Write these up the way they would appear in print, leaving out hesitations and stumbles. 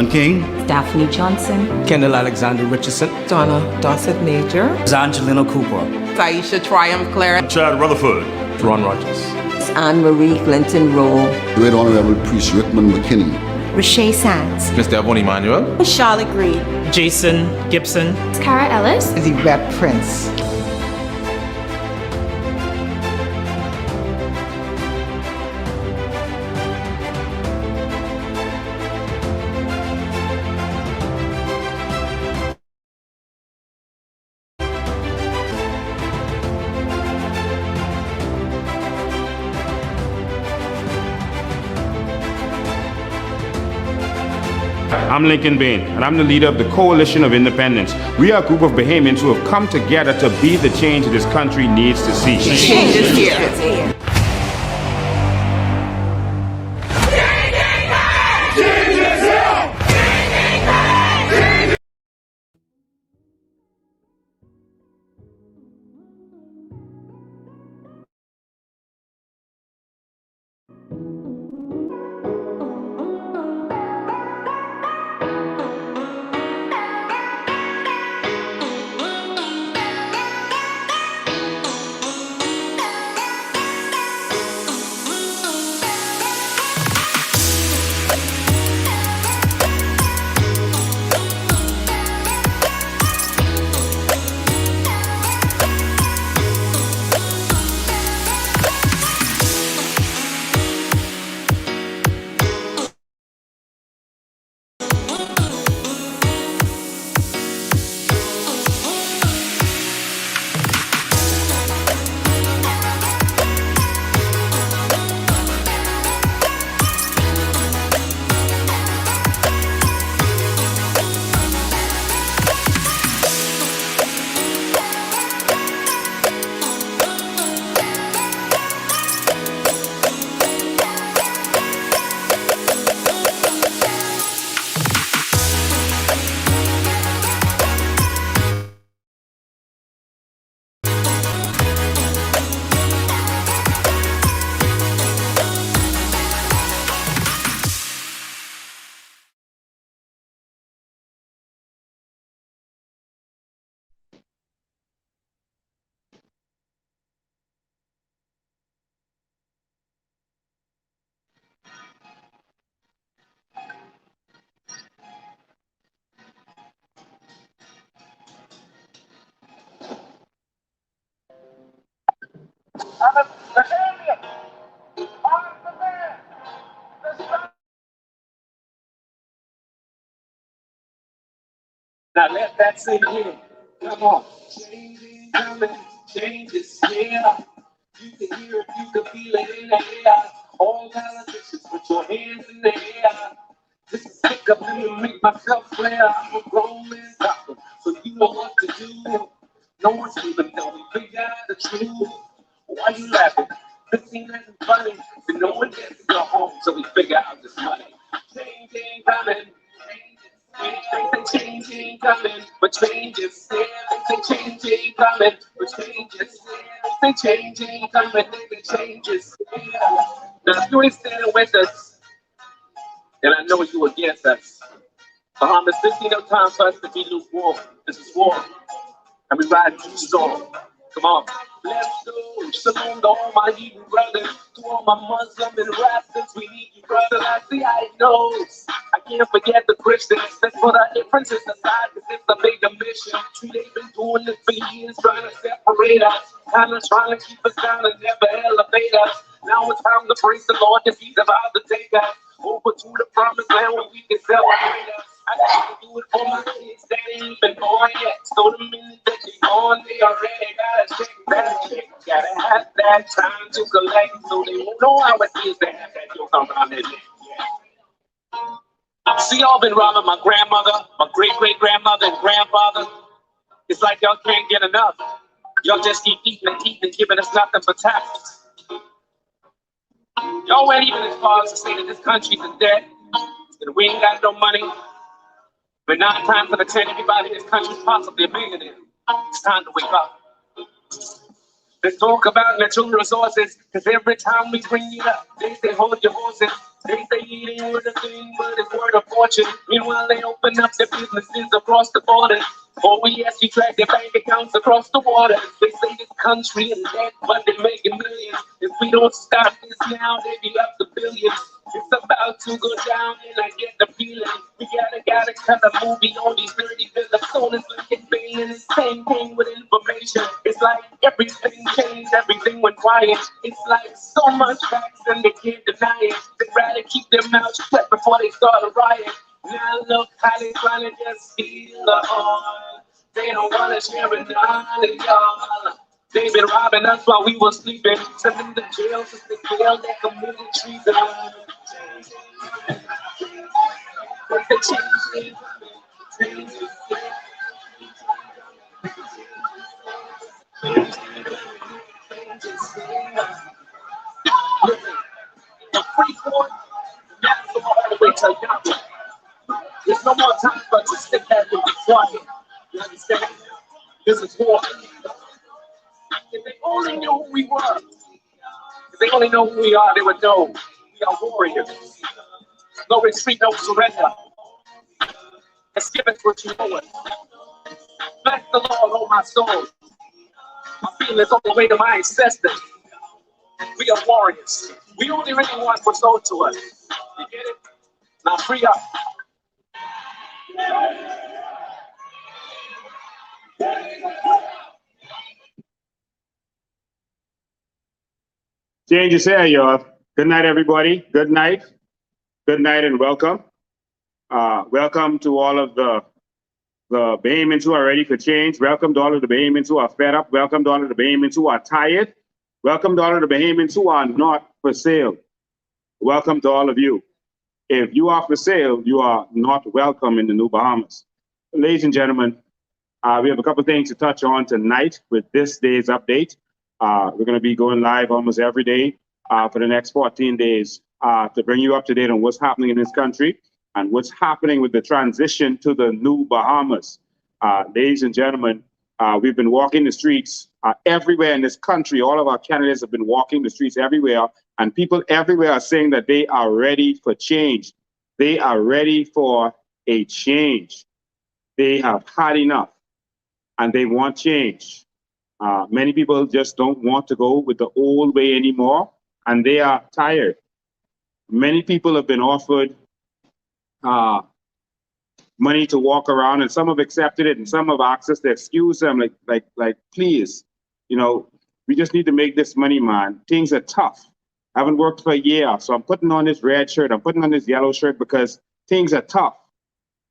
John Kane, Daphne Johnson, Kendall Alexander Richardson, Donna Dossett Major, Angelina Cooper, Taisha Triumph Clare, Chad Rutherford, Ron Rogers, Anne-Marie Clinton Rowe, Great Honorable Priest Rickman McKinney, Rashay Sands, Mr. Avon Emmanuel, Charlotte Green, Jason Gibson, Cara Ellis, The Rep Prince. I'm Lincoln Bain, and I'm the leader of the Coalition of Independence. We are a group of Bahamians who have come together to be the change this country needs to see. Change is here. Now let that sink in. Come on. Change is coming. Change is here. You can hear it, you can feel it in the air. All politicians, put your hands in the air. This is pick up, let me make myself clear. I'm a grown man talking, so you know what to do. No one's even know we figure out the truth. Why you laughing? 15 isn't funny. So no one gets to go home, so we figure out this money. Change ain't coming. They say change ain't coming, but change is there. They say change ain't coming, but change is there. They say change ain't coming, they say change is there. Now if you ain't standing with us, then I know you against us. Bahamas, this ain't no time for us to be lukewarm. This is war. And we ride juices on. Come on. Let's go. Shalom to all my Hebrew brothers. To all my Muslim and Rafters, we need you, brother. I see how it knows. I can't forget the Christians. Let's put our differences aside, because it's a bigger mission. They've been doing this for years, trying to separate us. Kind of trying to keep us down and never elevate us. Now it's time to praise the Lord, because he's about to take us over to the promised land where we can celebrate us. I gotta do it for my kids that ain't even born yet. So the minute that they born, they already gotta check that check. Gotta have that time to collect, so they won't know how it is to have that joke around their neck. See, y'all been robbing my grandmother, my great-great-grandmother, and grandfather. It's like y'all can't get enough. Y'all just keep eating and eating and giving us nothing but taxes. Y'all went even as far as to say that this country's in debt, that we ain't got no money. But now it's time for the 10 everybody in this country is possibly a millionaire. It's time to wake up. Let's talk about natural resources, cause every time we bring it up, they say hold your horses. They say it ain't worth a thing, but it's worth a fortune. Meanwhile, they open up their businesses across the border. Oh yes, we track their bank accounts across the water. They say this country is dead, but they're making millions. If we don't stop this now, they be up to billions. It's about to go down, and I get the feeling we gotta cut a movie on these dirty villains. Soon as we get bailing, it's same thing with information. It's like everything changed, everything went quiet. It's like so much facts and they can't deny it. They'd rather keep their mouths shut before they start a riot. Now look how they trying to just steal the oil. They don't wanna share it none of y'all. They've been robbing us while we were sleeping, sending them to jail since they failed that committed treason. But the change is coming. Listen, the free court, that's all the way to Yahweh. There's no more time for us to sit back and be quiet. You understand? This is war. If they only knew who we were, if they only know who we are, they would know we are warriors. No retreat, no surrender. Let's give it what you know it. Bless the Lord, oh my soul. My feelings all the way to my ancestors. We are warriors. We only really want what's owed to us. You get it? Now free up. Change is here, y'all. Good night, everybody. Good night. Good night and welcome. Welcome to all of the Bahamians who are ready for change. Welcome to all of the Bahamians who are fed up. Welcome to all of the Bahamians who are tired. Welcome to all of the Bahamians who are not for sale. Welcome to all of you. If you are for sale, you are not welcome in the New Bahamas. Ladies and gentlemen, we have a couple of things to touch on tonight with this day's update. We're going to be going live almost every day for the next 14 days to bring you up to date on what's happening in this country and what's happening with the transition to the New Bahamas. Ladies and gentlemen, we've been walking the streets everywhere in this country. All of our candidates have been walking the streets everywhere, and people everywhere are saying that they are ready for change. They are ready for a change. They have had enough, and they want change. Many people just don't want to go with the old way anymore, and they are tired. Many people have been offered money to walk around, and some have accepted it, and some have asked us to excuse them, like, please, we just need to make this money, man. Things are tough. I haven't worked for a year, so I'm putting on this red shirt, I'm putting on this yellow shirt because things are tough,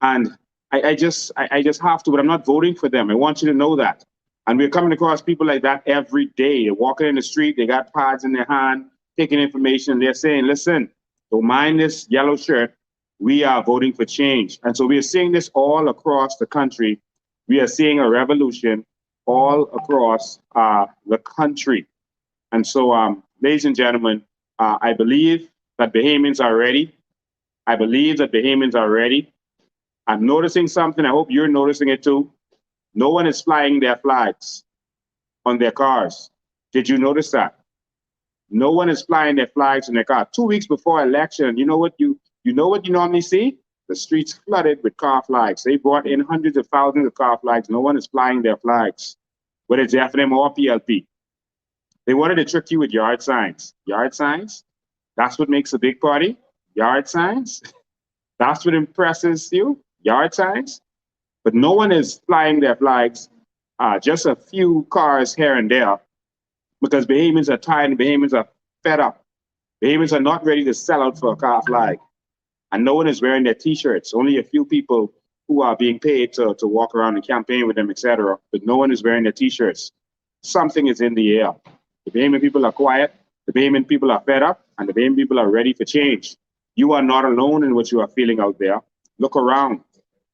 and I just have to, but I'm not voting for them. I want you to know that. And we're coming across people like that every day. They're walking in the street, they got pads in their hand, taking information, and they're saying, listen, don't mind this yellow shirt, we are voting for change. And so we are seeing this all across the country. We are seeing a revolution all across the country. And so, ladies and gentlemen, I believe that Bahamians are ready. I believe that Bahamians are ready. I'm noticing something. I hope you're noticing it too. No one is flying their flags on their cars. Did you notice that? No one is flying their flags on their car. 2 weeks before election, you know what you normally see? The streets flooded with car flags. They brought in hundreds of thousands of car flags. No one is flying their flags, whether it's FNM or PLP. They wanted to trick you with yard signs. Yard signs? That's what makes a big party? Yard signs? That's what impresses you? Yard signs? But no one is flying their flags, just a few cars here and there, because Bahamians are tired and Bahamians are fed up. Bahamians are not ready to sell out for a car flag. And no one is wearing their T-shirts. Only a few people who are being paid to walk around and campaign with them, etc. But no one is wearing their T-shirts. Something is in the air. The Bahamian people are quiet, the Bahamian people are fed up, and the Bahamian people are ready for change. You are not alone in what you are feeling out there. Look around.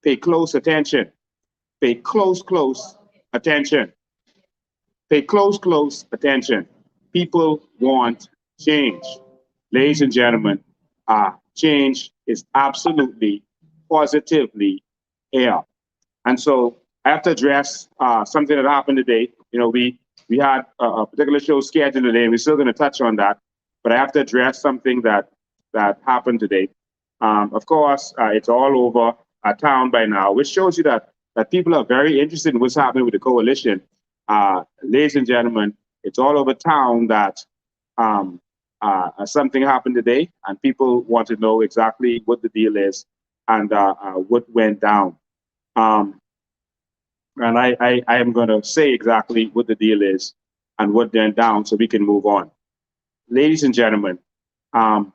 Pay close attention. Pay close attention. Pay close attention. People want change. Ladies and gentlemen, change is absolutely, positively here. And so I have to address something that happened today. We we had a particular show scheduled today, and we're still going to touch on that. But I have to address something that happened today. Of course, it's all over town by now, which shows you that people are very interested in what's happening with the coalition. Ladies and gentlemen, it's all over town that something happened today, and people want to know exactly what the deal is and what went down. And I am going to say exactly what the deal is and what went down so we can move on. Ladies and gentlemen, can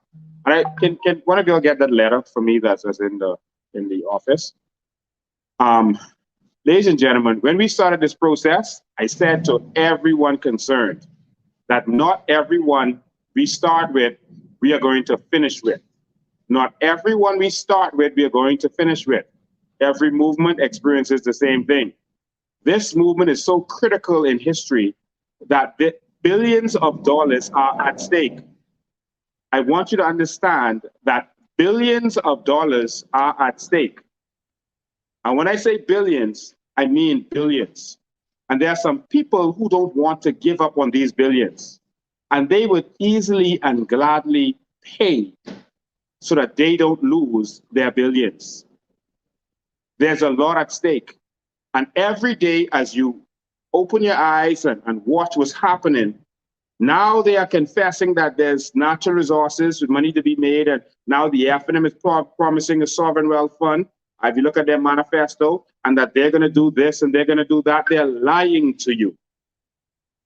one of you get that letter for me that's in the office? Ladies and gentlemen, when we started this process, I said to everyone concerned that not everyone we start with, we are going to finish with. Not everyone we start with, we are going to finish with. Every movement experiences the same thing. This movement is so critical in history that billions of dollars are at stake. I want you to understand that billions of dollars are at stake. And when I say billions, I mean billions. And there are some people who don't want to give up on these billions. And they would easily and gladly pay so that they don't lose their billions. There's a lot at stake. And every day as you open your eyes and watch what's happening, now they are confessing that there's natural resources with money to be made, and now the FNM is promising a sovereign wealth fund. If you look at their manifesto, and that they're going to do this and they're going to do that, they're lying to you.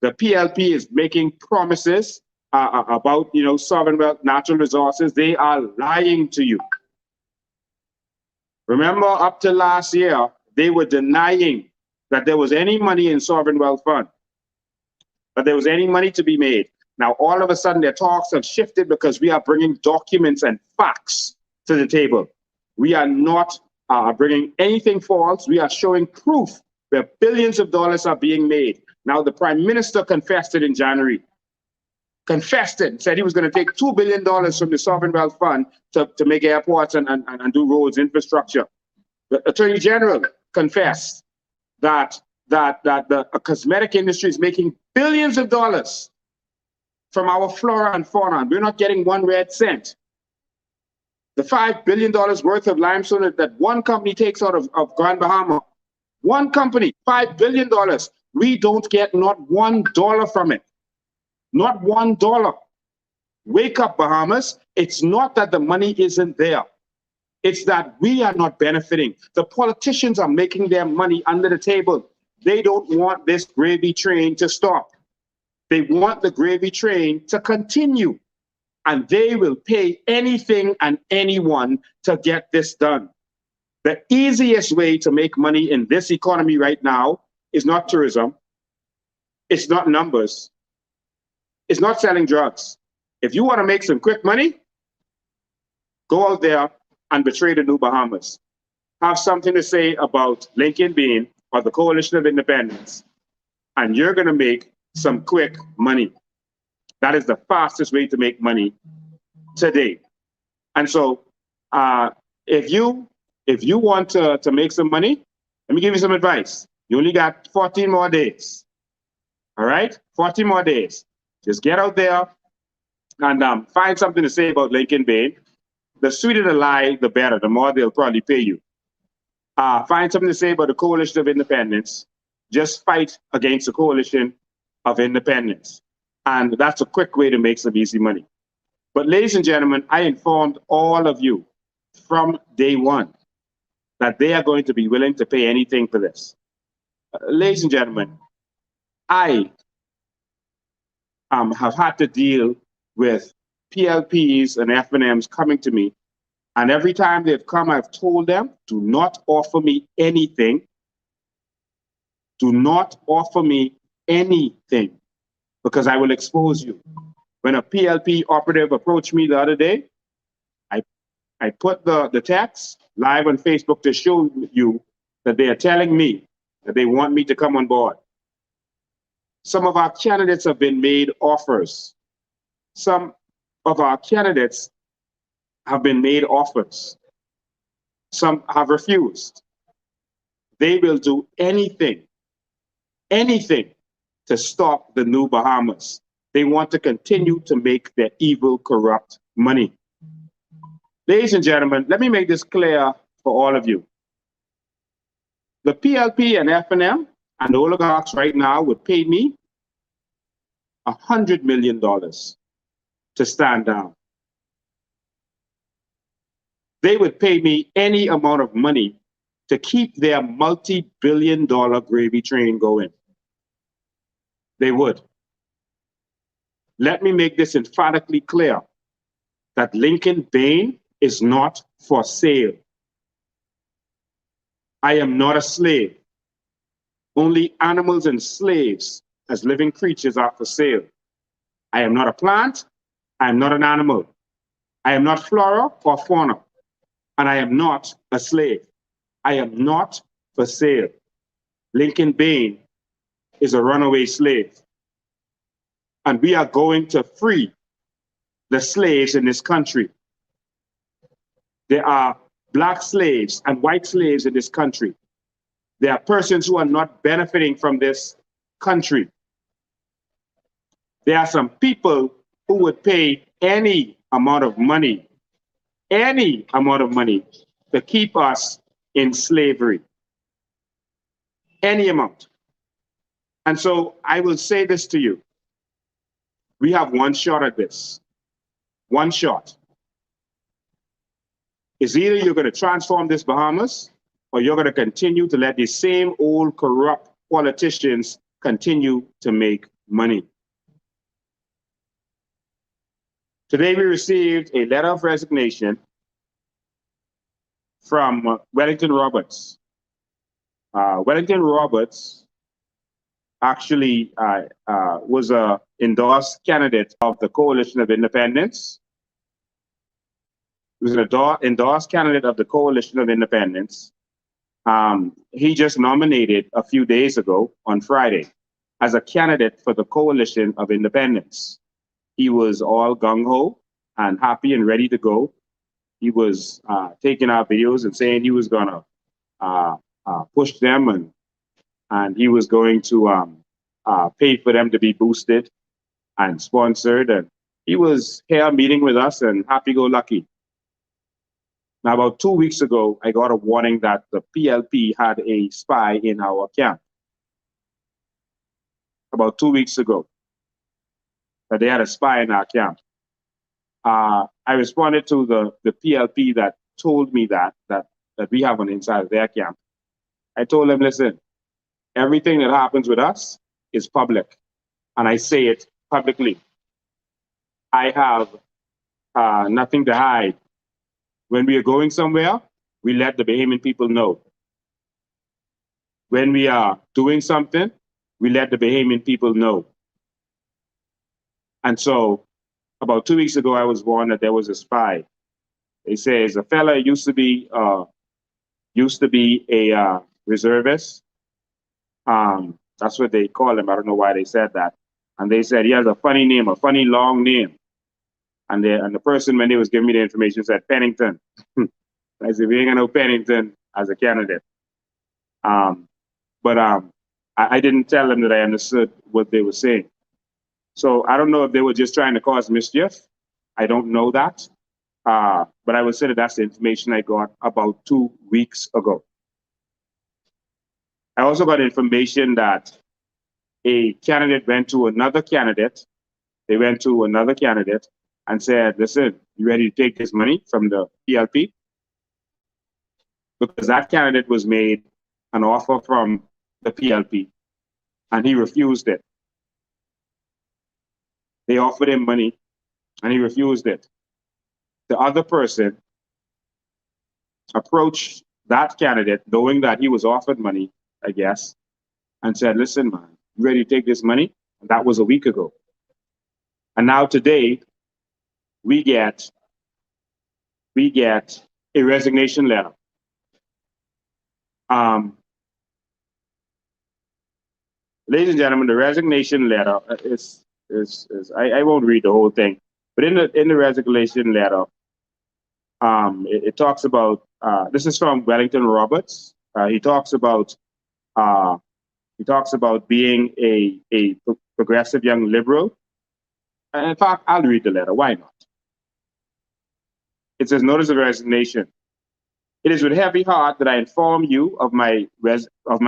The PLP is making promises about sovereign wealth, natural resources. They are lying to you. Remember, up to last year, they were denying that there was any money in sovereign wealth fund, that there was any money to be made. Now, all of a sudden, their talks have shifted because we are bringing documents and facts to the table. We are not bringing anything false. We are showing proof where billions of dollars are being made. Now, the Prime Minister confessed it in January. Confessed it, said he was going to take $2 billion from the sovereign wealth fund to make airports and do roads, infrastructure. The Attorney General confessed that the cosmetic industry is making billions of dollars from our flora and fauna. We're not getting one red cent. The $5 billion worth of limestone that one company takes out of Grand Bahama, one company, $5 billion, we don't get not $1 from it. Not $1. Wake up, Bahamas. It's not that the money isn't there. It's that we are not benefiting. The politicians are making their money under the table. They don't want this gravy train to stop. They want the gravy train to continue. And they will pay anything and anyone to get this done. The easiest way to make money in this economy right now is not tourism. It's not numbers. It's not selling drugs. If you want to make some quick money, go out there and betray the new Bahamas. Have something to say about Lincoln Bean or the Coalition of Independence, and you're going to make some quick money. That is the fastest way to make money today. And so if you want to make some money, let me give you some advice. You only got 14 more days. All right? 14 more days. Just get out there and find something to say about Lincoln Bean. The sweeter the lie, the better. The more they'll probably pay you. Find something to say about the Coalition of Independence. Just fight against the Coalition of Independence. And that's a quick way to make some easy money. But ladies and gentlemen, I informed all of you from day one that they are going to be willing to pay anything for this. Ladies and gentlemen, I have had to deal with PLPs and FNMs coming to me. And every time they've come, I've told them, do not offer me anything. Do not offer me anything, because I will expose you. When a PLP operative approached me the other day, I put the text live on Facebook to show you that they are telling me that they want me to come on board. Some of our candidates have been made offers. Some of our candidates have been made offers. Some have refused. They will do anything to stop the new Bahamas. They want to continue to make their evil, corrupt money. Ladies and gentlemen, let me make this clear for all of you. The PLP and FNM and the oligarchs right now would pay me $100 million to stand down. They would pay me any amount of money to keep their multi-billion-dollar gravy train going. They would. Let me make this emphatically clear that Lincoln Bain is not for sale. I am not a slave. Only animals and slaves as living creatures are for sale. I am not a plant. I am not an animal. I am not flora or fauna. And I am not a slave. I am not for sale. Lincoln Bain is a runaway slave. And we are going to free the slaves in this country. There are black slaves and white slaves in this country. There are persons who are not benefiting from this country. There are some people who would pay any amount of money to keep us in slavery. Any amount. And so I will say this to you. We have one shot at this. One shot. It's either you're going to transform this Bahamas or you're going to continue to let these same old corrupt politicians continue to make money. Today we received a letter of resignation from Wellington Roberts. Wellington Roberts actually was an endorsed candidate of the Coalition of Independence. He was an endorsed candidate of the Coalition of Independence. He just nominated a few days ago on Friday as a candidate for the Coalition of Independence. He was all gung-ho and happy and ready to go. He was taking our videos and saying he was going to push them and he was going to pay for them to be boosted and sponsored. And he was here meeting with us and happy-go-lucky. Now, about 2 weeks ago, I got a warning that the PLP had a spy in our camp. About 2 weeks ago, that they had a spy in our camp. I responded to the PLP that told me that we have one inside of their camp. I told them, listen, everything that happens with us is public, and I say it publicly. I have nothing to hide. When we are going somewhere, we let the Bahamian people know. When we are doing something, we let the Bahamian people know. And so about 2 weeks ago, I was warned that there was a spy. They say a fella used to be a reservist. That's what they call him. I don't know why they said that. And they said he has a funny name, a funny long name. And the person, when they was giving me the information, said Pennington. I said, we ain't got no Pennington as a candidate. But I didn't tell them that I understood what they were saying. So I don't know if they were just trying to cause mischief. I don't know that. But I would say that that's the information I got about 2 weeks ago. I also got information that a candidate went to another candidate. They went to another candidate and said, listen, you ready to take this money from the PLP? Because that candidate was made an offer from the PLP and he refused it. They offered him money and he refused it. The other person approached that candidate knowing that he was offered money, I guess, and said, listen, man, you ready to take this money? And that was a week ago. And now today, we get a resignation letter. Ladies and gentlemen, the resignation letter is I won't read the whole thing, but in the resignation letter, it talks about this is from Wellington Roberts. He talks about He talks about being a progressive young liberal. And in fact, I'll read the letter. Why not? It says, Notice of resignation. It is with heavy heart that I inform you of my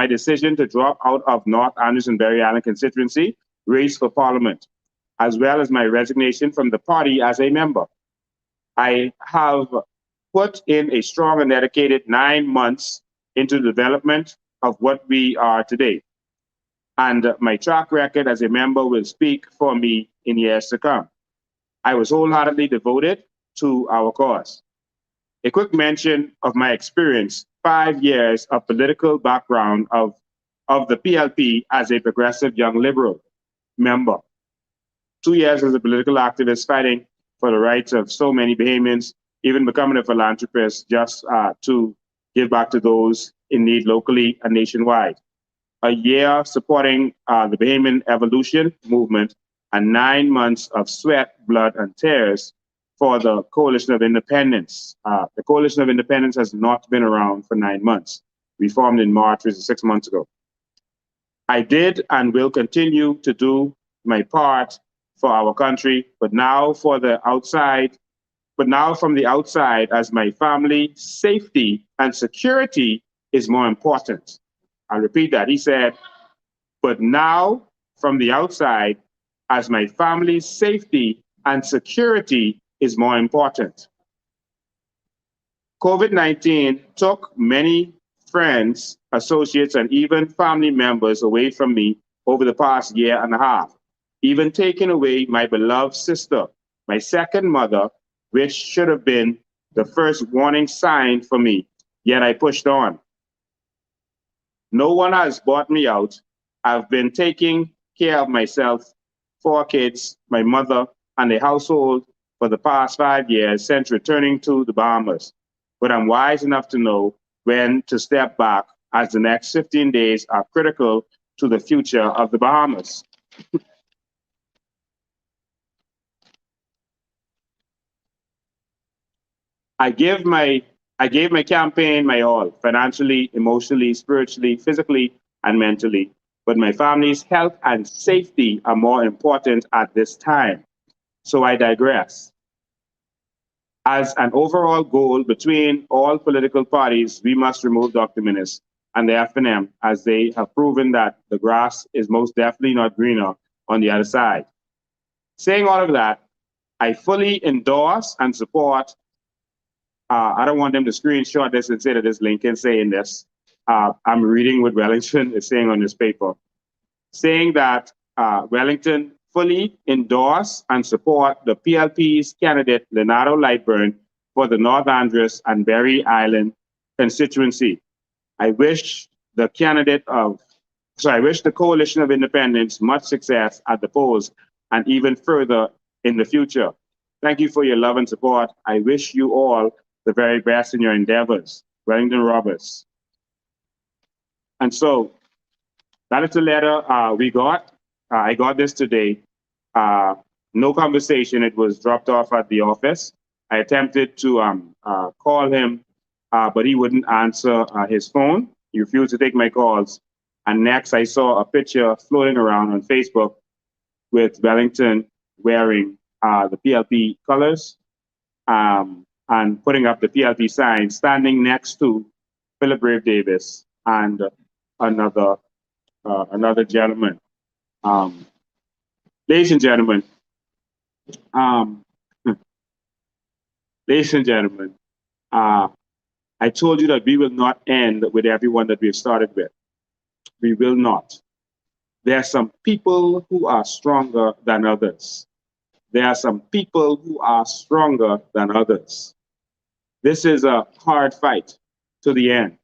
decision to drop out of North Anderson Berry Island constituency race for Parliament, as well as my resignation from the party as a member. I have put in a strong and dedicated 9 months into the development of what we are today, and my track record as a member will speak for me in years to come. I was wholeheartedly devoted to our cause. A quick mention of my experience: 5 years of political background of the PLP as a progressive young liberal member, 2 years as a political activist fighting for the rights of so many Bahamians, even becoming a philanthropist just to give back to those in need locally and nationwide. A year supporting the Bahamian evolution movement, and 9 months of sweat, blood, and tears for the Coalition of Independence. The Coalition of Independence has not been around for 9 months. We formed in March, which is 6 months ago. I did and will continue to do my part for our country, but now from the outside, as my family safety and security is more important. I'll repeat that. He said, but now from the outside, as my family's safety and security is more important. COVID-19 took many friends, associates, and even family members away from me over the past year and a half, even taking away my beloved sister, my second mother, which should have been the first warning sign for me, yet I pushed on. No one has bought me out. I've been taking care of myself, 4 kids, my mother, and the household for the past 5 years since returning to the Bahamas. But I'm wise enough to know when to step back, as the next 15 days are critical to the future of the Bahamas. I gave my campaign my all, financially, emotionally, spiritually, physically, and mentally. But my family's health and safety are more important at this time. So I digress. As an overall goal between all political parties, we must remove Dr. Minnis and the FNM, as they have proven that the grass is most definitely not greener on the other side. Saying all of that, I fully endorse and support. I don't want them to screenshot this and say that it's Lincoln saying this. I'm reading what Wellington is saying on this paper, saying that Wellington fully endorse and support the PLP's candidate, Leonardo Lightburn, for the North Andros and Berry Island constituency. I wish the Coalition of Independence much success at the polls and even further in the future. Thank you for your love and support. I wish you all the very best in your endeavors. Wellington Roberts. And so that is the letter we got. I got this today. No conversation. It was dropped off at the office. I attempted to call him, but he wouldn't answer his phone. He refused to take my calls. And next, I saw a picture floating around on Facebook with Wellington wearing the PLP colors and putting up the PLP sign, standing next to Philip Brave Davis and another gentleman. Ladies and gentlemen, I told you that we will not end with everyone that we've started with. We will not. There are some people who are stronger than others. There are some people who are stronger than others. This is a hard fight to the end.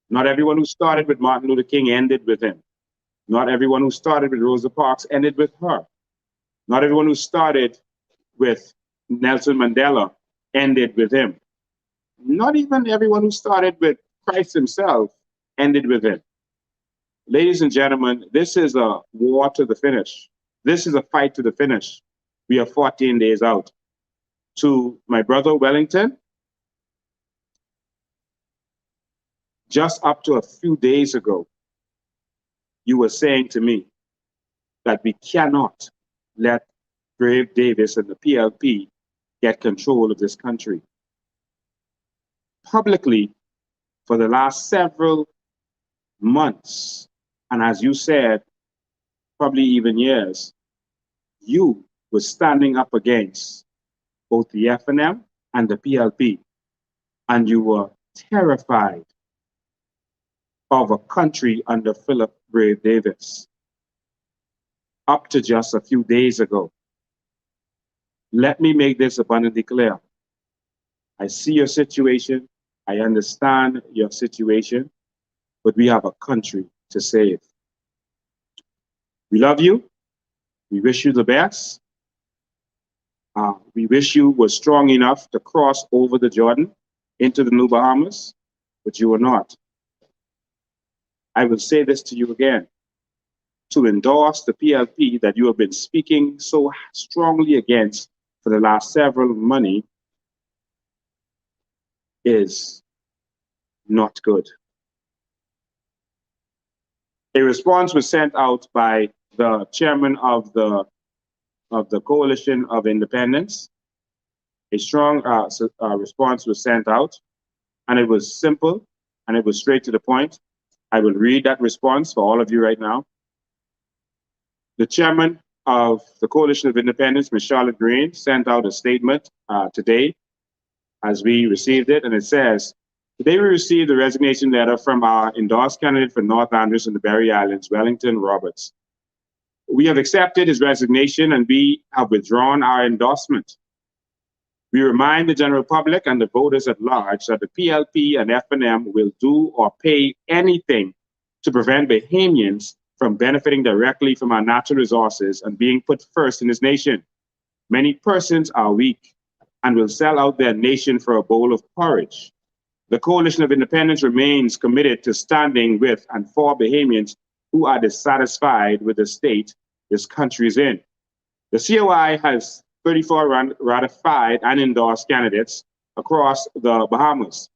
Not everyone who started with Martin Luther King ended with him. Not everyone who started with Rosa Parks ended with her. Not everyone who started with Nelson Mandela ended with him. Not even everyone who started with Christ himself ended with him. Ladies and gentlemen, this is a war to the finish. This is a fight to the finish. We are 14 days out. To my brother Wellington, just up to a few days ago, you were saying to me that we cannot let Brave Davis and the PLP get control of this country. Publicly, for the last several months, and as you said, probably even years, you were standing up against both the FNM and the PLP, and you were terrified of a country under Philip Brave Davis. Up to just a few days ago. Let me make this abundantly clear. I see your situation. I understand your situation, but we have a country to save. We love you. We wish you the best. We wish you were strong enough to cross over the Jordan into the New Bahamas, but you are not. I will say this to you again. To endorse the PLP that you have been speaking so strongly against for the last several months is not good. A response was sent out by the chairman of the Coalition of Independence. A strong response was sent out, and it was simple, and it was straight to the point. I will read that response for all of you right now. The chairman of the Coalition of Independence, Ms. Charlotte Green, sent out a statement today as we received it, and it says, today we received a resignation letter from our endorsed candidate for North Andros and the Berry Islands, Wellington Roberts. We have accepted his resignation and we have withdrawn our endorsement. We remind the general public and the voters at large that the PLP and FNM will do or pay anything to prevent Bahamians from benefiting directly from our natural resources and being put first in this nation. Many persons are weak and will sell out their nation for a bowl of porridge. The Coalition of Independence remains committed to standing with and for Bahamians who are dissatisfied with the state this country is in. The COI has 34 ratified and endorsed candidates across the Bahamas.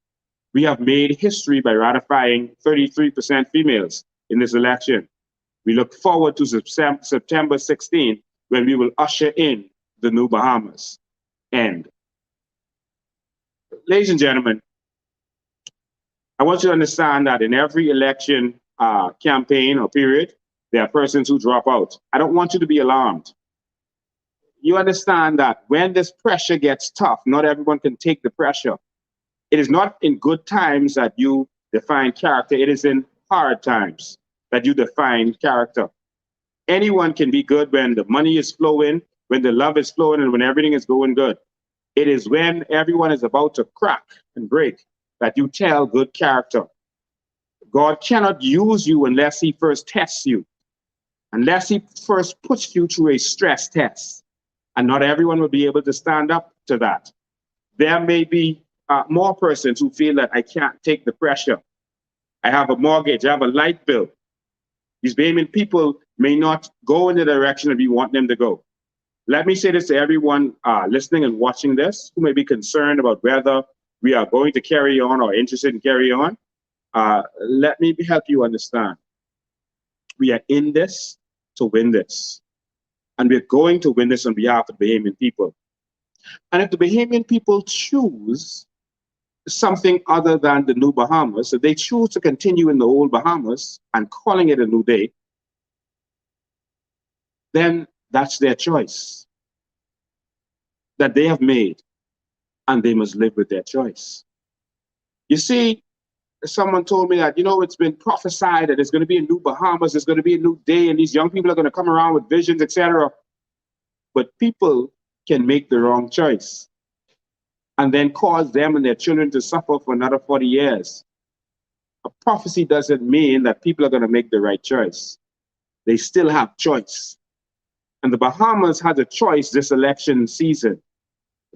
We have made history by ratifying 33% females in this election. We look forward to September 16th when we will usher in the new Bahamas. End. Ladies and gentlemen, I want you to understand that in every election campaign or period, there are persons who drop out. I don't want you to be alarmed. You understand that when this pressure gets tough, not everyone can take the pressure. It is not in good times that you define character. It is in hard times that you define character. Anyone can be good when the money is flowing, when the love is flowing, and when everything is going good. It is when everyone is about to crack and break that you tell good character. God cannot use you unless he first tests you, unless he first puts you through a stress test. And not everyone will be able to stand up to that. There may be more persons who feel that I can't take the pressure. I have a mortgage, I have a light bill. These Bahamian people may not go in the direction that we want them to go. Let me say this to everyone listening and watching this who may be concerned about whether we are going to carry on or interested in carry on. Let me help you understand. We are in this to win this. And we're going to win this on behalf of the Bahamian people. And if the Bahamian people choose something other than the new Bahamas, if they choose to continue in the old Bahamas and calling it a new day, then that's their choice that they have made, and they must live with their choice. You see, someone told me that, it's been prophesied that there's going to be a new Bahamas, there's going to be a new day, and these young people are going to come around with visions, etc. But people can make the wrong choice and then cause them and their children to suffer for another 40 years. A prophecy doesn't mean that people are going to make the right choice. They still have choice. And the Bahamas has a choice this election season.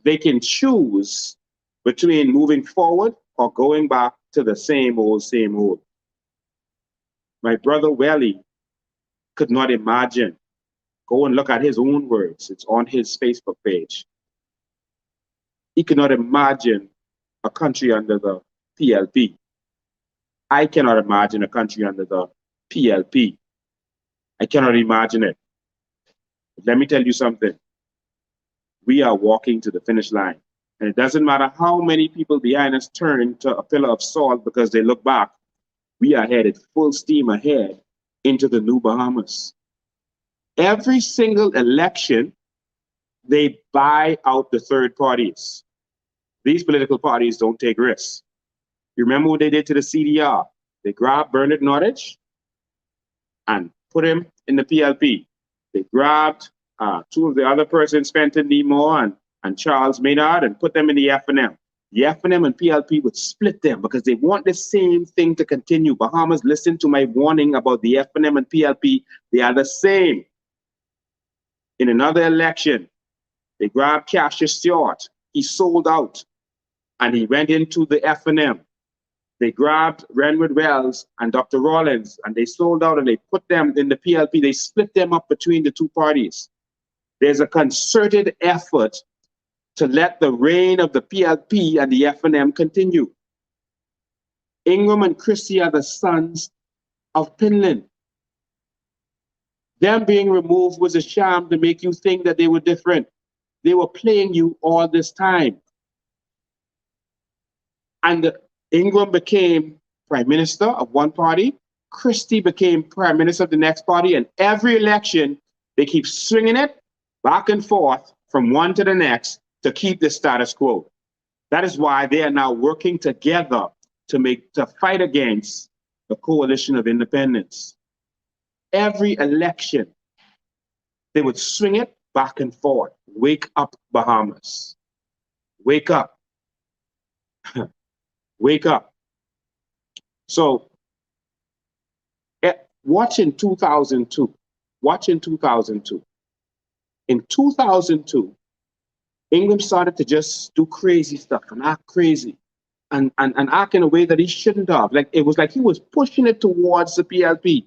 They can choose between moving forward or going back to the same old, same old. My brother Welly could not imagine. Go and look at his own words. It's on his Facebook page. He could not imagine a country under the PLP. I cannot imagine a country under the PLP. I cannot imagine it. But let me tell you something. We are walking to the finish line. And it doesn't matter how many people behind us turn to a pillar of salt because they look back. We are headed full steam ahead into the new Bahamas. Every single election, they buy out the third parties. These political parties don't take risks. You remember what they did to the CDR? They grabbed Bernard Nottage and put him in the PLP. They grabbed two of the other persons, Fenton Nemo and Charles Maynard, and put them in the F&M. The F&M and PLP would split them because they want the same thing to continue. Bahamas, listen to my warning about the F&M and PLP. They are the same. In another election, they grabbed Cassius Stewart. He sold out and he went into the F&M. They grabbed Renwood Wells and Dr. Rawlins and they sold out and they put them in the PLP. They split them up between the two parties. There's a concerted effort to let the reign of the PLP and the F&M continue. Ingram and Christie are the sons of Pinland. Them being removed was a sham to make you think that they were different. They were playing you all this time. And Ingram became prime minister of one party. Christie became prime minister of the next party. And every election, they keep swinging it back and forth from one to the next to keep the status quo. That is why they are now working together to fight against the coalition of independence. Every election, they would swing it back and forth. Wake up, Bahamas. Wake up. Wake up. So, watch in 2002. In 2002, Ingram started to just do crazy stuff and act crazy and act in a way that he shouldn't have. Like it was like he was pushing it towards the PLP.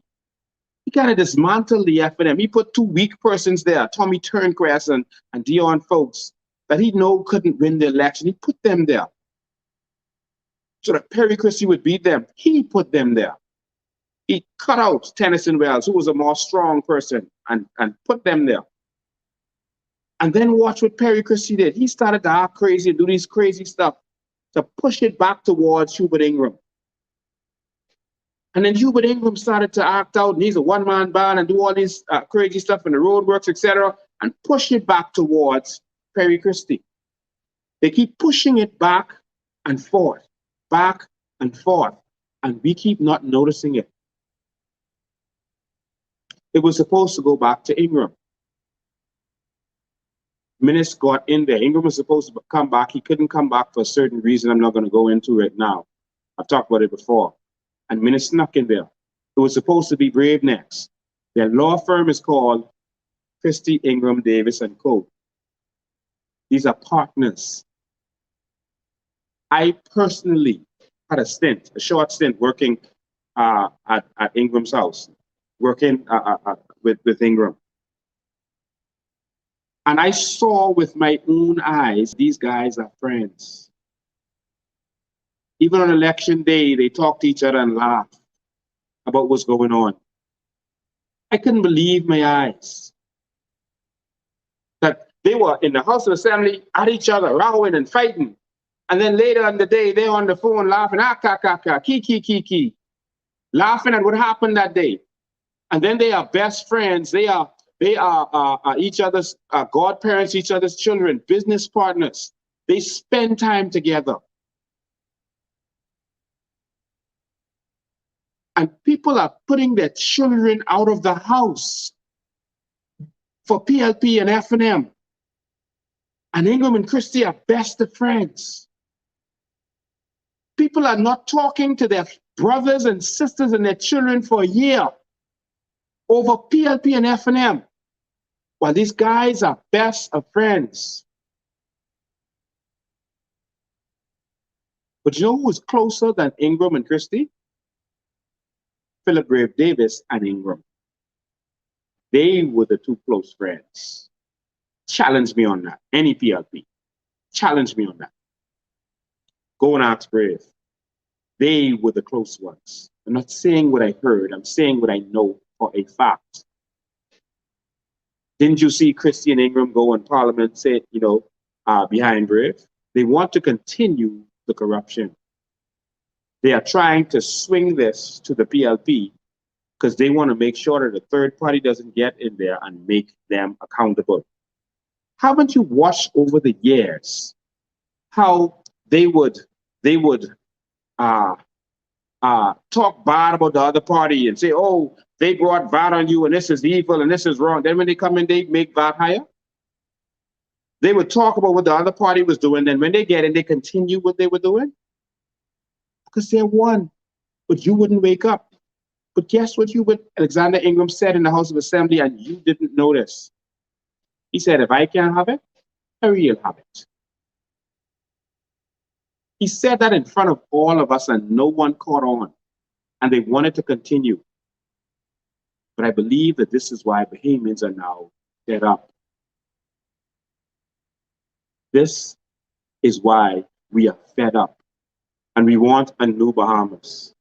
He kind of dismantled the F&M. He put two weak persons there, Tommy Turncrest and Dion Folks, that he know couldn't win the election. He put them there so that Perry Christie would beat them. He put them there. He cut out Tennyson Wells, who was a more strong person, and put them there. And then watch what Perry Christie did. He started to act crazy and do these crazy stuff to push it back towards Hubert Ingram. And then Hubert Ingram started to act out, and he's a one-man band and do all these crazy stuff in the roadworks, etc., and push it back towards Perry Christie. They keep pushing it back and forth, and we keep not noticing it. It was supposed to go back to Ingram. Minnis got in there. Ingram was supposed to come back. He couldn't come back for a certain reason I'm not going to go into it now. I've talked about it before. And Minnis snuck in there. It was supposed to be Brave next. Their law firm is called Christie, Ingram, Davis, and Co. These are partners. I personally had a short stint working at Ingram's house, working with Ingram. And I saw with my own eyes, these guys are friends. Even on election day, they talk to each other and laugh about what's going on. I couldn't believe my eyes. That they were in the House of Assembly at each other, rowing and fighting. And then later in the day, they're on the phone laughing, ki, laughing at what happened that day. And then they are best friends. They are each other's godparents, each other's children, business partners. They spend time together. And people are putting their children out of the house for PLP and F&M. And Ingram and Christie are best of friends. People are not talking to their brothers and sisters and their children for a year over PLP and F&M. While these guys are best of friends. But you know who is closer than Ingram and Christie? Philip Brave Davis and Ingram. They were the two close friends. Challenge me on that. Any PLP. Challenge me on that. Go and ask Brave. They were the close ones. I'm not saying what I heard. I'm saying what I know for a fact. Didn't you see Christian Ingram go in Parliament say, behind Brave? They want to continue the corruption. They are trying to swing this to the PLP because they want to make sure that the third party doesn't get in there and make them accountable. Haven't you watched over the years how they would talk bad about the other party and say, oh, they brought VAT on you and this is evil and this is wrong. Then when they come in, they make VAT higher. They would talk about what the other party was doing. Then when they get in, they continue what they were doing because they won. But you wouldn't wake up. But guess what Alexander Ingram said in the House of Assembly and you didn't notice? He said, if I can't have it, Harry will have it. He said that in front of all of us and no one caught on. And they wanted to continue. But I believe that this is why Bahamians are now fed up. This is why we are fed up. And we want a new Bahamas.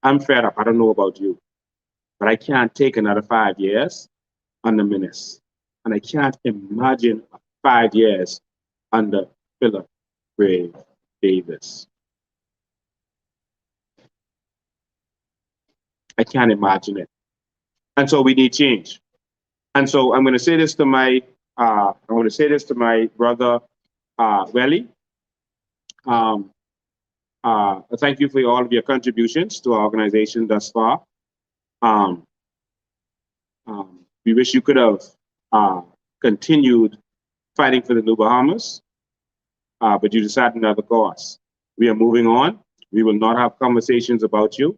I'm fed up. I don't know about you. But I can't take another 5 years under Menace. And I can't imagine 5 years under Philip Brave Davis. I can't imagine it. And so we need change. And so I'm going to say this to my brother Welly. Thank you for all of your contributions to our organization thus far. We wish you could have continued fighting for the New Bahamas, but you decided another course. We are moving on. We will not have conversations about you.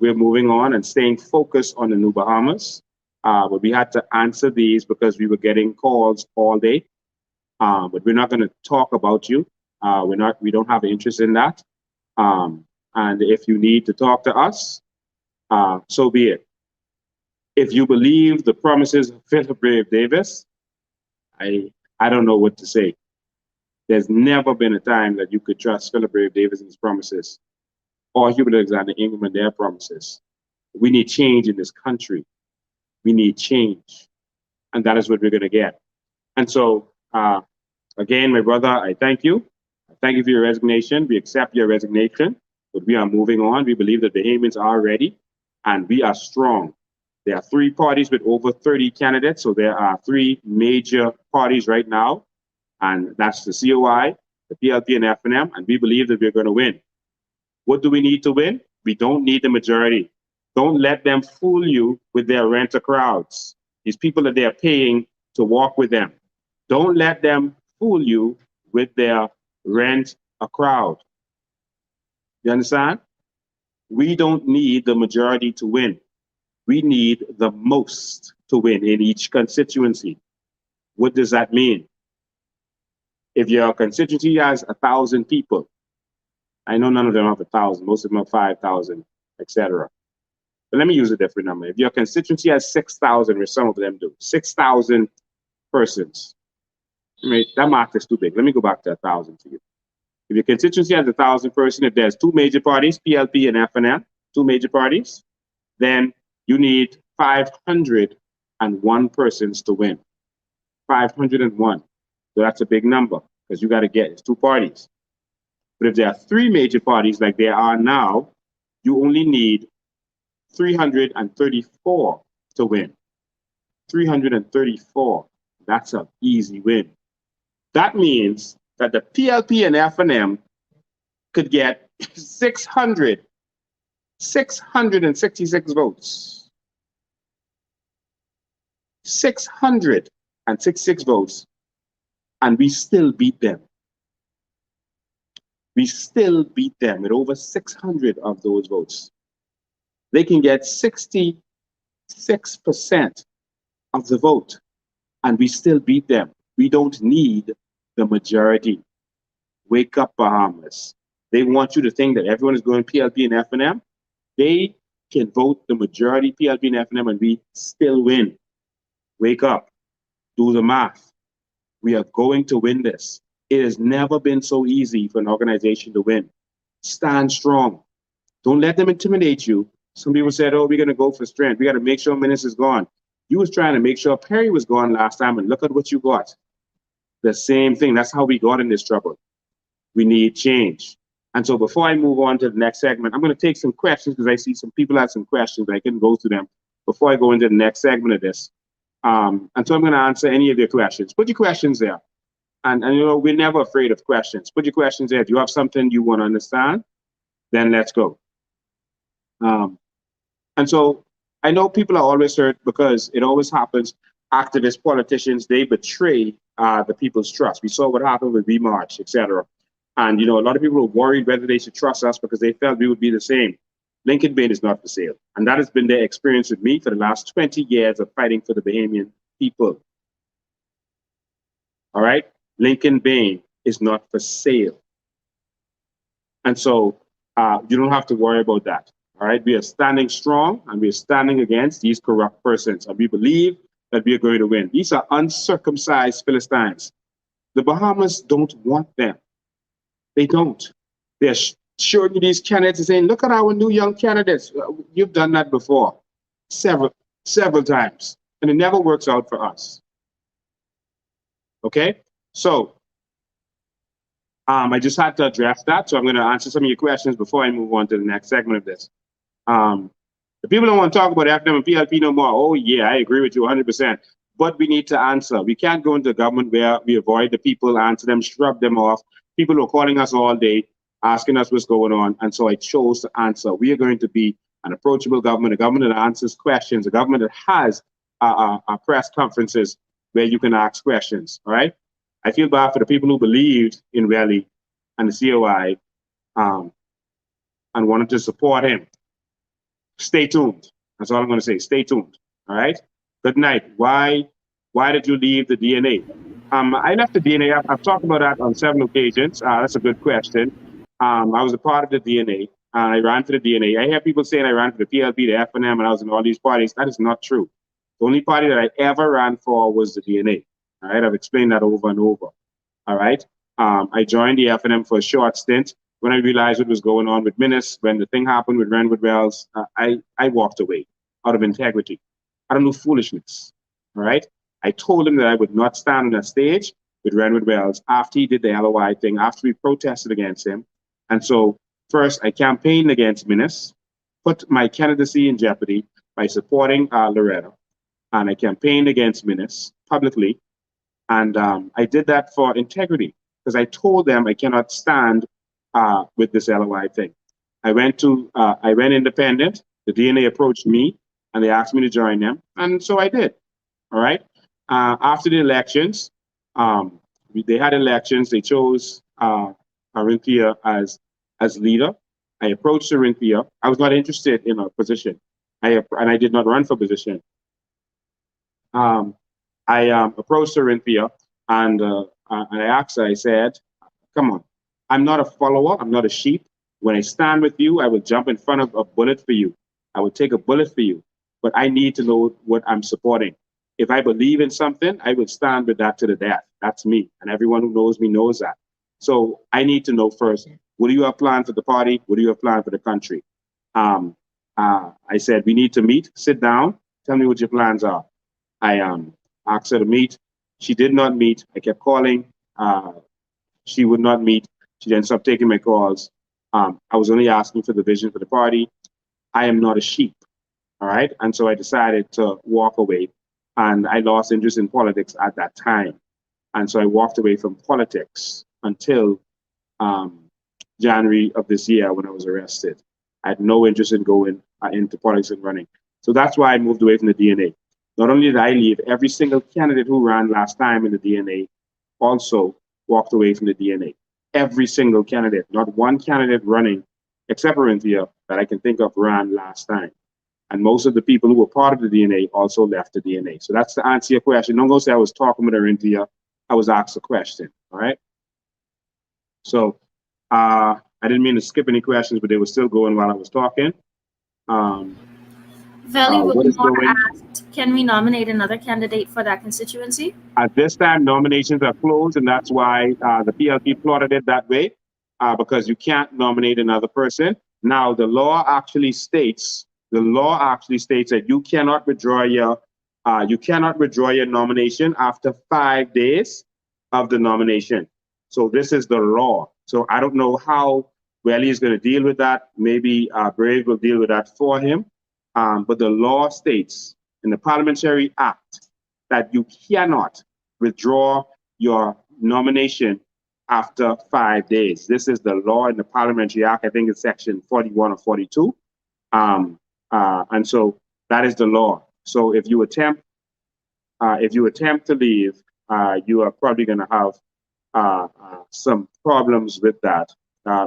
We're moving on and staying focused on the New Bahamas. But we had to answer these because we were getting calls all day. But we're not going to talk about you. We don't have an interest in that. And if you need to talk to us, so be it. If you believe the promises of Philip Brave Davis, I don't know what to say. There's never been a time that you could trust Philip Brave Davis and his promises, or Hubert Alexander Ingram and their promises. We need change in this country. We need change. And that is what we're going to get. And so, again, my brother, I thank you. I thank you for your resignation. We accept your resignation, but we are moving on. We believe that the Bahamians are ready and we are strong. There are 3 parties with over 30 candidates. So there are 3 major parties right now. And that's the COI, the PLP, and FNM. And we believe that we're going to win. What do we need to win? We don't need the majority. Don't let them fool you with their renter crowds. These people that they are paying to walk with them. Don't let them fool you with their rent a crowd. You understand? We don't need the majority to win. We need the most to win in each constituency. What does that mean? If your constituency has 1,000 people, I know none of them have 1,000, most of them have 5,000, etc. But let me use a different number. If your constituency has 6,000, which some of them do, 6,000 persons, that mark is too big. Let me go back to 1,000 for you. If your constituency has 1,000 persons, if there's 2 major parties, PLP and FNM, 2 major parties, then you need 501 persons to win. 501. So that's a big number because you got to get it's 2 parties. But if there are 3 major parties like there are now, you only need 334 to win. 334. That's an easy win. That means that the PLP and FNM could get 666 votes. 666 votes, and we still beat them. We still beat them with over 600 of those votes. They can get 66% of the vote, and we still beat them. We don't need the majority. Wake up, Bahamas. They want you to think that everyone is going PLP and FNM. They can vote the majority PLP and FNM, and we still win. Wake up. Do the math. We are going to win this. It has never been so easy for an organization to win. Stand strong. Don't let them intimidate you. Some people said, oh, we're going to go for strength. We got to make sure Menace is gone. You was trying to make sure Perry was gone last time, and look at what you got. The same thing. That's how we got in this trouble. We need change. And so before I move on to the next segment, I'm going to take some questions because I see some people have some questions. I can go through them before I go into the next segment of this. And so I'm going to answer any of your questions. Put your questions there. And you know, we're never afraid of questions. Put your questions there. If you have something you want to understand, then let's go. And so I know people are always hurt because it always happens. Activists, politicians, they betray the people's trust. We saw what happened with V-March, etc. And, you know, a lot of people were worried whether they should trust us because they felt we would be the same. Lincoln Bain is not for sale. And that has been their experience with me for the last 20 years of fighting for the Bahamian people. All right? Lincoln Bain is not for sale. And so you don't have to worry about that. All right? We are standing strong and we are standing against these corrupt persons. And we believe that we are going to win. These are uncircumcised Philistines. The Bahamas don't want them. They don't. They're showing you these candidates and saying, look at our new young candidates. You've done that before, several times, and it never works out for us. Okay? So I just had to address that. So I'm going to answer some of your questions before I move on to the next segment of this. The people don't want to talk about FNM and PLP no more. Oh, yeah, I agree with you 100%. But we need to answer. We can't go into government where we avoid the people, answer them, shrug them off. People are calling us all day, asking us what's going on. And so I chose to answer. We are going to be an approachable government, a government that answers questions, a government that has press conferences where you can ask questions. All right? I feel bad for the people who believed in Relly and the COI and wanted to support him. Stay tuned. That's all I'm going to say. Stay tuned. All right? Good night. Why did you leave the DNA? I left the DNA. I've talked about that on several occasions. That's a good question. I was a part of the DNA. I ran for the DNA. I hear people saying I ran for the PLP, the FNM, and I was in all these parties. That is not true. The only party that I ever ran for was the DNA. All right, I've explained that over and over. All right. I joined the FNM for a short stint. When I realized what was going on with Minis, when the thing happened with Renwood Wells, I walked away out of integrity. I don't do foolishness. All right. I told him that I would not stand on a stage with Renwood Wells after he did the LOI thing, after we protested against him. And so first I campaigned against Minis, put my candidacy in jeopardy by supporting Loretta. And I campaigned against Minis publicly. And I did that for integrity because I told them I cannot stand with this LOI thing. I went independent. The DNA approached me and they asked me to join them. And so I did. All right. After the elections, they had elections. They chose Arinthia as leader. I approached Arinthia. I was not interested in a position. And I did not run for position. I approached Arinthia and I asked her, I said, come on, I'm not a follower. I'm not a sheep. When I stand with you, I will jump in front of a bullet for you. I will take a bullet for you. But I need to know what I'm supporting. If I believe in something, I will stand with that to the death. That's me. And everyone who knows me knows that. So I need to know first, what do you have planned for the party? What do you have planned for the country? I said, we need to meet, sit down, tell me what your plans are. I asked her to meet. She did not meet. I kept calling. She would not meet. She then stopped taking my calls. I was only asking for the vision for the party. I am not a sheep. All right. And so I decided to walk away. And I lost interest in politics at that time. And so I walked away from politics until January of this year when I was arrested. I had no interest in going into politics and running. So that's why I moved away from the DNA. Not only did I leave, every single candidate who ran last time in the DNA also walked away from the DNA. Every single candidate, not one candidate running, except Arinthia, that I can think of ran last time. And most of the people who were part of the DNA also left the DNA. So that's to answer your question. Don't go say I was talking with Arinthia. I was asked a question, all right? So I didn't mean to skip any questions, but they were still going while I was talking. Valley Wilmore asked, can we nominate another candidate for that constituency? At this time, nominations are closed, and that's why the PLP plotted it that way, because you can't nominate another person. Now, the law actually states that you cannot withdraw your You cannot withdraw your nomination after 5 days of the nomination. So this is the law. So I don't know how well he's going to deal with that. Maybe Brave will deal with that for him. But the law states in the Parliamentary Act that you cannot withdraw your nomination after 5 days. This is the law in the Parliamentary Act. I think it's section 41 or 42. And so that is the law. So if you attempt to leave, you are probably going to have some problems with that,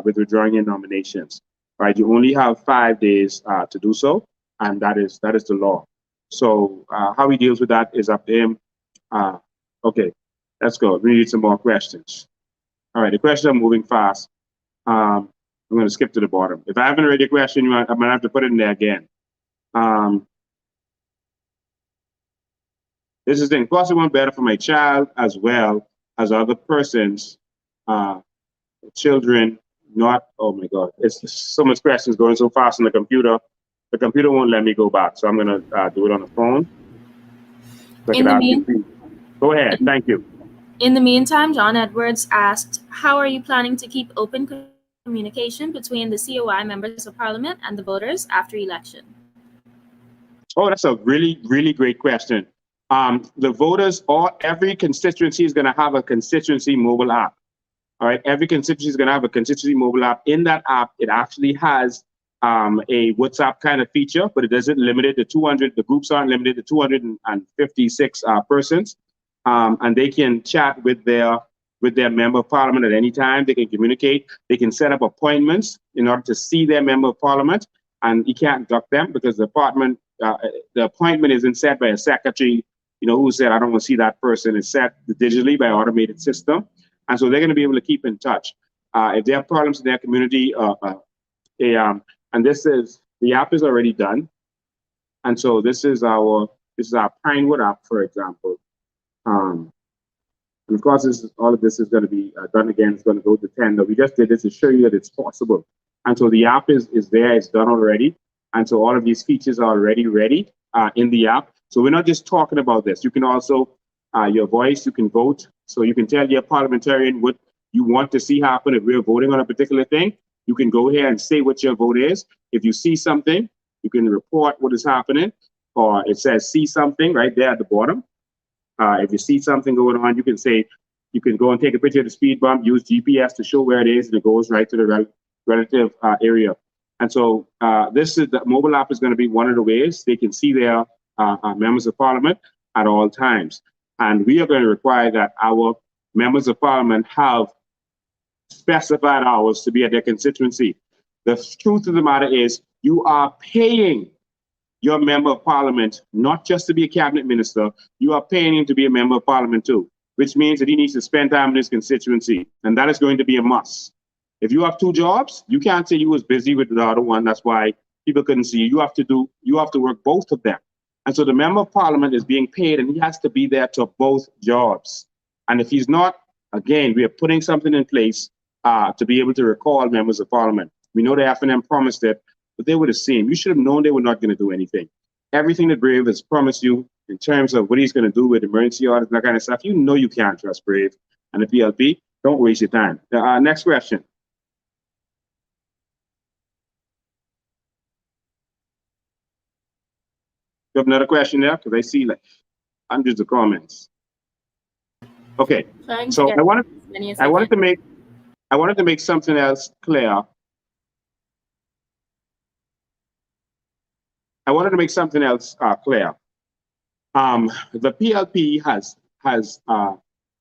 with withdrawing your nominations. Right? You only have 5 days to do so, and that is the law. So how he deals with that is up to him. Okay, let's go. We need some more questions. All right, the questions are moving fast. I'm going to skip to the bottom. If I haven't read your question, I'm going to have to put it in there again. This is the impossible better for my child as well as other persons, children, not, oh my God, it's so much questions going so fast on the computer. The computer won't let me go back, so I'm going to do it on the phone. Go ahead, thank you. In the meantime, John Edwards asked, how are you planning to keep open communication between the COI members of Parliament and the voters after election? Oh, that's a really, really great question. The voters, every constituency is going to have a constituency mobile app. All right, every constituency is going to have a constituency mobile app. In that app, it actually has a WhatsApp kind of feature, but it doesn't limit it to 200. The groups aren't limited to 256 persons, and they can chat with their member of parliament at any time. They can communicate. They can set up appointments in order to see their member of parliament, and you can't duck them because the appointment isn't set by a secretary, who said, I don't want to see that person. It's set digitally by automated system. And so they're going to be able to keep in touch. If they have problems in their community, and the app is already done. And so this is our Pinewood app, for example. And of course, all of this is going to be done again. It's going to go to tender. We just did this to show you that it's possible. And so the app is there. It's done already. And so all of these features are already ready in the app. So we're not just talking about this. You can also, your voice, you can vote. So you can tell your parliamentarian what you want to see happen. If we're voting on a particular thing, you can go here and say what your vote is. If you see something, you can report what is happening, or it says see something right there at the bottom. If you see something going on, you can go and take a picture of the speed bump, use GPS to show where it is, and it goes right to the relative area. And so the mobile app is going to be one of the ways they can see their members of parliament at all times. And we are going to require that our members of parliament have specified hours to be at their constituency. The truth of the matter is you are paying your member of parliament not just to be a cabinet minister, you are paying him to be a member of parliament too, which means that he needs to spend time in his constituency. And that is going to be a must. If you have two jobs, you can't say you was busy with the other one. That's why people couldn't see you. You have to work both of them. And so the member of parliament is being paid and he has to be there to both jobs. And if he's not, again, we are putting something in place to be able to recall members of parliament. We know the FNM promised it, but they would have seen. You should have known they were not going to do anything. Everything that Brave has promised you in terms of what he's going to do with emergency orders and that kind of stuff, you know you can't trust Brave. And the PLP, don't waste your time. Next question. You have another question there? Because I see like hundreds of comments. Okay, so I wanted to make something else clear. I wanted to make something else clear. The PLP has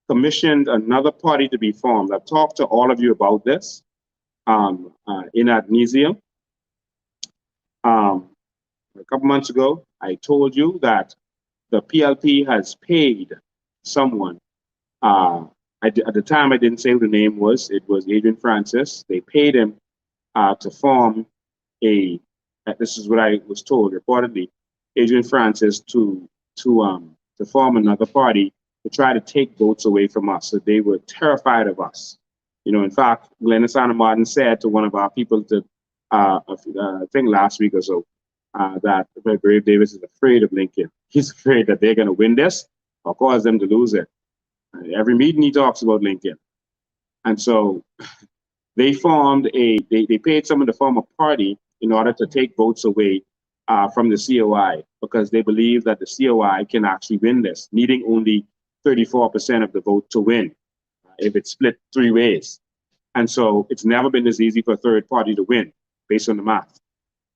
commissioned another party to be formed. I've talked to all of you about this in ad nauseam. A couple months ago, I told you that the PLP has paid someone. At the time, I didn't say who the name was. It was Adrian Francis. They paid him to form this is what I was told, reportedly, Adrian Francis to form another party to try to take votes away from us. So they were terrified of us. In fact, Glenn Asana Martin said to one of our people I think last week or so, that Brave Davis is afraid of Lincoln. He's afraid that they're going to win this or cause them to lose it. Every meeting he talks about Lincoln. And so they they paid someone to form a party in order to take votes away from the COI because they believe that the COI can actually win this, needing only 34% of the vote to win if it's split three ways. And so it's never been this easy for a third party to win based on the math.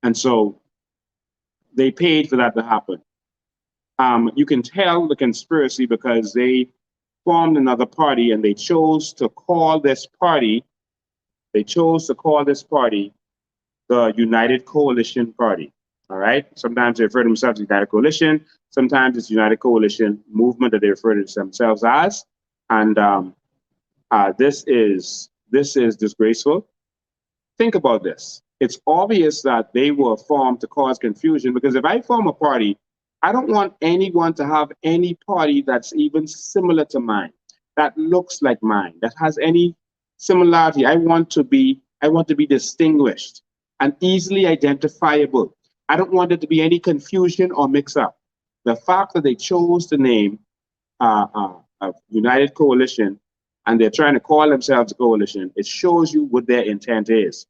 And so they paid for that to happen. You can tell the conspiracy because they formed another party and they chose to call this party the United Coalition Party. All right. Sometimes they refer to themselves as United Coalition. Sometimes it's United Coalition Movement that they refer to themselves as. And this is disgraceful. Think about this. It's obvious that they were formed to cause confusion because if I form a party, I don't want anyone to have any party that's even similar to mine, that looks like mine, that has any similarity. I want to be distinguished and easily identifiable. I don't want there to be any confusion or mix up. The fact that they chose the name United Coalition and they're trying to call themselves a coalition, it shows you what their intent is.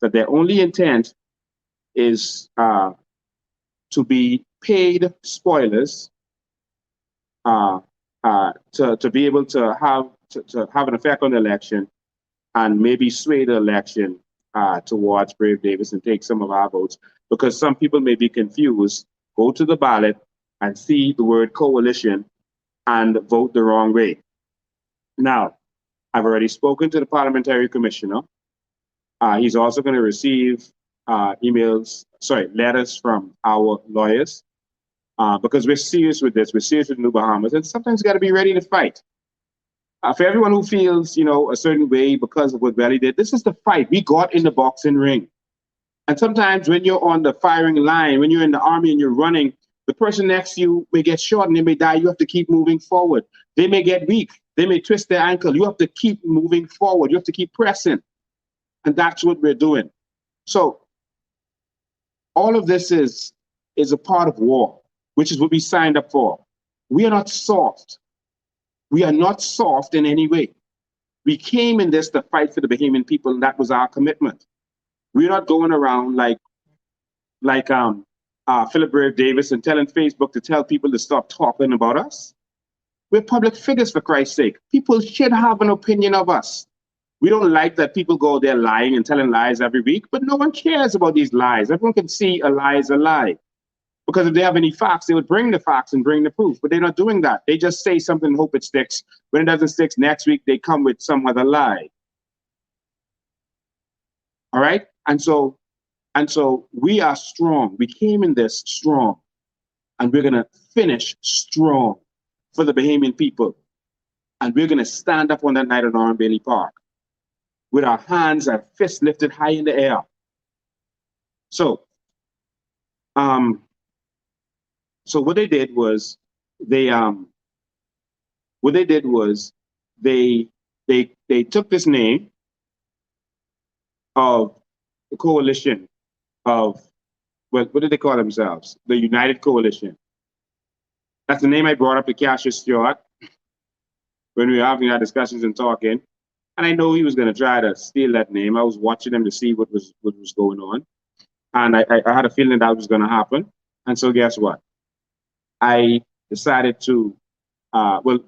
That their only intent is to be paid spoilers to be able to have an effect on the election and maybe sway the election towards Brave Davis and take some of our votes because some people may be confused, go to the ballot and see the word coalition and vote the wrong way. Now, I've already spoken to the parliamentary commissioner. He's also going to receive letters from our lawyers because we're serious with this. We're serious with New Bahamas, and sometimes you got to be ready to fight. For everyone who feels, a certain way because of what Belly did, this is the fight. We got in the boxing ring. And sometimes when you're on the firing line, when you're in the army and you're running, the person next to you may get shot and they may die. You have to keep moving forward. They may get weak. They may twist their ankle. You have to keep moving forward. You have to keep pressing. And that's what we're doing. So all of this is a part of war, which is what we signed up for. We are not soft. We are not soft in any way. We came in this to fight for the Bahamian people, and that was our commitment. We're not going around like Philip Brave Davis and telling Facebook to tell people to stop talking about us. We're public figures, for Christ's sake. People should have an opinion of us. We don't like that people go there lying and telling lies every week, but no one cares about these lies. Everyone can see a lie is a lie. Because if they have any facts, they would bring the facts and bring the proof. But they're not doing that. They just say something and hope it sticks. When it doesn't stick, next week they come with some other lie. All right? And so we are strong. We came in this strong. And we're going to finish strong for the Bahamian people. And we're going to stand up on that night at Oran Bailey Park with our hands and fists lifted high in the air. So what they did was they took this name of the coalition of what did they call themselves? The United Coalition. That's the name I brought up to Cassius Stewart when we were having our discussions and talking. And I know he was going to try to steal that name. I was watching him to see what was going on. And I had a feeling that was going to happen. And so guess what? I decided to,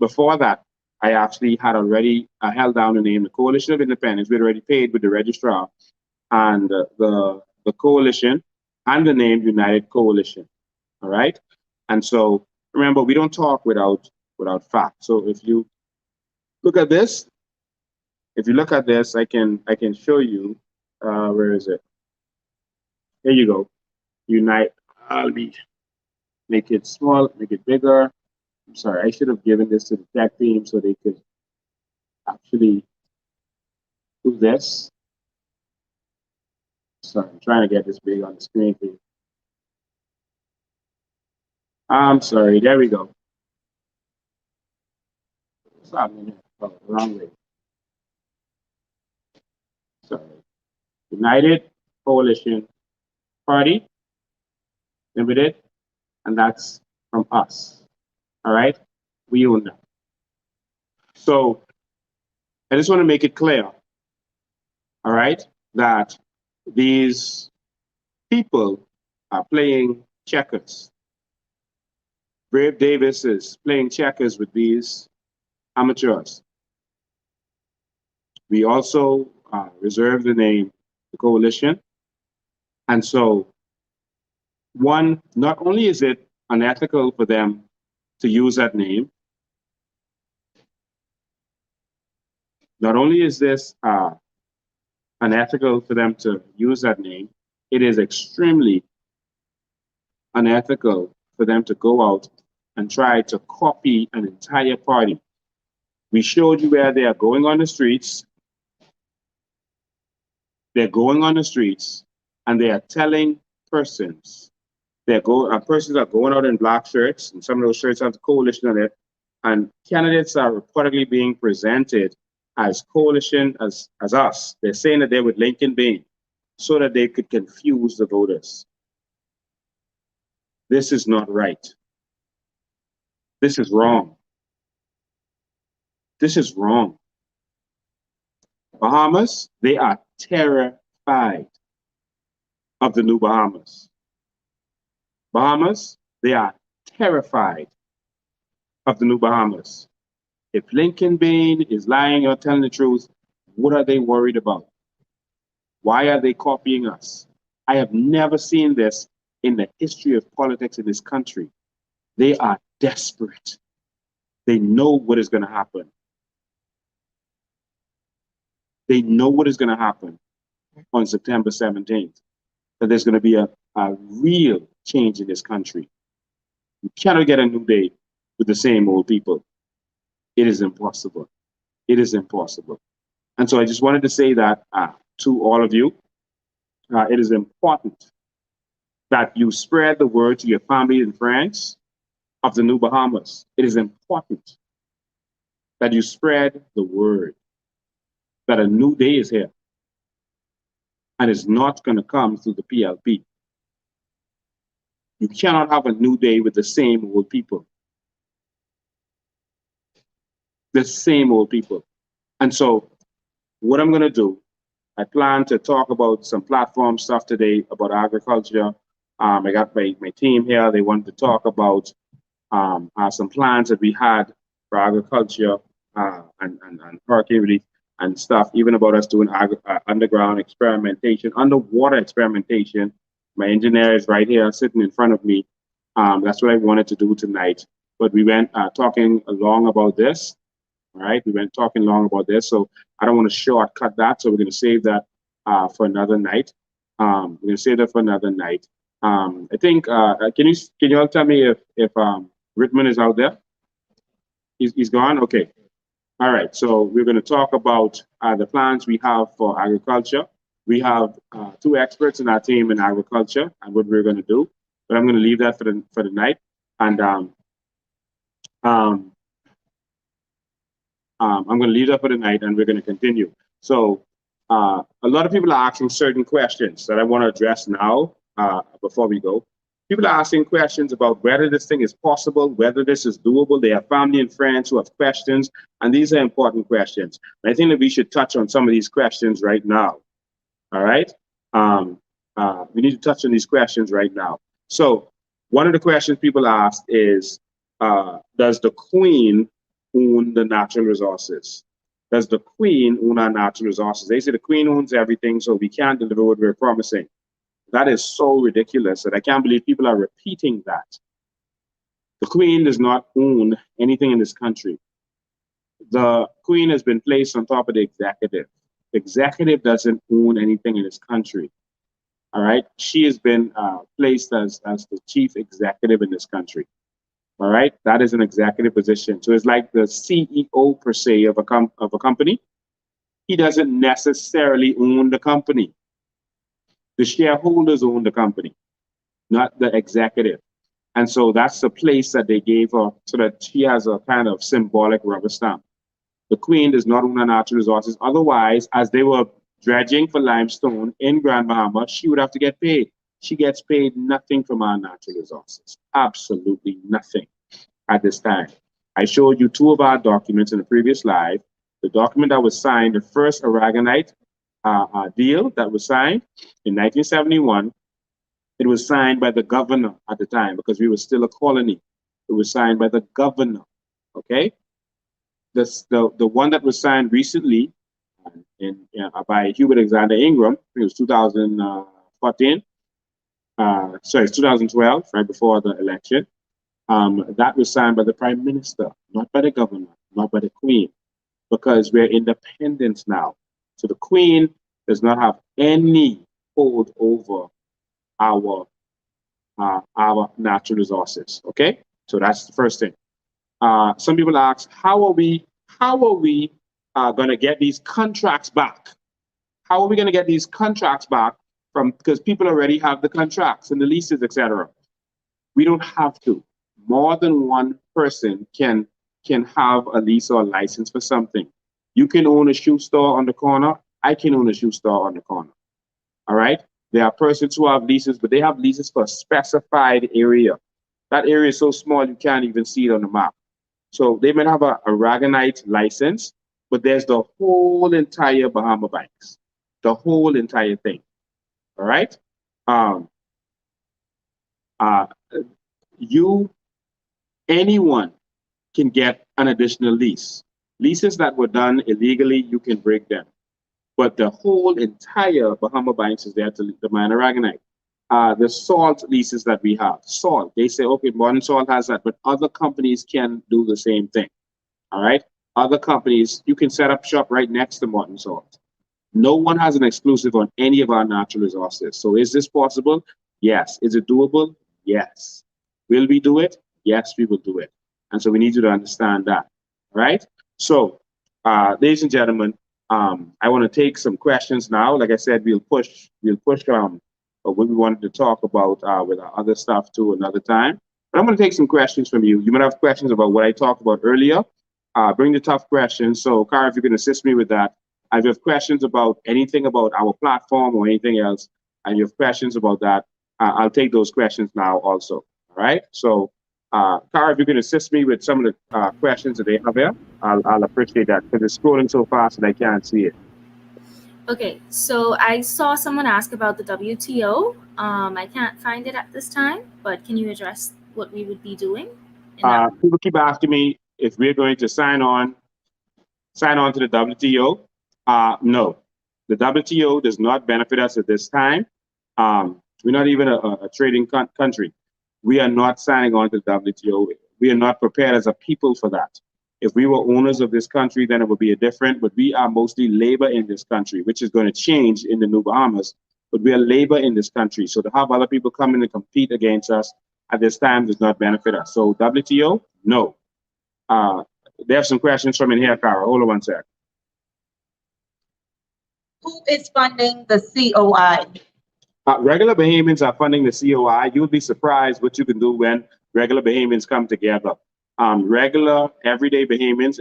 before that, I actually had already held down the name, the Coalition of Independence. We'd already paid with the registrar and the coalition and the name United Coalition. All right. And so remember, we don't talk without facts. So if you look at this, I can show you. Where is it? Here you go. Unite. I'll make it small, make it bigger. I'm sorry, I should have given this to the tech team so they could actually do this. Sorry, I'm trying to get this big on the screen for you. I'm sorry, there we go. Stop me. Oh, wrong way. Sorry. United Coalition Party. Limited, and that's from us. All right, we own them. So I just want to make it clear, all right, that these people are playing checkers. Brave Davis is playing checkers with these amateurs. We also reserve the name the coalition. And so, one, not only is it unethical for them to use that name, not only is this unethical for them to use that name, it is extremely unethical for them to go out and try to copy an entire party. We showed you where they are going on the streets. They're going on the streets and they are telling persons, persons are going out in black shirts, and some of those shirts have the coalition on it, and candidates are reportedly being presented as coalition, as us. They're saying that they're with Lincoln Bain so that they could confuse the voters. This is not right. This is wrong. This is wrong. Bahamas, they are terrified of the new Bahamas. Bahamas, they are terrified of the new Bahamas. If Lincoln Bain is lying or telling the truth, what are they worried about? Why are they copying us? I have never seen this in the history of politics in this country. They are desperate. They know what is going to happen. They know what is going to happen on September 17th, that there's going to be a real change in this country. You cannot get a new day with the same old people. It is impossible. It is impossible. And so I just wanted to say that to all of you. It is important that you spread the word to your family and friends of the new Bahamas. It is important that you spread the word that a new day is here and it's not going to come through the PLP. You cannot have a new day with the same old people. The same old people. And so what I'm going to do, I plan to talk about some platform stuff today about agriculture. I got my team here. They wanted to talk about some plans that we had for agriculture and hurricane relief and stuff, even about us doing underground experimentation, underwater experimentation. My engineer is right here sitting in front of me. That's what I wanted to do tonight. But we went talking long about this. All right, we went talking long about this, so I don't want to shortcut that. So we're going to save that for another night. We're going to save that for another night. I think can you all tell me if Rittman is out there? He's gone. Okay. All right. So we're going to talk about the plans we have for agriculture. We have two experts in our team in agriculture and what we're going to do. But I'm going to leave that for the night. And I'm going to leave that for the night, and we're going to continue. So a lot of people are asking certain questions that I want to address now before we go. People are asking questions about whether this thing is possible, whether this is doable. They have family and friends who have questions, and these are important questions. And I think that we should touch on some of these questions right now. All right? We need to touch on these questions right now. So one of the questions people asked is, does the Queen own the natural resources? Does the Queen own our natural resources? They say the Queen owns everything, so we can't deliver what we're promising. That is so ridiculous that I can't believe people are repeating that. The Queen does not own anything in this country. The Queen has been placed on top of the executive. The executive doesn't own anything in this country. All right? She has been placed as the chief executive in this country. All right, that is an executive position. So it's like the CEO per se of a company. He doesn't necessarily own the company. The shareholders own the company, not the executive. And so that's the place that they gave her so that she has a kind of symbolic rubber stamp. The Queen does not own her natural resources. Otherwise, as they were dredging for limestone in Grand Bahama, she would have to get paid. She gets paid nothing from our natural resources. Absolutely nothing at this time. I showed you two of our documents in the previous slide. The document that was signed, the first Aragonite deal that was signed in 1971, it was signed by the governor at the time because we were still a colony. It was signed by the governor, okay? The one that was signed recently by Hubert Alexander Ingram, it was 2014, sorry, 2012, right before the election. That was signed by the prime minister, not by the governor, not by the queen, because we're independent now. So the queen does not have any hold over our natural resources. Okay, so that's the first thing. Some people ask, how are we going to get these contracts back? How are we going to get these contracts back from, because people already have the contracts and the leases, etc. We don't have to. More than one person can have a lease or a license for something. You can own a shoe store on the corner. I can own a shoe store on the corner. All right. There are persons who have leases, but they have leases for a specified area. That area is so small you can't even see it on the map. So they might have a Aragonite license, but there's the whole entire Bahama Banks, the whole entire thing. All right. Anyone can get an additional lease. Leases that were done illegally, you can break them. But the whole entire Bahama Banks is there to mine Aragonite. The salt leases that we have, salt, they say, okay, Modern Salt has that, but other companies can do the same thing. All right. Other companies, you can set up shop right next to Modern Salt. No one has an exclusive on any of our natural resources. So is this possible? Yes. Is it doable? Yes. Will we do it? Yes, we will do it. And so we need you to understand that. All right. So, ladies and gentlemen, I want to take some questions now. Like I said, we'll push what we wanted to talk about with our other stuff to another time. But I'm going to take some questions from you. You might have questions about what I talked about earlier. Bring the tough questions. So, Cara, if you can assist me with that. If you have questions about anything about our platform or anything else, and you have questions about that, I'll take those questions now also. All right. So, Cara, if you can assist me with some of the questions that they have here, I'll appreciate that because it's scrolling so fast that I can't see it. Okay, so I saw someone ask about the WTO. I can't find it at this time, but can you address what we would be doing? People keep asking me if we're going to sign on to the WTO. No, the WTO does not benefit us at this time. We're not even a trading country. We are not signing on to the WTO. We are not prepared as a people for that. If we were owners of this country, then it would be a different, but we are mostly labor in this country, which is going to change in the new Bahamas, but we are labor in this country. So to have other people come in and compete against us at this time does not benefit us. So WTO, no. They have some questions from in here, Cara. Hold on one sec. Who is funding the COI? Regular Bahamians are funding the COI. You'll be surprised what you can do when regular Bahamians come together. Regular, everyday Bahamians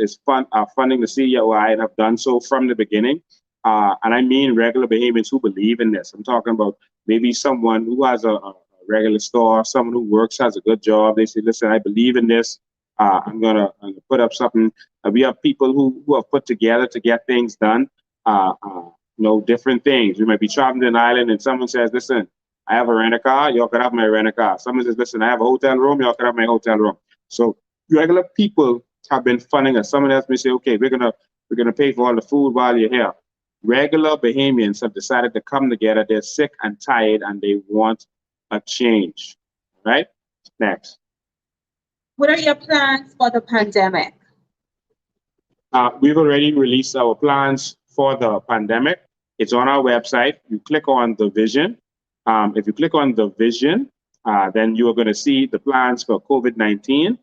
are funding the COI and have done so from the beginning. And I mean regular Bahamians who believe in this. I'm talking about maybe someone who has a regular store, someone who works, has a good job. They say, listen, I believe in this. I'm gonna put up something. We have people who have put together to get things done. Different things. We might be traveling to an island and someone says, listen, I have a rent a car, y'all could have my rent a car. Someone says, listen, I have a hotel room, y'all could have my hotel room. So regular people have been funding us. Someone else may say, okay, we're gonna pay for all the food while you're here. Regular Bahamians have decided to come together. They're sick and tired and they want a change. Right? Next. What are your plans for the pandemic? We've already released our plans for the pandemic. It's on our website. You click on the vision. If you click on the vision, then you are going to see the plans for COVID-19.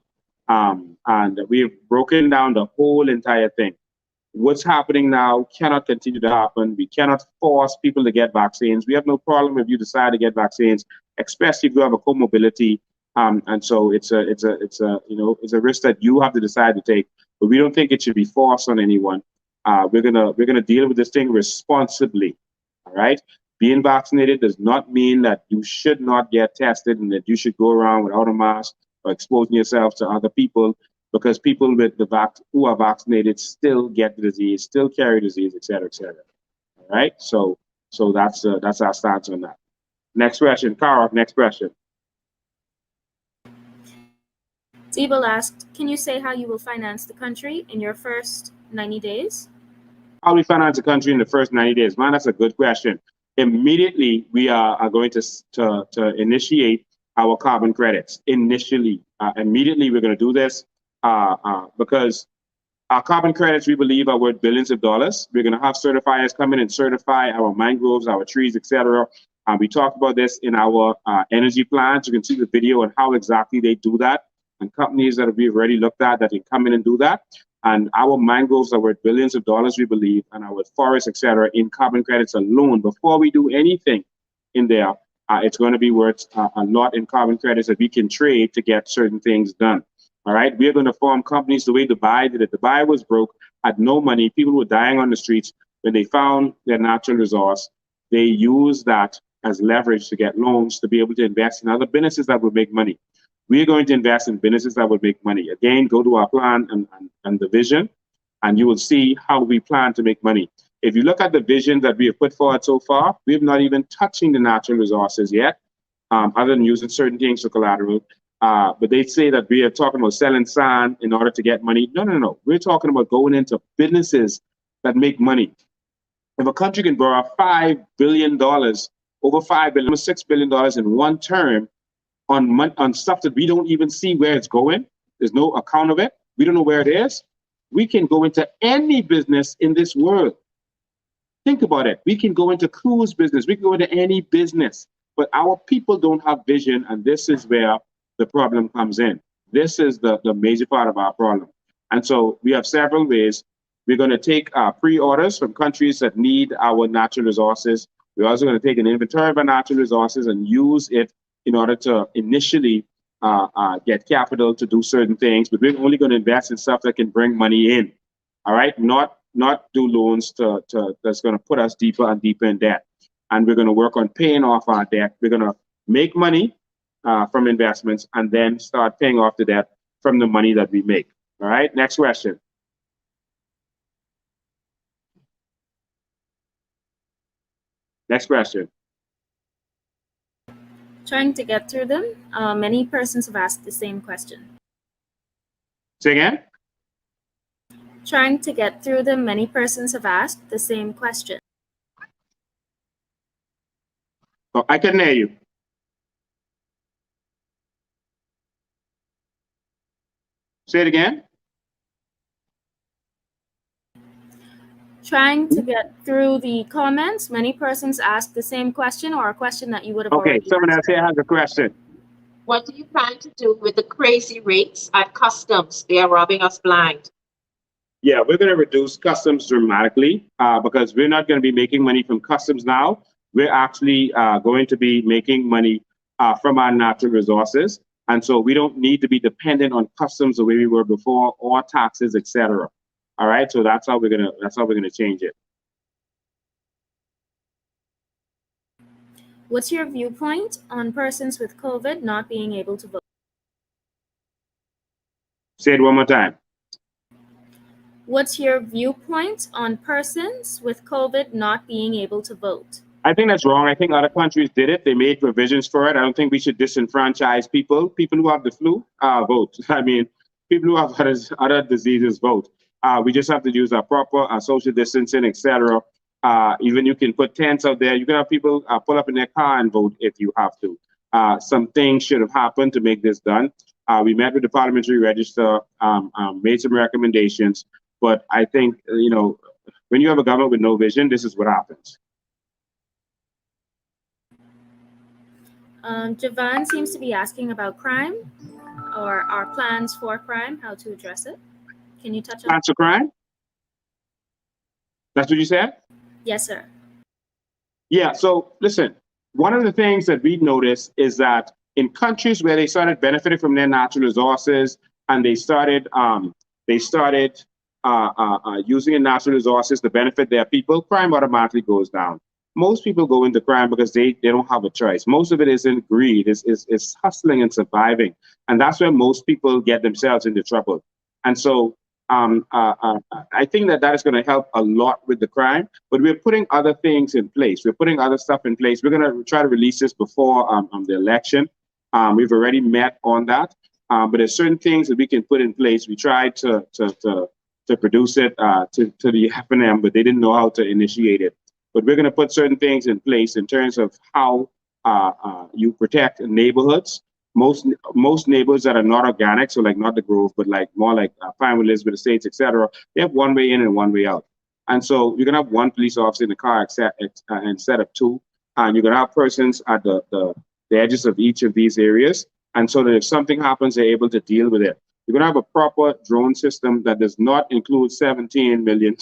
And we've broken down the whole entire thing. What's happening now cannot continue to happen. We cannot force people to get vaccines. We have no problem if you decide to get vaccines, especially if you have a comorbidity. And so it's a risk that you have to decide to take. But we don't think it should be forced on anyone. We're gonna deal with this thing responsibly. All right. Being vaccinated does not mean that you should not get tested and that you should go around without a mask or exposing yourself to other people, because people with who are vaccinated still get the disease, still carry disease, et cetera, et cetera. All right. So that's our stance on that. Next question, Carl. Next question. Siebel asked, can you say how you will finance the country in your first 90 days? How we finance the country in the first 90 days? Man, that's a good question. Immediately, we are going to initiate our carbon credits. Immediately, we're going to do this because our carbon credits, we believe, are worth billions of dollars. We're going to have certifiers come in and certify our mangroves, our trees, etc. We talked about this in our energy plans. You can see the video on how exactly they do that, and companies that we've already looked at that can come in and do that. And our mangroves are worth billions of dollars, we believe, and our forests, etc., in carbon credits alone. Before we do anything in there, it's going to be worth a lot in carbon credits that we can trade to get certain things done. All right, we are going to form companies the way Dubai did it. Dubai was broke, had no money. People were dying on the streets. When they found their natural resource, they used that as leverage to get loans to be able to invest in other businesses that would make money. We're going to invest in businesses that would make money. Again, go to our plan and the vision, and you will see how we plan to make money. If you look at the vision that we have put forward so far, we have not even touching the natural resources yet, other than using certain things for collateral. But they say that we are talking about selling sand in order to get money. No. We're talking about going into businesses that make money. If a country can borrow $5 billion, over $5 billion, $6 billion in one term on stuff that we don't even see where it's going, there's no account of it, we don't know where it is, we can go into any business in this world. Think about it. We can go into cruise business. We can go into any business. But our people don't have vision, and this is where the problem comes in. This is the major part of our problem. And so we have several ways. We're going to take pre-orders from countries that need our natural resources. We're also going to take an inventory of our natural resources and use it in order to initially get capital to do certain things. But we're only going to invest in stuff that can bring money in. All right, not do loans that's going to put us deeper and deeper in debt. And we're going to work on paying off our debt. We're going to make money from investments and then start paying off the debt from the money that we make. All right, next question. Next question. Trying to get through them, many persons have asked the same question. Say again? Trying to get through them, many persons have asked the same question. Oh, I couldn't hear you. Say it again. Trying to get through the comments, many persons asked the same question or a question that you would have Okay, already someone else answered. here has a question. What do you plan to do with the crazy rates at customs? They are robbing us blind. Yeah, we're going to reduce customs dramatically because we're not going to be making money from customs now. We're actually going to be making money from our natural resources. And so we don't need to be dependent on customs the way we were before, or taxes, etc. All right, so that's how we're gonna change it. What's your viewpoint on persons with COVID not being able to vote? Say it one more time. What's your viewpoint on persons with COVID not being able to vote? I think that's wrong. I think other countries did it. They made provisions for it. I don't think we should disenfranchise people. People who have the flu, vote. I mean, people who have other diseases, vote. We just have to use our proper social distancing, etc. Even you can put tents out there. You can have people pull up in their car and vote if you have to. Some things should have happened to make this done. We met with the parliamentary register, made some recommendations. But I think, when you have a government with no vision, this is what happens. Javan seems to be asking about crime or our plans for crime, how to address it. Can you touch on Plans for crime? That's what you said? Yes, sir. Yeah, so listen, one of the things that we noticed is that in countries where they started benefiting from their natural resources and they started using the natural resources to benefit their people, crime automatically goes down. most people go into crime because they don't have a choice. Most of it is in greed, is hustling and surviving. And that's where most people get themselves into trouble. And so I think that is going to help a lot with the crime, but we're putting other things in place. We're putting other stuff in place. We're going to try to release this before the election. We've already met on that, but there's certain things that we can put in place. We tried to produce it to the FNM, but they didn't know how to initiate it. But we're going to put certain things in place in terms of how you protect neighborhoods. Most neighborhoods that are not organic, so like not the Grove, but like more like Pinewood, Elizabeth Estates, etc., they have one way in and one way out. And so you're gonna have one police officer in the car instead of two, and you're gonna have persons at the edges of each of these areas. And so that if something happens, they're able to deal with it. You're gonna have a proper drone system that does not include $17 million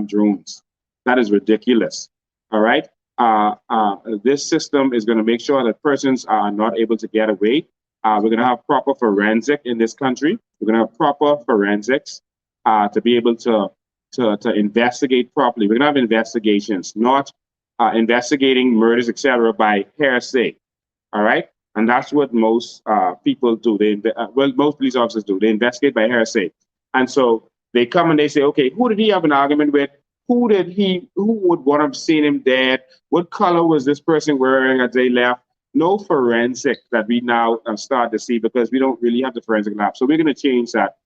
drones. That is ridiculous. All right. This system is going to make sure that persons are not able to get away. We're going to have proper forensic in this country. We're going to have proper forensics to be able to investigate properly. We're going to have investigations, not investigating murders, etc., by hearsay. All right, and that's what most people do. Most police officers do. They investigate by hearsay, and so they come and they say, okay, who did he have an argument with? Who would want to have seen him dead? What color was this person wearing as they left? No forensic that we now start to see because we don't really have the forensic lab. So we're going to change that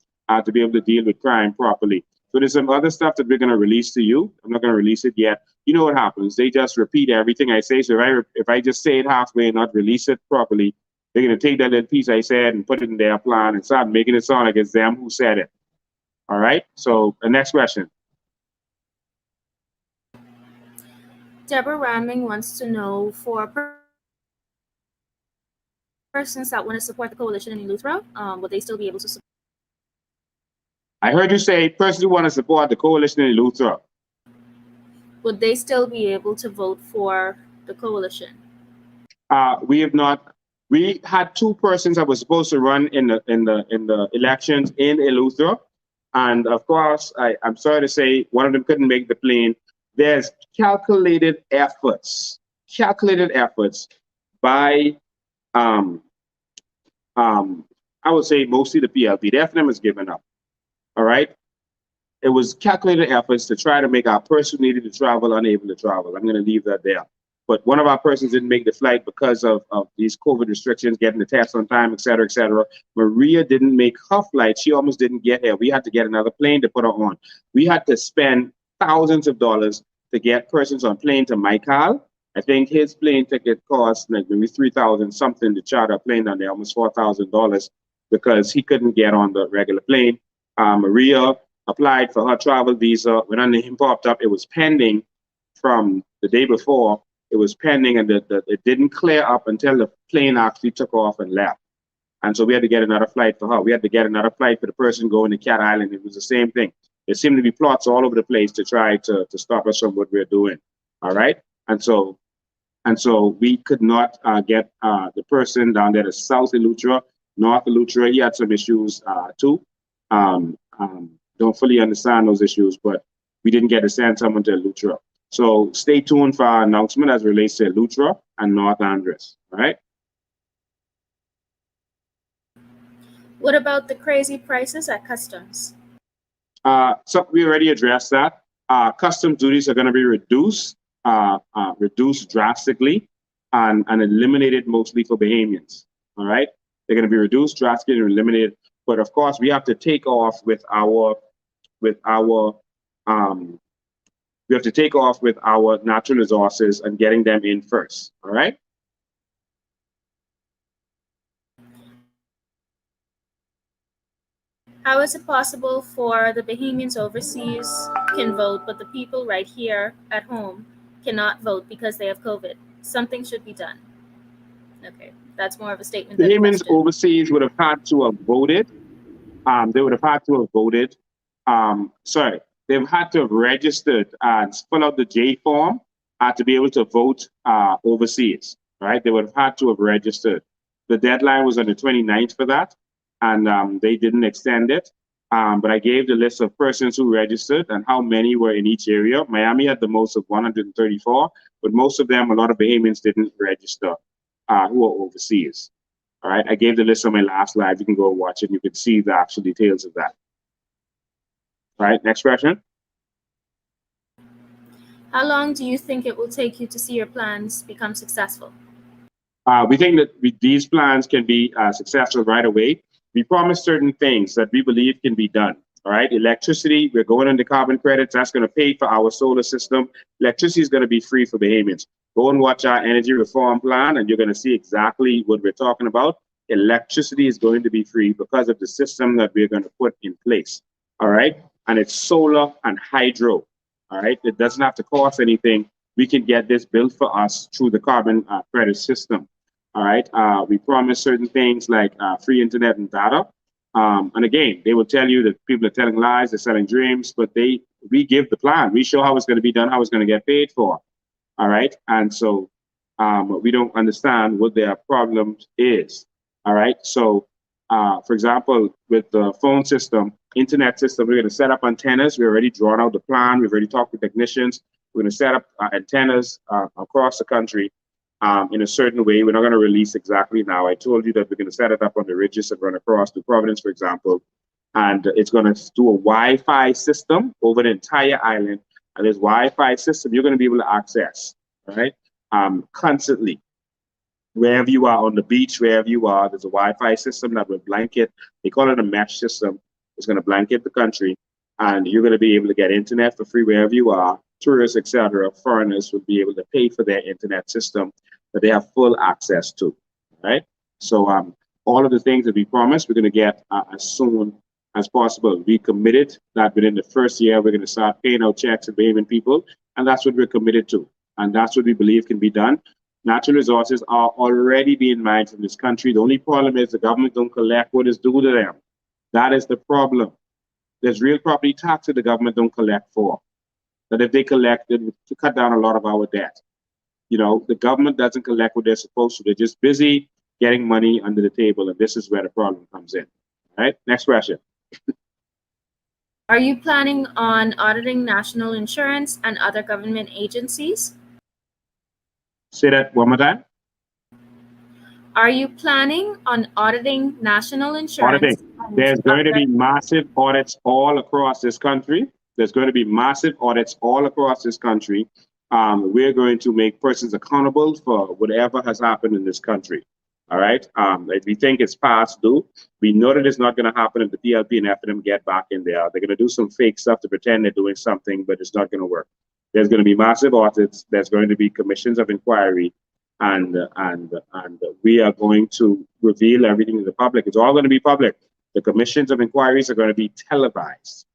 to be able to deal with crime properly. So there's some other stuff that we're going to release to you. I'm not going to release it yet. You know what happens? They just repeat everything I say. So if I just say it halfway and not release it properly, they're going to take that little piece I said and put it in their plan and start making it sound like it's them who said it. All right? So the next question. Deborah Ramming wants to know for persons that want to support the coalition in Eleuthera, will they still be able to support? I heard you say persons who want to support the coalition in Eleuthera. Would they still be able to vote for the coalition? We have not. We had two persons that were supposed to run in the elections in Eleuthera, and of course, I'm sorry to say, one of them couldn't make the plane. There's calculated efforts by, I would say mostly the PLP. The FNM has given up. All right. It was calculated efforts to try to make our person who needed to travel unable to travel. I'm going to leave that there. But one of our persons didn't make the flight because of these COVID restrictions, getting the test on time, et cetera, et cetera. Maria didn't make her flight. She almost didn't get here. We had to get another plane to put her on. We had to spend thousands of dollars to get persons on plane to Michael. I think his plane ticket cost like maybe $3,000 something to charter a plane down there, almost $4,000 because he couldn't get on the regular plane. Maria applied for her travel visa. When her name popped up, it was pending from the day before. It was pending, and it didn't clear up until the plane actually took off and left. And so we had to get another flight for her. We had to get another flight for the person going to Cat Island. It was the same thing. There seemed to be plots all over the place to try to stop us from what we're doing. All right. And so we could not get the person down there to South Eleuthera, North Eleuthera. He had some issues too. Don't fully understand those issues, but we didn't get to send someone to Eleuthera. So stay tuned for our announcement as it relates to Eleuthera and North Andres. All right. What about the crazy prices at customs? So we already addressed that. Custom duties are going to be reduced drastically and eliminated mostly for Bahamians. All right. They're going to be reduced drastically and eliminated. But of course, we have to take off with our natural resources and getting them in first. All right. How is it possible for the Bahamians overseas can vote, but the people right here at home cannot vote because they have COVID? Something should be done. Okay, that's more of a statement than a Bahamians question. overseas would have had to have voted. They would have had to have voted. They've had to have registered and fill out the J form to be able to vote overseas. Right? They would have had to have registered. The deadline was on the 29th for that, and they didn't extend it. But I gave the list of persons who registered and how many were in each area. Miami had the most of 134, but most of them, a lot of Bahamians didn't register who are overseas. All right, I gave the list on my last slide. You can go watch it and you can see the actual details of that. All right, next question. How long do you think it will take you to see your plans become successful? We think that these plans can be successful right away. We promise certain things that we believe can be done. All right, electricity, we're going into carbon credits. That's going to pay for our solar system. Electricity is going to be free for Bahamians. Go and watch our energy reform plan, and you're going to see exactly what we're talking about. Electricity is going to be free because of the system that we're going to put in place. All right, and it's solar and hydro. All right, it doesn't have to cost anything. We can get this built for us through the carbon credit system. All right, we promise certain things like free internet and data. And again, they will tell you that people are telling lies, they're selling dreams, but we give the plan. We show how it's going to be done, how it's going to get paid for. All right, and so we don't understand what their problem is. All right, so for example, with the phone system, internet system, we're going to set up antennas. We already drawn out the plan. We've already talked to technicians. We're going to set up antennas across the country in a certain way. We're not going to release exactly now. I told you that we're going to set it up on the ridges and run across to Providence, for example. And it's going to do a Wi-Fi system over the entire island. And this Wi-Fi system, you're going to be able to access, all right, constantly. Wherever you are on the beach, wherever you are, there's a Wi-Fi system that will blanket. They call it a mesh system. It's going to blanket the country. And you're going to be able to get internet for free wherever you are. Tourists, etc., foreigners will be able to pay for their internet system that they have full access to, right? So all of the things that we promised, we're going to get as soon as possible. We committed that within the first year, we're going to start paying out checks to Bahamian people, and that's what we're committed to, and that's what we believe can be done. Natural resources are already being mined from this country. The only problem is the government don't collect what is due to them. That is the problem. There's real property tax that the government don't collect for. That if they collect it to cut down a lot of our debt. You know, the government doesn't collect what they're supposed to. They're just busy getting money under the table, and this is where the problem comes in. All right, next question. Are you planning on auditing national insurance and other government agencies? Say that one more time. Are you planning on auditing national insurance? Auditing. There's going to be massive audits all across this country. There's going to be massive audits all across this country. We're going to make persons accountable for whatever has happened in this country. All right. If we think it's past due, we know that it's not going to happen if the PLP and FNM get back in there. They're going to do some fake stuff to pretend they're doing something, but it's not going to work. There's going to be massive audits. There's going to be commissions of inquiry, and we are going to reveal everything to the public. It's all going to be public. The commissions of inquiries are going to be televised.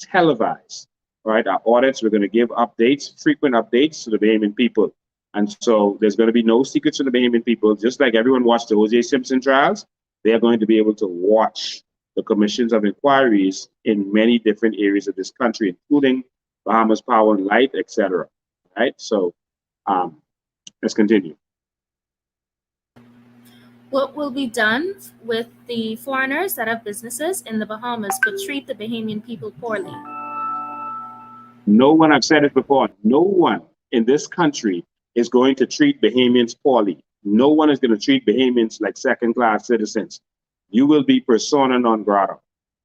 Televised. All right. Our audits, we're going to give updates, frequent updates to the Bahamian people. And so there's going to be no secrets to the Bahamian people. Just like everyone watched the O.J. Simpson trials, they are going to be able to watch the commissions of inquiries in many different areas of this country, including Bahamas Power and Light, etc. Right? So let's continue. What will be done with the foreigners that have businesses in the Bahamas but treat the Bahamian people poorly? No one, I've said it before, no one in this country is going to treat Bahamians poorly. No one is going to treat Bahamians like second-class citizens. You will be persona non grata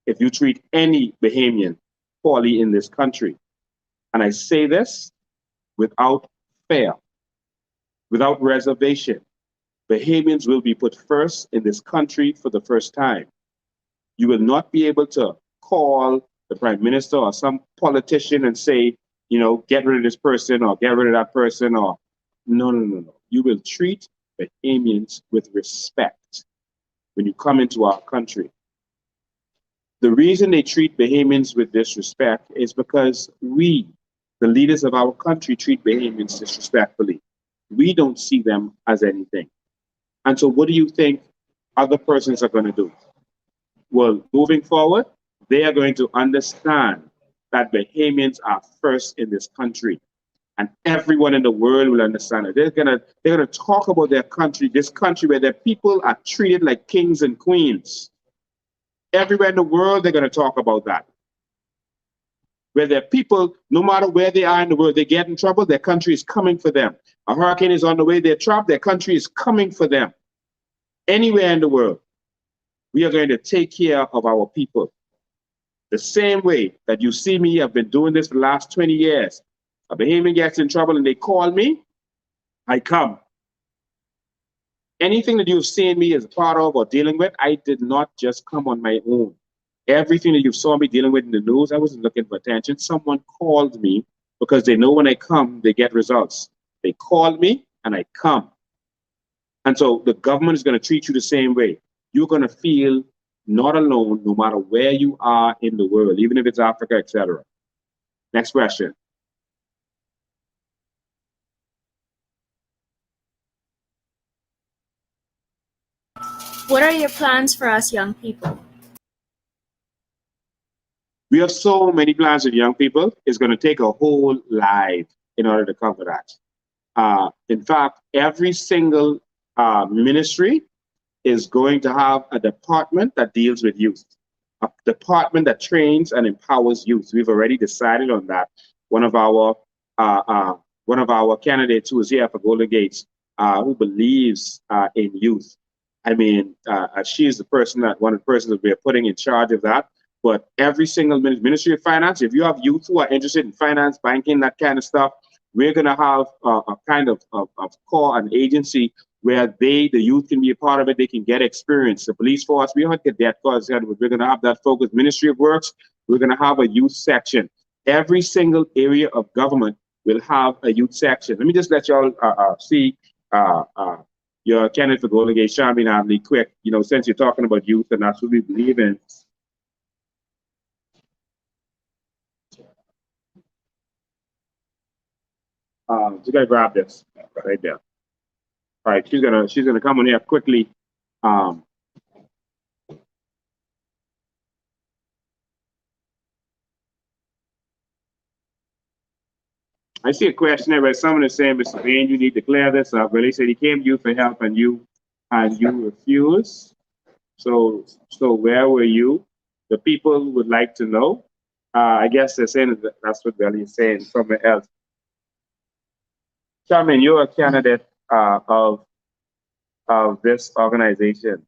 if you treat any Bahamian poorly in this country. And I say this without fail, without reservation. Bahamians will be put first in this country for the first time. You will not be able to call the Prime Minister or some politician and say, you know, get rid of this person or get rid of that person, or no. You will treat Bahamians with respect when you come into our country. The reason they treat Bahamians with disrespect is because we, the leaders of our country, treat Bahamians disrespectfully. We don't see them as anything. And so what do you think other persons are going to do? Well, moving forward, they are going to understand that Bahamians are first in this country. And everyone in the world will understand it. They're gonna talk about their country, this country where their people are treated like kings and queens. Everywhere in the world, they're going to talk about that. Where their people, no matter where they are in the world, they get in trouble, their country is coming for them. A hurricane is on the way, they're trapped, their country is coming for them. Anywhere in the world, we are going to take care of our people. The same way that you see me, I've been doing this for the last 20 years. A Bahamian gets in trouble and they call me, I come. Anything that you've seen me as a part of or dealing with, I did not just come on my own. Everything that you saw me dealing with in the news, I wasn't looking for attention. Someone called me because they know when I come, they get results. They called me and I come. And so the government is going to treat you the same way. You're going to feel not alone no matter where you are in the world, even if it's Africa, etc. Next question. What are your plans for us young people? We have so many plans with young people. It's going to take a whole life in order to cover that. In fact, every single ministry is going to have a department that deals with youth, a department that trains and empowers youth. We've already decided on that. One of our candidates who is here for Golden Gates, who believes in youth. I mean, she is one of the persons that we are putting in charge of that. But every single Ministry of Finance, if you have youth who are interested in finance, banking, that kind of stuff, we're going to have a kind of core, an agency where the youth can be a part of it. They can get experience. The police force, we don't get that cause. We're going to have that focus. Ministry of Works, we're going to have a youth section. Every single area of government will have a youth section. Let me just let y'all see your candidate for Golden Gate, Charmaine Abley, quick. You know, since you're talking about youth and that's what we believe in. You gotta grab this right there. All right, she's gonna come on here quickly. I see a question there where someone is saying, Mr. Bain, you need to clear this up. Well, they said he came to you for help and you refused. So where were you? The people would like to know. I guess they're saying that's what Belly is saying somewhere else. Charmaine, you're a candidate of this organization.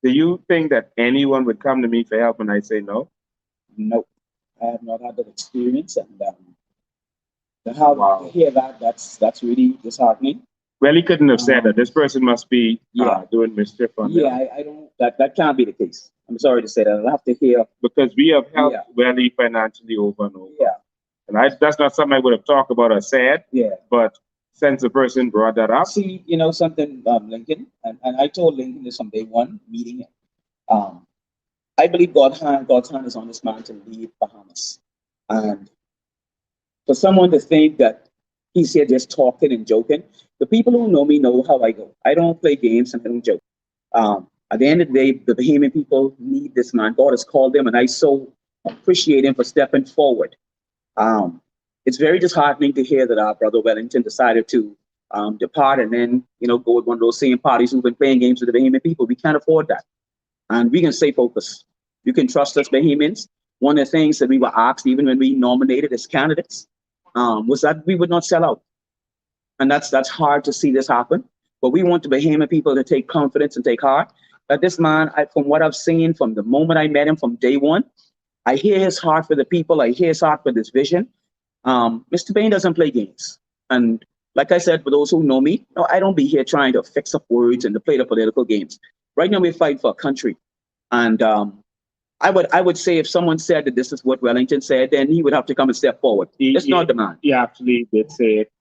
Do you think that anyone would come to me for help and I say no? No, I have not had that experience, and to hear that's really disheartening. Well, he couldn't have said that. This person must be doing mischief on them. Yeah, I don't. That can't be the case. I'm sorry to say that. I'll have to hear, because we have helped Welly financially over and over. Yeah. And that's not something I would have talked about or said. Yeah. But since the person brought that up. See, you know something, Lincoln, and I told Lincoln this on day one meeting. I believe God's hand is on this man to lead Bahamas. And for someone to think that he's here just talking and joking, the people who know me know how I go. I don't play games and I don't joke. At the end of the day, the Bahamian people need this man. God has called them, and I so appreciate him for stepping forward. It's very disheartening to hear that our brother Wellington decided to depart and then, go with one of those same parties who've been playing games with the Bahamian people. We can't afford that. And we can stay focused. You can trust us, Bahamians. One of the things that we were asked, even when we nominated as candidates, was that we would not sell out. And that's hard to see this happen. But we want the Bahamian people to take confidence and take heart. That this man, from what I've seen, from the moment I met him, from day one, I hear his heart for the people. I hear his heart for this vision. Mr. Bain doesn't play games. And like I said, for those who know me, no, I don't be here trying to fix up words and to play the political games. Right now, we fight for a country. And I would say if someone said that this is what Wellington said, then he would have to come and step forward. It's not the man. He actually did say it.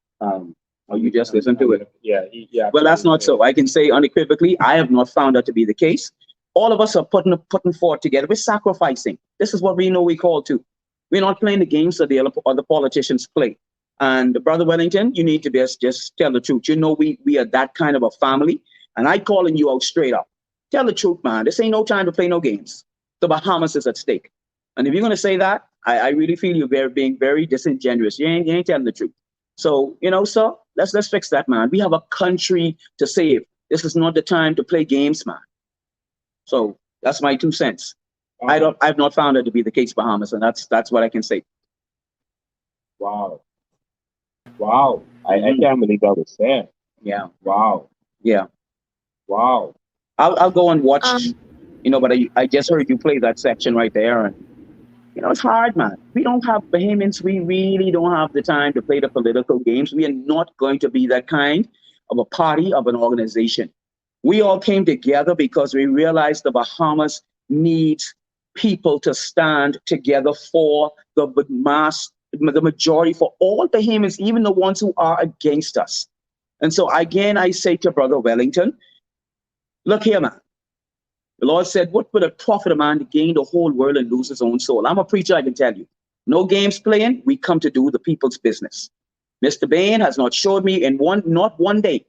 Oh, you just listened to it? Yeah. Well, that's not so. I can say unequivocally, I have not found that to be the case. All of us are putting forth together. We're sacrificing. This is what we know we call to. We're not playing the games that the other politicians play. And Brother Wellington, you need to just tell the truth. You know, we are that kind of a family. And I calling you out straight up. Tell the truth, man. This ain't no time to play no games. The Bahamas is at stake. And if you're going to say that, I really feel you're being very disingenuous. You ain't telling the truth. So, sir, let's fix that, man. We have a country to save. This is not the time to play games, man. So That's my 2 cents. I've not found it to be the case, Bahamas, and that's what I can say. Wow. Wow. I Mhm. can't believe that was said. Yeah, Wow. yeah. Wow. I'll go and watch, Um, but I just heard you play that section right there, and it's hard, man. We don't have Bahamians. We really don't have the time to play the political games. We are not going to be that kind of a party, of an organization. We all came together because we realized the Bahamas needs people to stand together for the majority, for all Bahamians, even the ones who are against us. And so again, I say to Brother Wellington, look here, man. The Lord said, what would it profit a man to gain the whole world and lose his own soul? I'm a preacher, I can tell you. No games playing, we come to do the people's business. Mr. Bain has not showed me in not one day,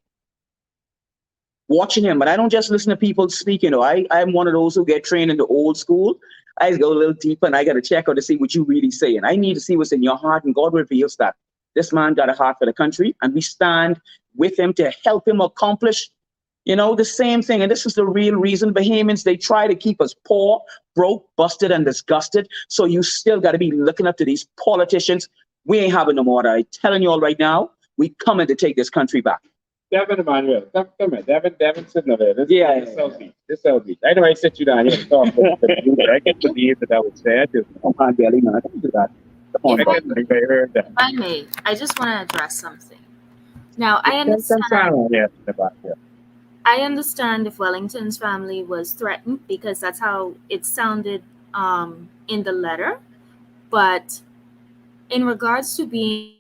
watching him, but I don't just listen to people speak. I'm one of those who get trained in the old school. I go a little deeper and I got to check out to see what you really say. And I need to see what's in your heart, and God reveals that. This man got a heart for the country, and we stand with him to help him accomplish the same thing. And this is the real reason Bahamians, they try to keep us poor, broke, busted, and disgusted. So you still got to be looking up to these politicians. We ain't having no more. I'm telling you all right now, we coming to take this country back. Devin Emmanuel, come here. Devin sitting over there. This Yeah. South Beach. I know I sit you down here and talk with you, but I can't believe that was said. Come on, Belly, man. I can do that. I can't believe I heard that. if I may, I just want to address something. Now, I Some sound here about here. I understand if Wellington's family was threatened, because that's how it sounded in the letter. But in regards to being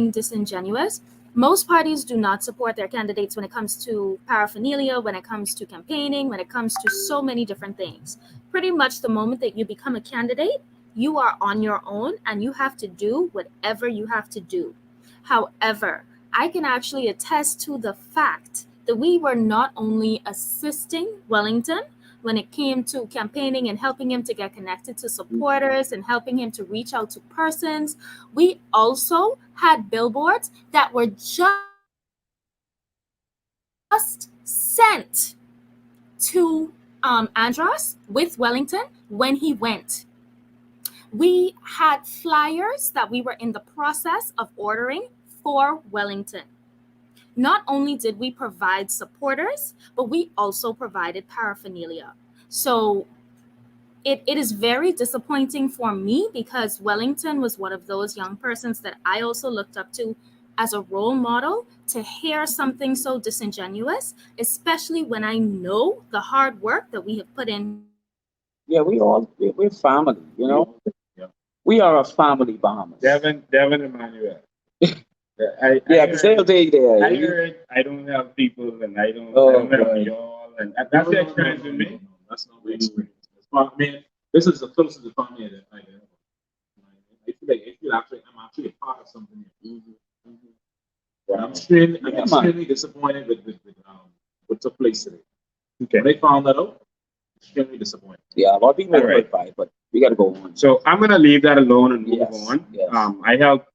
disingenuous, most parties do not support their candidates when it comes to paraphernalia, when it comes to campaigning, when it comes to so many different things. Pretty much the moment that you become a candidate, you are on your own and you have to do whatever you have to do. However, I can actually attest to the fact that we were not only assisting Wellington when it came to campaigning and helping him to get connected to supporters and helping him to reach out to persons, we also had billboards that were just sent to Andros with Wellington when he went. We had flyers that we were in the process of ordering for Wellington. Not only did we provide supporters, but we also provided paraphernalia. So it is very disappointing for me, because Wellington was one of those young persons that I also looked up to as a role model, to hear something so disingenuous, especially when I know the hard work that we have put in. Yeah, we're family, Yeah. We are a family, Bahamas. Devin Emmanuel. Yeah, because they'll take there. I heard I don't have people, and I don't have y'all, and that's the experience with me. That's not my experience. This is the closest to family that I have. I'm actually a part of something. Wow. I'm extremely disappointed with what took place today. Okay. When they found that out, extremely disappointed. Yeah, a lot of people are Alright. hurt by it, but we got to go on. So I'm gonna leave that alone and move Yes, on. yes. I help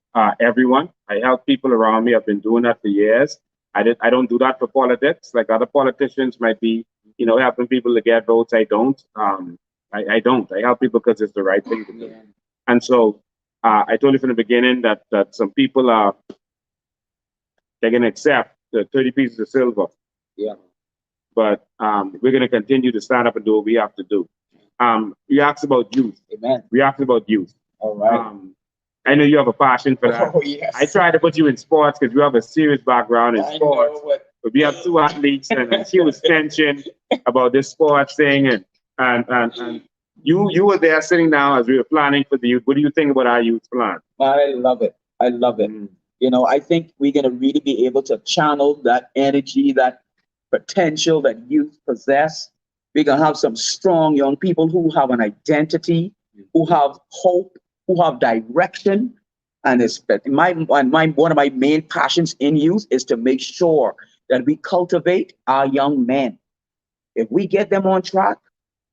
everyone. I help people around me. I've been doing that for years. I don't do that for politics. Like other politicians might be, helping people to get votes. I don't. I don't. I help people because it's the right thing to do. Yeah. And so I told you from the beginning that some people they're gonna accept the 30 pieces of silver. Yeah. But we're gonna continue to stand up and do what we have to do. You asked about youth. Amen. We asked about youth. All right. I know you have a passion for that. Oh, yes. I tried to put you in sports because you have a serious background in sports. But we have 2 athletes, and she was tension about this sports thing, and you were there sitting down as we were planning for the youth. What do you think about our youth plan? I love it. I love it. I think we're going to really be able to channel that energy, that potential that youth possess. We're going to have some strong young people who have an identity, who have hope, who have direction. And one of my main passions in youth is to make sure that we cultivate our young men. If we get them on track,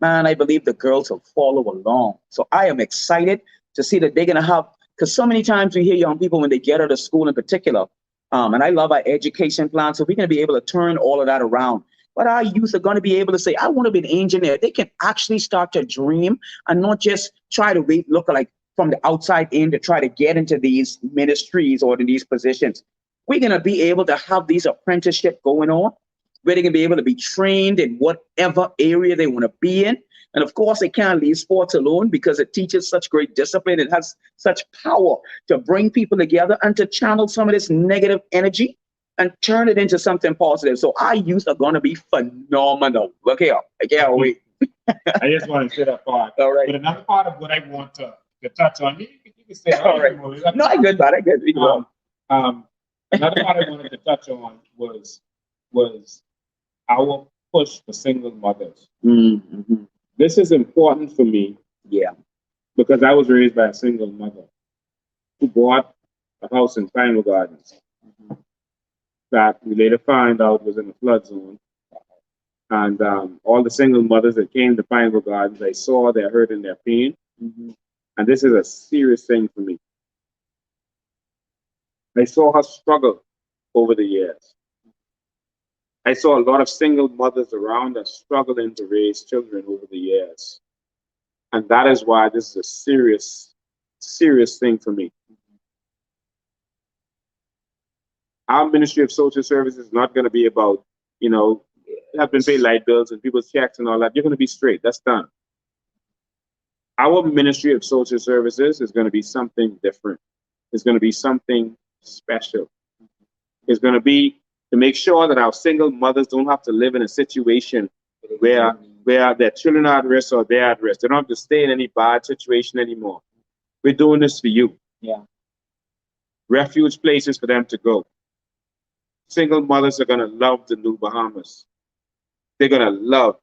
man, I believe the girls will follow along. So I am excited to see that they're going to have, because so many times we hear young people when they get out of school in particular, and I love our education plan, so we're going to be able to turn all of that around. But our youth are going to be able to say, I want to be an engineer. They can actually start to dream and not just try to look like from the outside in to try to get into these ministries or in these positions. We're going to be able to have these apprenticeship going on where they can be able to be trained in whatever area they want to be in. And of course, they can't leave sports alone because it teaches such great discipline. It has such power to bring people together and to channel some of this negative energy and turn it into something positive. So our youth are going to be phenomenal. Look here. I can't wait. I just want to say that part. All right. But another part of what I want to touch on, you can say all right. No, I good, but I good. Another part I wanted to touch on was our push for single mothers. Mm-hmm. This is important for me. Yeah. Because I was raised by a single mother who bought a house in Pinewood Gardens that we later find out was in a flood zone. And all the single mothers that came to Pinewood Gardens, I saw their hurt and their pain. Mm-hmm. And this is a serious thing for me. I saw her struggle over the years. I saw a lot of single mothers around us struggling to raise children over the years. And that is why this is a serious, serious thing for me. Our Ministry of Social Services is not going to be about, helping pay light bills and people's checks and all that. You're going to be straight. That's done. Our Ministry of Social Services is going to be something different. It's going to be something special. It's going to be to make sure that our single mothers don't have to live in a situation where their children are at risk or they're at risk. They don't have to stay in any bad situation anymore. We're doing this for you. Yeah. Refuge places for them to go. Single mothers are going to love the new Bahamas. They're going to love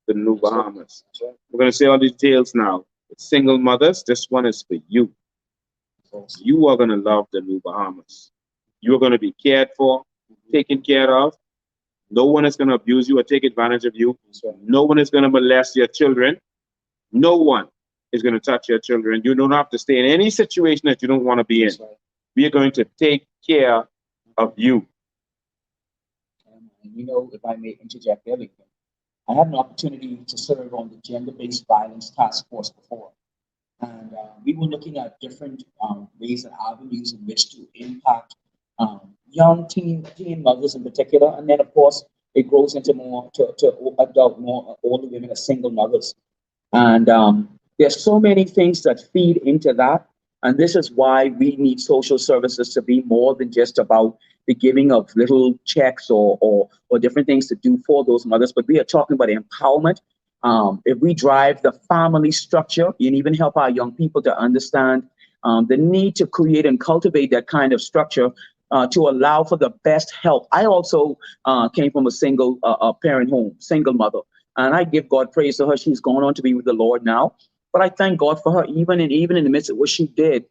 the new Bahamas. We're going to say all the details now. Single mothers, this one is for you. You are going to love the new Bahamas. You are going to be cared for, taken care of. No one is going to abuse you or take advantage of you. No one is going to molest your children. No one is going to touch your children. You don't have to stay in any situation that you don't want to be in. We are going to take care of you. If I may interject there, I had an opportunity to serve on the gender-based violence task force before. And we were looking at different ways and avenues in which to impact young teen mothers in particular. And then, of course, it grows into more to adult, more older women as single mothers. And there's so many things that feed into that. And this is why we need social services to be more than just about the giving of little checks or different things to do for those mothers. But we are talking about empowerment. If we drive the family structure and even help our young people to understand the need to create and cultivate that kind of structure to allow for the best health. I also came from a single parent home, single mother. And I give God praise to her. She's gone on to be with the Lord now. But I thank God for her, even in the midst of what she did.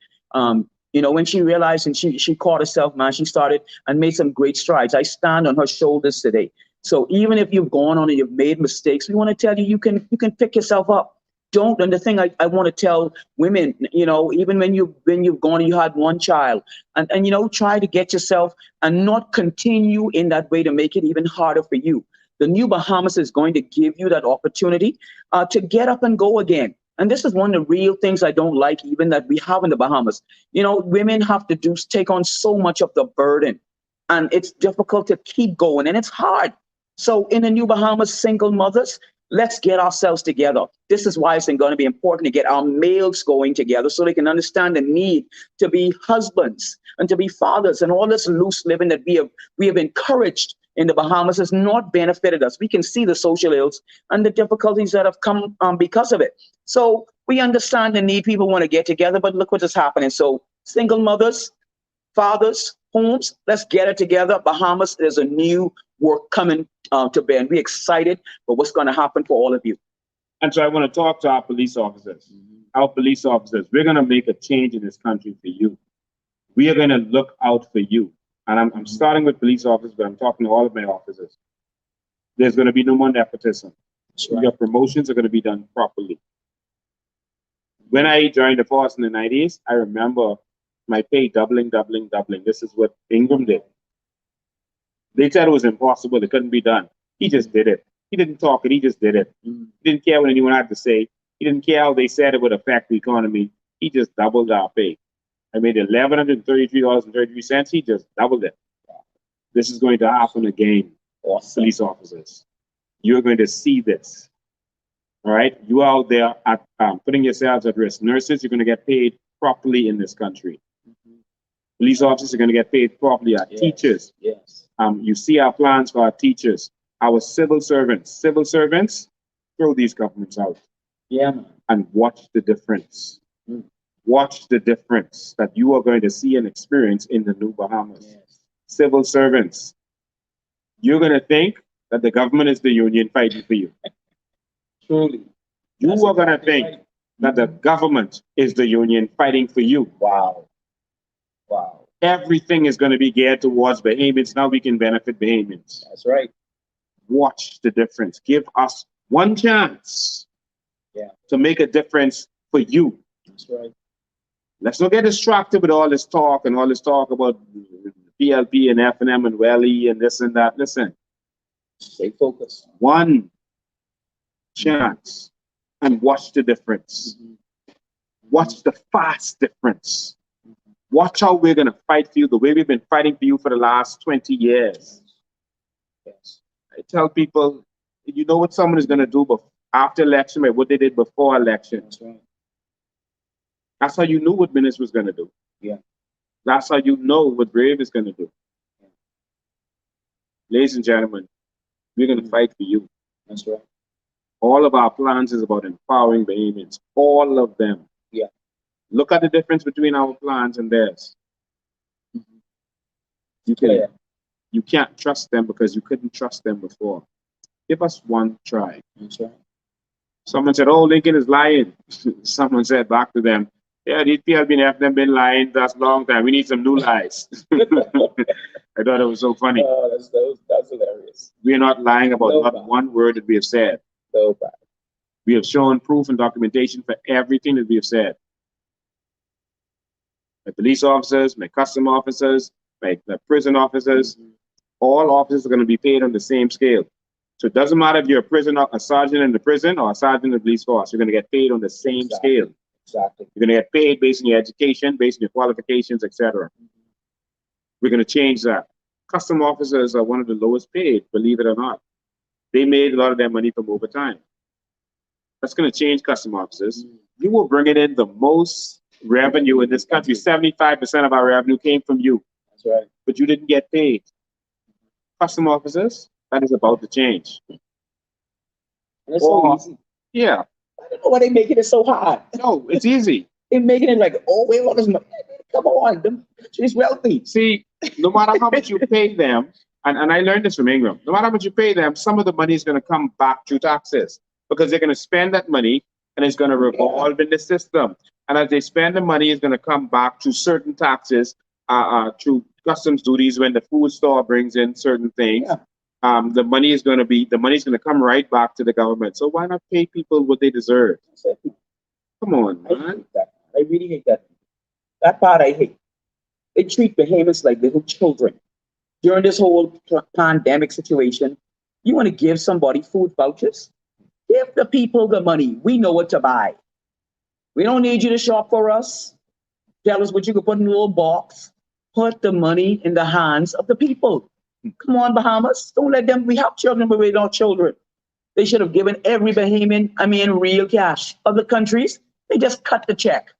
When she realized and she caught herself, man, she started and made some great strides. I stand on her shoulders today. So even if you've gone on and you've made mistakes, we want to tell you, you can pick yourself up. Don't. And the thing I want to tell women, even when you've gone and you had one child and try to get yourself and not continue in that way to make it even harder for you. The new Bahamas is going to give you that opportunity to get up and go again. And this is one of the real things I don't like even that we have in the Bahamas. Women have to take on so much of the burden and it's difficult to keep going and it's hard. So in the new Bahamas, single mothers, let's get ourselves together. This is why it's going to be important to get our males going together so they can understand the need to be husbands and to be fathers, and all this loose living that we have encouraged in the Bahamas has not benefited us. We can see the social ills and the difficulties that have come because of it. So we understand the need. People want to get together, but look what is happening. So single mothers, fathers, homes, let's get it together. Bahamas, there's a new work coming to bear, and we're excited for what's going to happen for all of you. And so I want to talk to our police officers. Our police officers, we're going to make a change in this country for you. We are going to look out for you. And I'm starting with police officers, but I'm talking to all of my officers. There's going to be no more nepotism. Your promotions are going to be done properly. When I joined the force in the 90s, I remember my pay doubling. This is what Ingram did. They said it was impossible. It couldn't be done. He just did it. He didn't talk it. He just did it. He didn't care what anyone had to say. He didn't care how they said it would affect the economy. He just doubled our pay. I made $1,133.33. He just doubled it. This is going to happen again, police officers. You're going to see this. All right? You out there at, putting yourselves at risk. Nurses, you're going to get paid properly in this country. Police officers are going to get paid properly. Our teachers. Yes. You see our plans for our teachers. Our civil servants. Throw these governments out. Yeah, man. And watch the difference. Watch the difference that you are going to see and experience in the new Bahamas. Yes. Civil servants. You're going to think that the government is the union fighting for you. Truly. You That's are going to exactly think right. that the government is the union fighting for you. Wow. Wow. Everything is going to be geared towards Bahamians. Now we can benefit Bahamians. That's right. Watch the difference. Give us one chance to make a difference for you. That's right. Let's not get distracted with all this talk about PLP and F&M and WELI and this and that. Listen, stay focused. One chance and watch the difference. Watch the fast difference. Watch how we're going to fight for you the way we've been fighting for you for the last 20 years. Yes. I tell people, you know what someone is going to do after election, what they did before election. That's right. That's how you knew what Minister was going to do. Yeah. That's how you know what Brave is going to do. Yeah. Ladies and gentlemen, we're going to fight for you. That's right. All of our plans is about empowering Bahamians. All of them. Yeah. Look at the difference between our plans and theirs. You can't trust them because you couldn't trust them before. Give us one try. That's right. Someone said, "Oh, Lincoln is lying." Someone said back to them, "Yeah, these people have been lying that's a long time. We need some new lies." I thought it was so funny. Oh, that's hilarious. We are not lying about not one word that we have said. No bad. We have shown proof and documentation for everything that we have said. My police officers, my custom officers, my prison officers, all officers are going to be paid on the same scale. So it doesn't matter if you're a sergeant in the prison or a sergeant in the police force. You're going to get paid on the same scale. Exactly. You're going to get paid based on your education, based on your qualifications, etc. We're going to change that. Custom officers are one of the lowest paid, believe it or not. They made a lot of their money from overtime. That's going to change custom officers. You will bring in the most revenue in this country. 75% of our revenue came from you. That's right. But you didn't get paid. Custom officers, that is about to change. And it's so easy. Yeah. I don't know why they making it so hard. No, it's easy. They're making it like, oh, wait, all this money. Come on, the country's wealthy. See, no matter how much you pay them, and I learned this from Ingram, no matter how much you pay them, some of the money is going to come back through taxes because they're going to spend that money and it's going to revolve in the system. And as they spend the money, it's going to come back to certain taxes, through customs duties when the food store brings in certain things. Yeah. The money is going to come right back to the government. So why not pay people what they deserve? Come on, man. I hate that. I really hate that. That part I hate. They treat Bahamians like little children. During this whole pandemic situation, you want to give somebody food vouchers? Give the people the money. We know what to buy. We don't need you to shop for us. Tell us what you can put in a little box. Put the money in the hands of the people. Come on, Bahamas. Don't let them, we have children, but we don't have children. They should have given every Bahamian, real cash. Other countries, they just cut the check.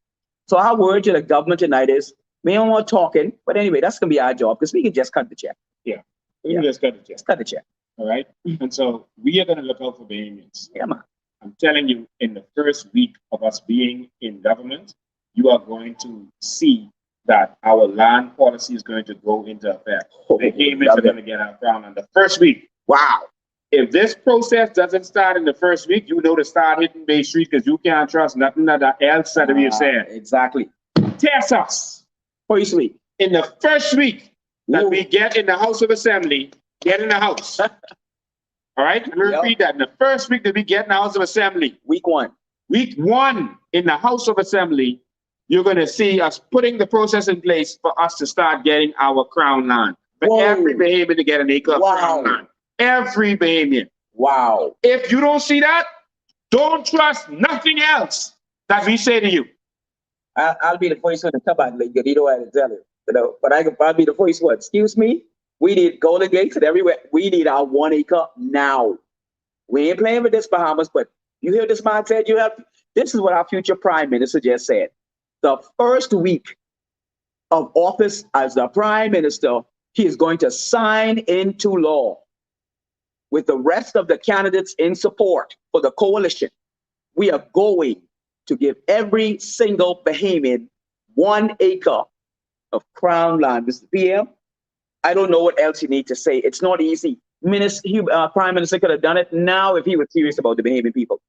So our word to the government tonight is, we don't want talking, but anyway, that's going to be our job because we can just cut the check. Yeah, we can just cut the check. Just cut the check. All right? And so we are going to look out for Bahamians. Yeah, man. I'm telling you, in the first week of us being in government, you are going to see that our land policy is going to go into effect. Bahamians are going to get our crown on the first week. Wow. If this process doesn't start in the first week, you know to start hitting Bay Street because you can't trust nothing that else that we have said. Exactly. Test us. First week. In the first week that we get in the House of Assembly, get in the House. All right? Let me repeat that. In the first week that we get in the House of Assembly. Week 1. Week 1 in the House of Assembly, you're going to see us putting the process in place for us to start getting our crown land. For every Bahamian to get an acre of crown land. Every Bahamian. Wow. If you don't see that, don't trust nothing else that we say to you. I'll be the first one to come out, like, you know what I tell you. But I'll be the first one. Excuse me. We need Golden Gates and everywhere. We need our 1 acre now. We ain't playing with this Bahamas, but you hear this man said, this is what our future prime minister just said. The first week of office as the prime minister, he is going to sign into law with the rest of the candidates in support for the coalition. We are going to give every single Bahamian 1 acre of crown land. Mr. PM, I don't know what else you need to say. It's not easy. Prime Minister could have done it now if he was serious about the Bahamian people.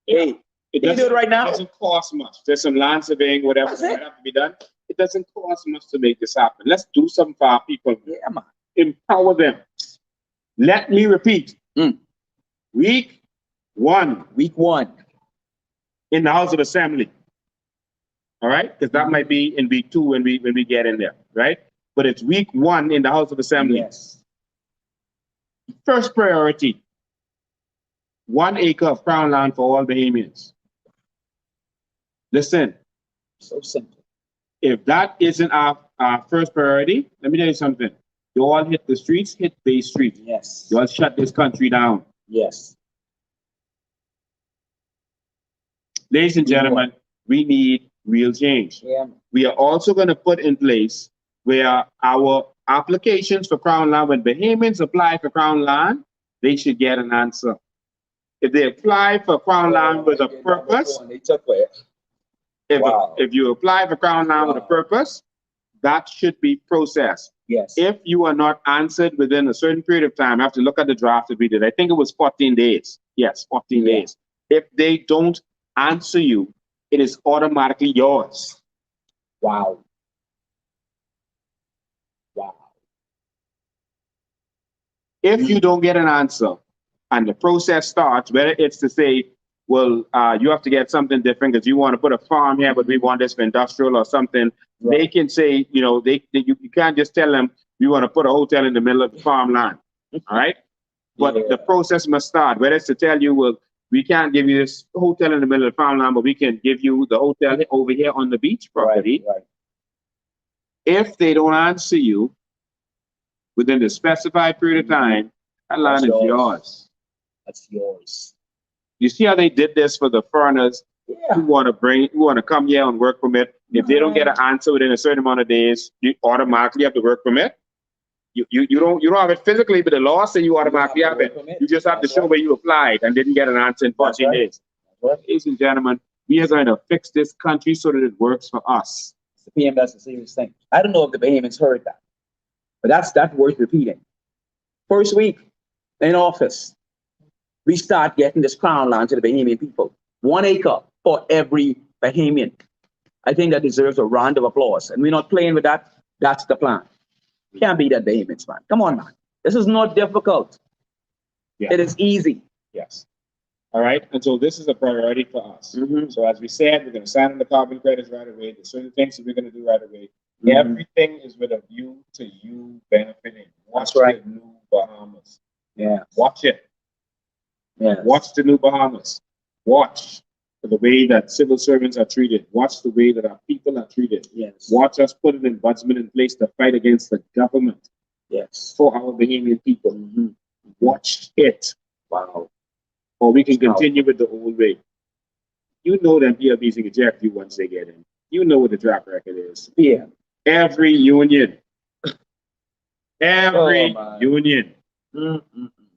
Yeah. Hey, he do it right now. It doesn't cost much. There's some land surveying, whatever that have to be done. It doesn't cost much to make this happen. Let's do something for our people. Yeah, man. Empower them. Let me repeat. Week 1. Week 1. In the House of Assembly. All right? Because that might be in week 2 when we get in there, right? But it's week 1 in the House of Assembly. Yes. First priority, 1 acre of crown land for all Bahamians. Listen. So simple. If that isn't our first priority, let me tell you something. You all hit the streets, hit Bay Street. Yes. You all shut this country down. Yes. Ladies and gentlemen, we need real change. Yeah. We are also going to put in place where our applications for crown land, when Bahamians apply for crown land, they should get an answer. If they apply for crown land with a purpose, if you apply for crown land with a purpose, that should be processed. Yes. If you are not answered within a certain period of time, I have to look at the draft that we did. I think it was 14 days. Yes, 14 days. If they don't answer you, it is automatically yours. Wow. Wow. If you don't get an answer and the process starts, whether it's to say, well, you have to get something different because you want to put a farm here, but we want this for industrial or something, they can say, you know, you can't just tell them we want to put a hotel in the middle of the farmland. All right? But the process must start. Whether it's to tell you, well, we can't give you this hotel in the middle of the farmland, but we can give you the hotel over here on the beach property. Right. If they don't answer you within the specified period of time, that land is yours. That's yours. You see how they did this for the foreigners who want to come here on work permit. If they don't get an answer within a certain amount of days, you automatically have the work permit. You don't have it physically, but the law says you automatically have it. You just have to show where you applied and didn't get an answer in 14 days. Ladies and gentlemen, we are going to fix this country so that it works for us. The PM, that's a serious thing. I don't know if the Bahamians heard that, but that's worth repeating. First week in office, we start getting this crown land to the Bahamian people. 1 acre for every Bahamian. I think that deserves a round of applause. And we're not playing with that. That's the plan. Can't be that Bahamians, man. Come on, man. This is not difficult. Yeah. It is easy. Yes. All right. And so this is a priority for us. So as we said, we're going to sign on the carbon credits right away. There's certain things that we're going to do right away. Everything is with a view to you benefiting. Watch the new Bahamas. Yeah. Watch it. Yeah. Watch the new Bahamas. Watch the way that civil servants are treated. Watch the way that our people are treated. Yes. Watch us put an ombudsman in place to fight against the government. Yes. For our Bahamian people. Watch it. Wow. Or we can continue with the old way. You know them PLBs can reject you once they get in. You know what the track record is. Yeah. Every union. Union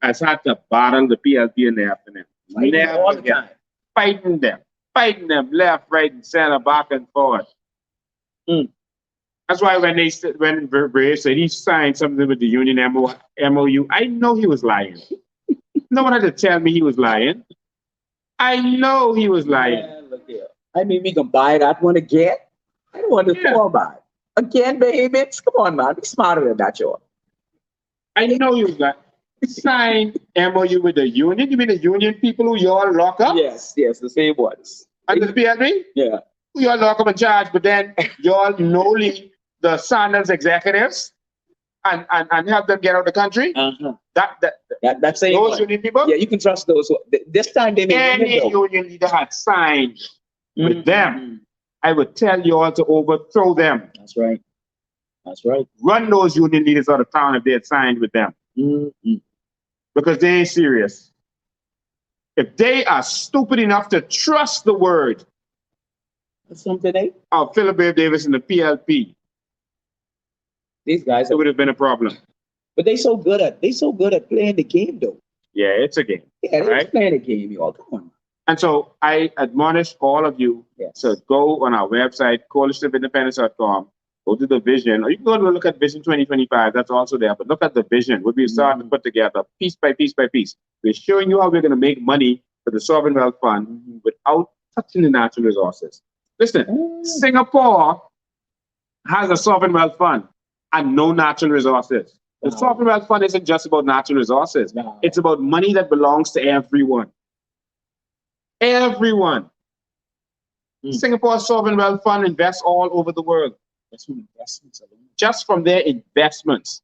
has had to battle the PLP in the afternoon. All the time. Fighting them left, right, and center, back and forth. That's why when Bray said he signed something with the union MOU, I know he was lying. No one had to tell me he was lying. I know he was lying. Yeah, look here. I mean, we can buy that one again. I don't want to talk about it. Again, Bahamians? Come on, man. Be smarter than that, y'all. I know you like sign MOU with the union. You mean the union people who y'all lock up? Yes, the same ones. Under the PLB? Yeah. Who y'all lock up and charge, but then y'all know the Sandals executives and help them get out of the country. That's saying Those union people. Yeah, you can trust those. This time they may Any union leader had signed with them, I would tell you all to overthrow them. That's right. That's right. Run those union leaders out of town if they had signed with them. Because they ain't serious. If they are stupid enough to trust the word of Philip Davis and the PLP, these guys, it would have been a problem. But they so good at playing the game though. Yeah, it's a game. Yeah, they're playing the game, y'all. Come on. And so I admonish all of you to go on our website, coalitionofindependence.com, go to the vision, or you can go to look at Vision 2025, that's also there, but look at the vision, what we're starting to put together, piece by piece by piece. We're showing you how we're going to make money for the Sovereign Wealth Fund without touching the natural resources. Listen, Singapore has a Sovereign Wealth Fund and no natural resources. The Sovereign Wealth Fund isn't just about natural resources. It's about money that belongs to everyone. Everyone. Singapore's Sovereign Wealth Fund invests all over the world. That's from investments alone. Just from their investments.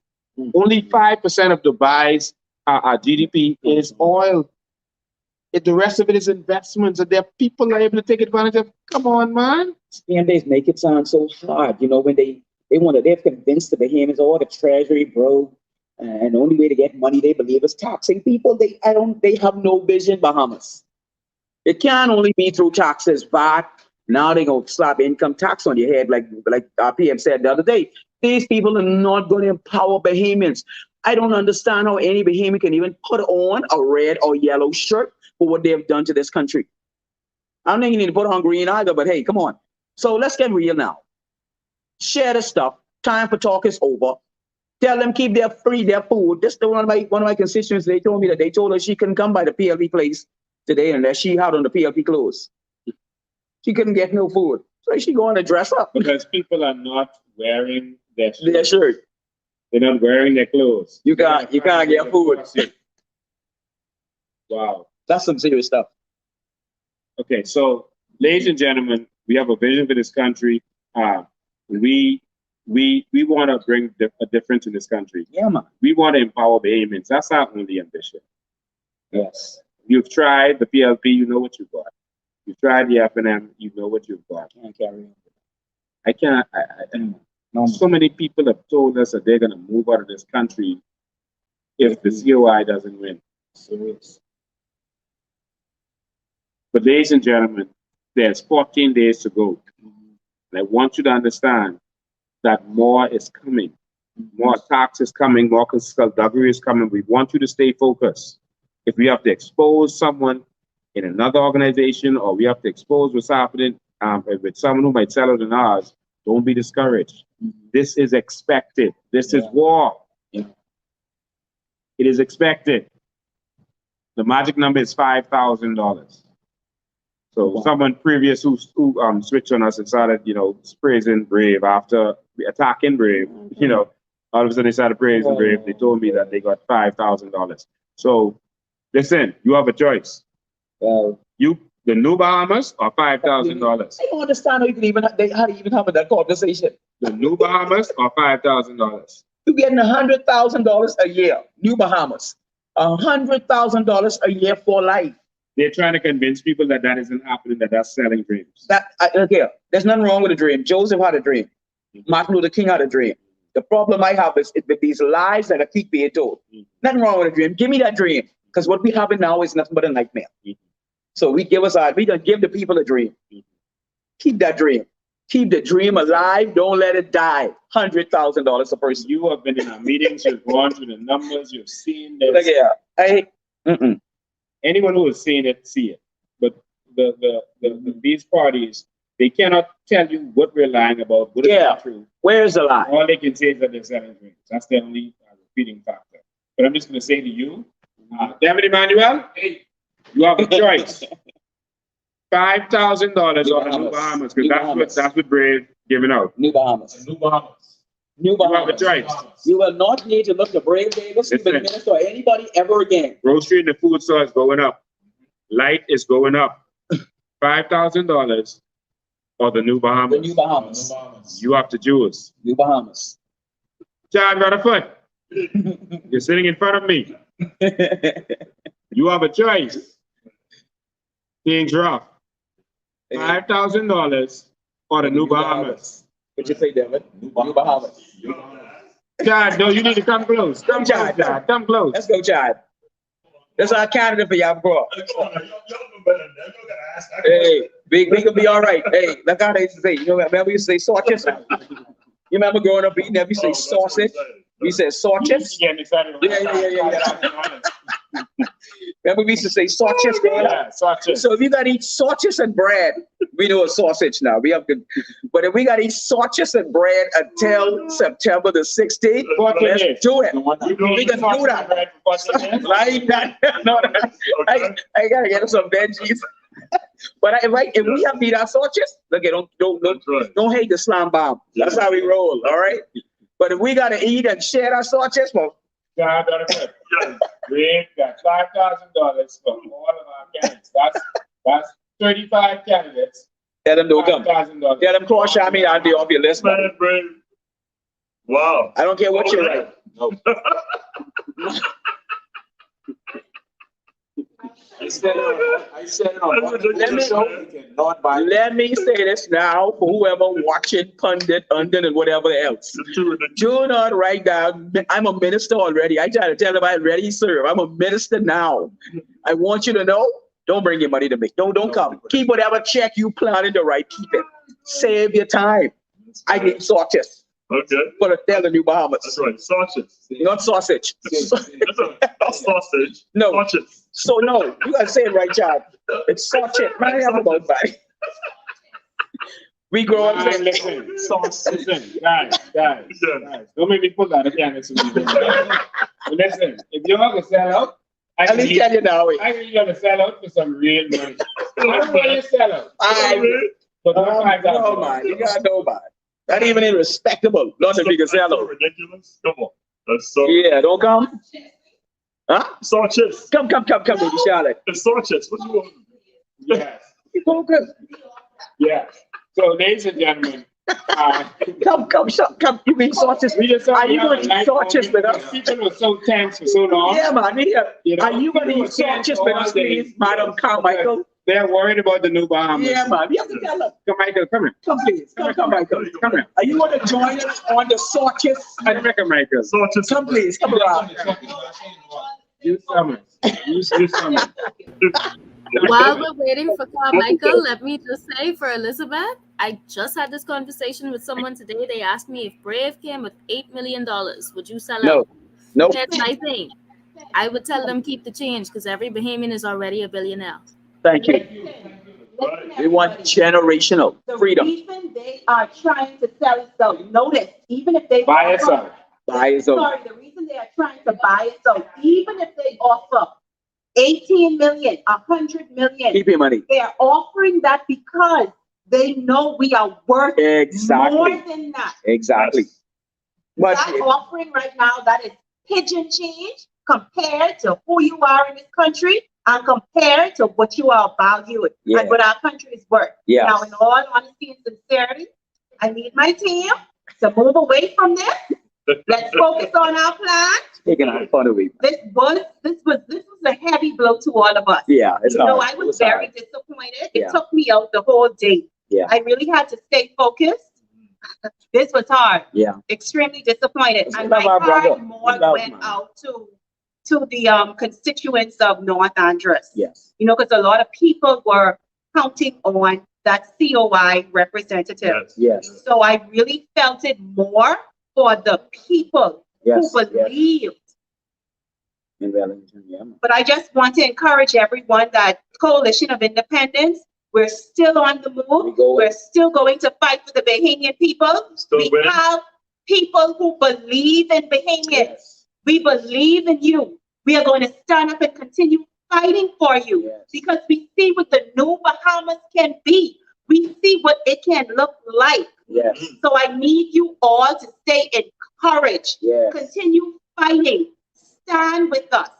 Only 5% of Dubai's GDP is oil. The rest of it is investments, and there are people are able to take advantage of. Come on, man. And they make it sound so hard, you know, when they've convinced the Bahamians, the treasury broke, and the only way to get money they believe is taxing people. They have no vision, Bahamas. It can only be through taxes, but now they gonna slap income tax on your head, like our PM said the other day. These people are not going to empower Bahamians. I don't understand how any Bahamian can even put on a red or yellow shirt for what they have done to this country. I don't think you need to put on green either, but hey, come on. So let's get real now. Share the stuff. Time for talk is over. Tell them keep their food. This is one of my constituents. They told me that they told her she couldn't come by the PLP place today and that she had on the PLP clothes. She couldn't get no food. So she going to dress up. Because people are not wearing their shirt. They're not wearing their clothes. You can't get food. Wow. That's some serious stuff. Okay, so ladies and gentlemen, we have a vision for this country. We want to bring a difference in this country. Yeah, man. We want to empower Bahamians. That's our only ambition. Yes. You've tried the PLP, you know what you've got. You've tried the FNM, you know what you've got. Can't carry on. I can't. So many people have told us that they're going to move out of this country if the COI doesn't win. Serious. But ladies and gentlemen, there's 14 days to go. And I want you to understand that more is coming. More attacks is coming, more skullduggery is coming. We want you to stay focused. If we have to expose someone in another organization or we have to expose what's happening with someone who might sell out in ours, don't be discouraged. This is expected. This is war. Yeah. It is expected. The magic number is $5,000. So someone previous who switched on us and started, praising Brave after attacking Brave, all of a sudden they started praising Brave. They told me that they got $5,000. So listen, you have a choice. The New Bahamas or $5,000. I don't understand how you can even have that conversation. The New Bahamas or $5,000. You're getting $100,000 a year, New Bahamas. $100,000 a year for life. They're trying to convince people that isn't happening, that's selling dreams. There's nothing wrong with a dream. Joseph had a dream. Martin Luther King had a dream. The problem I have is with these lies that I keep being told. Nothing wrong with a dream. Give me that dream. Because what we have now is nothing but a nightmare. So we don't give the people a dream. Keep that dream. Keep the dream alive. Don't let it die. $100,000 a person. You have been in our meetings. You've gone through the numbers. You've seen this. Anyone who has seen it, see it. But these parties, they cannot tell you what we're lying about, what is not true. Where's the lie? All they can say is that they're selling dreams. That's the only repeating factor. But I'm just going to say to you, David Emmanuel, you have a choice. $5,000 on the New Bahamas, because that's what Brave giving out. New Bahamas. New Bahamas. New Bahamas. You have a choice. You will not need to look to Brave Davis, the minister, or anybody ever again. Grocery and the food store is going up. Light is going up. $5,000 or the New Bahamas. The New Bahamas. You have to choose. New Bahamas. Chad got a foot. You're sitting in front of me. You have a choice. Things rough. $5,000 for the New Bahamas. What you say, Devin? New Bahamas. Chad, no, you need to come close. Come close, Chad. Come close. Let's go, Chad. That's our candidate for y'all, bro. Hey, we can be all right. Hey, like how they used to say, you know, remember we used to say sausage? You remember growing up eating that? We say sausage. We said sausage. Yeah. Remember we used to say sausage growing up? Yeah, sausage. So if you gotta eat sausage and bread, we know it's sausage now. We have to, but if we gotta eat sausage and bread until September the 16th, let's do it. We can do that. Like that. No, I gotta get some veggies. But if we have to eat our sausage, look, don't hate the slam bomb. That's how we roll, all right? But if we gotta eat and share our sausage, well, we got $5,000 for all of our candidates. That's 35 candidates. Tell them don't come. Tell them cross me I'll be off your list. Man. Wow. I don't care what you write. No. I said it on let me say this now for whoever watching, pundit, undone, and whatever else. Do not write down, I'm a minister already. I try to tell them I'm ready to serve. I'm a minister now. I want you to know, don't bring your money to me. Don't come. Keep whatever check you planning to write, keep it. Save your time. I need sausage. Okay. For the tell the New Bahamas. That's right, sausage. Not sausage. Not sausage. No. Sausage. So no, you gotta say it right, Chad. It's sausage. Man, I have about that. We grow up. Listen, guys. Don't make me pull out again. Listen, if you're gonna sell out, I can tell you now. I can gonna sell out for some real money. I don't want you to sell out. No, man, you gotta know about it. Not even irrespectable. Not if you can sell out. So ridiculous. Come on. That's so. Yeah, don't come. Huh? Sausage. Come, baby Charlotte. The sausage. What you want? Yes. Focus. Yeah. So, ladies and gentlemen, come. You mean sausage? Are you going to eat sausage with us? People were so tense for so long. Yeah, man. Are you going to eat sausage with us, please, Madam Carmichael? They're worried about the New Bahamas. Yeah, man. You have to tell them. Come, Michael, come here. Come, please. Come, Michael. Come here. Are you going to join us on the sausage? Michael. Sausage. Come, please. Come around. You summon. While we're waiting for Carmichael, let me just say for Elizabeth, I just had this conversation with someone today. They asked me if Brave came with $8 million, would you sell out? No. Here's my thing. I would tell them keep the change because every Bahamian is already a billionaire. Thank you. We want generational freedom. The reason they are trying to sell it so, notice, even if they buy it so. Sorry, the reason they are trying to buy it so, even if they offer 18 million, 100 million, keep your money. They are offering that because they know we are worth more than that. Exactly. But that offering right now, that is pigeon change compared to who you are in this country and compared to what you are valued and what our country is worth. Yeah. Now, in all honesty and sincerity, I need my team to move away from this. Let's focus on our plan. Taking our fun away. This was a heavy blow to all of us. Yeah, it's hard. I was very disappointed. It took me out the whole day. Yeah. I really had to stay focused. This was hard. Yeah. Extremely disappointed. And my heart more went out to the constituents of North Andros. Yes. Because a lot of people were counting on that COI representative. Yes. So I really felt it more for the people who believed. But I just want to encourage everyone that Coalition of Independence, we're still on the move. We're still going to fight for the Bahamian people. We have people who believe in Bahamians. Yes. We believe in you. We are going to stand up and continue fighting for you because we see what the new Bahamas can be. We see what it can look like. Yes. So I need you all to stay encouraged. Yes. Continue fighting. Stand with us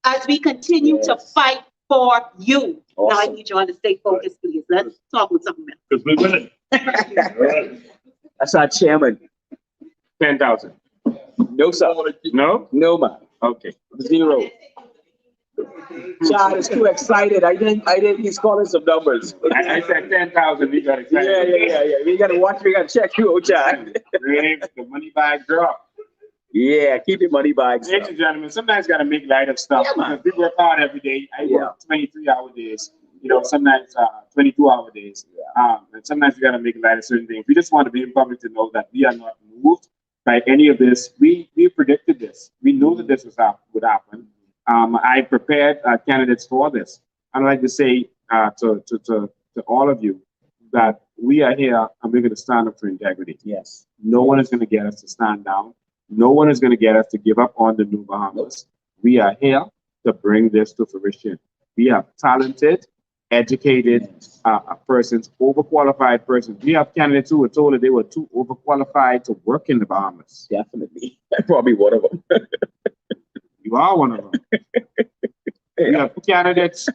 as we continue to fight for you. Awesome. Now I need you all to stay focused, please. Let's talk with something else. Because we're winning. That's our chairman. 10,000. No, sir. No? No, man. Okay. 0. Chad is too excited. I didn't, he's calling some numbers. I said 10,000. We got excited. Yeah. We gotta watch, we gotta check you, Chad. The money bag drop. Yeah, keep your money bags. Ladies and gentlemen, sometimes got to make light of stuff. Because we work hard every day. I work 23-hour days. You know, sometimes 22-hour days. And sometimes we got to make light of certain things. We just want to be in public to know that we are not moved by any of this. We predicted this. We knew that this would happen. I prepared candidates for this. I'd like to say to all of you that we are here and we're going to stand up for integrity. Yes. No one is going to get us to stand down. No one is going to get us to give up on the New Bahamas. We are here to bring this to fruition. We have talented, educated persons, overqualified persons. We have candidates who were told that they were too overqualified to work in the Bahamas. Definitely. I'm probably one of them. You are one of them. We have candidates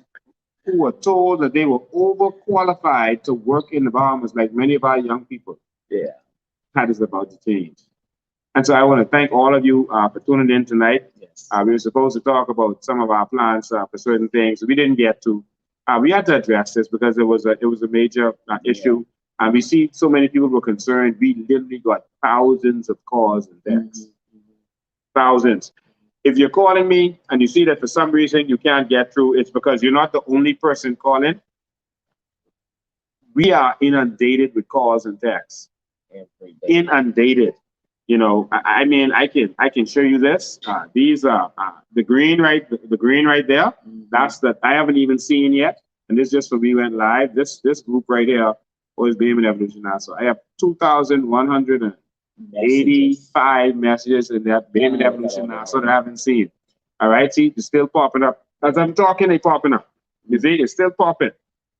who were told that they were overqualified to work in the Bahamas, like many of our young people. Yeah. That is about to change. And so I want to thank all of you for tuning in tonight. Yes. We were supposed to talk about some of our plans for certain things. We didn't get to. We had to address this because it was a major issue. And we see so many people were concerned. We literally got thousands of calls and texts. Thousands. If you're calling me and you see that for some reason you can't get through, it's because you're not the only person calling. We are inundated with calls and texts. Inundated. You know, I mean, I can show you this. These are the green right there. That's that I haven't even seen yet. And this just for me went live. This group right here was Bahamian Evolution now. So I have 2,185 messages in that Bahamian Evolution now, so that I haven't seen. All right, see, it's still popping up. As I'm talking, they're popping up. You see, it's still popping.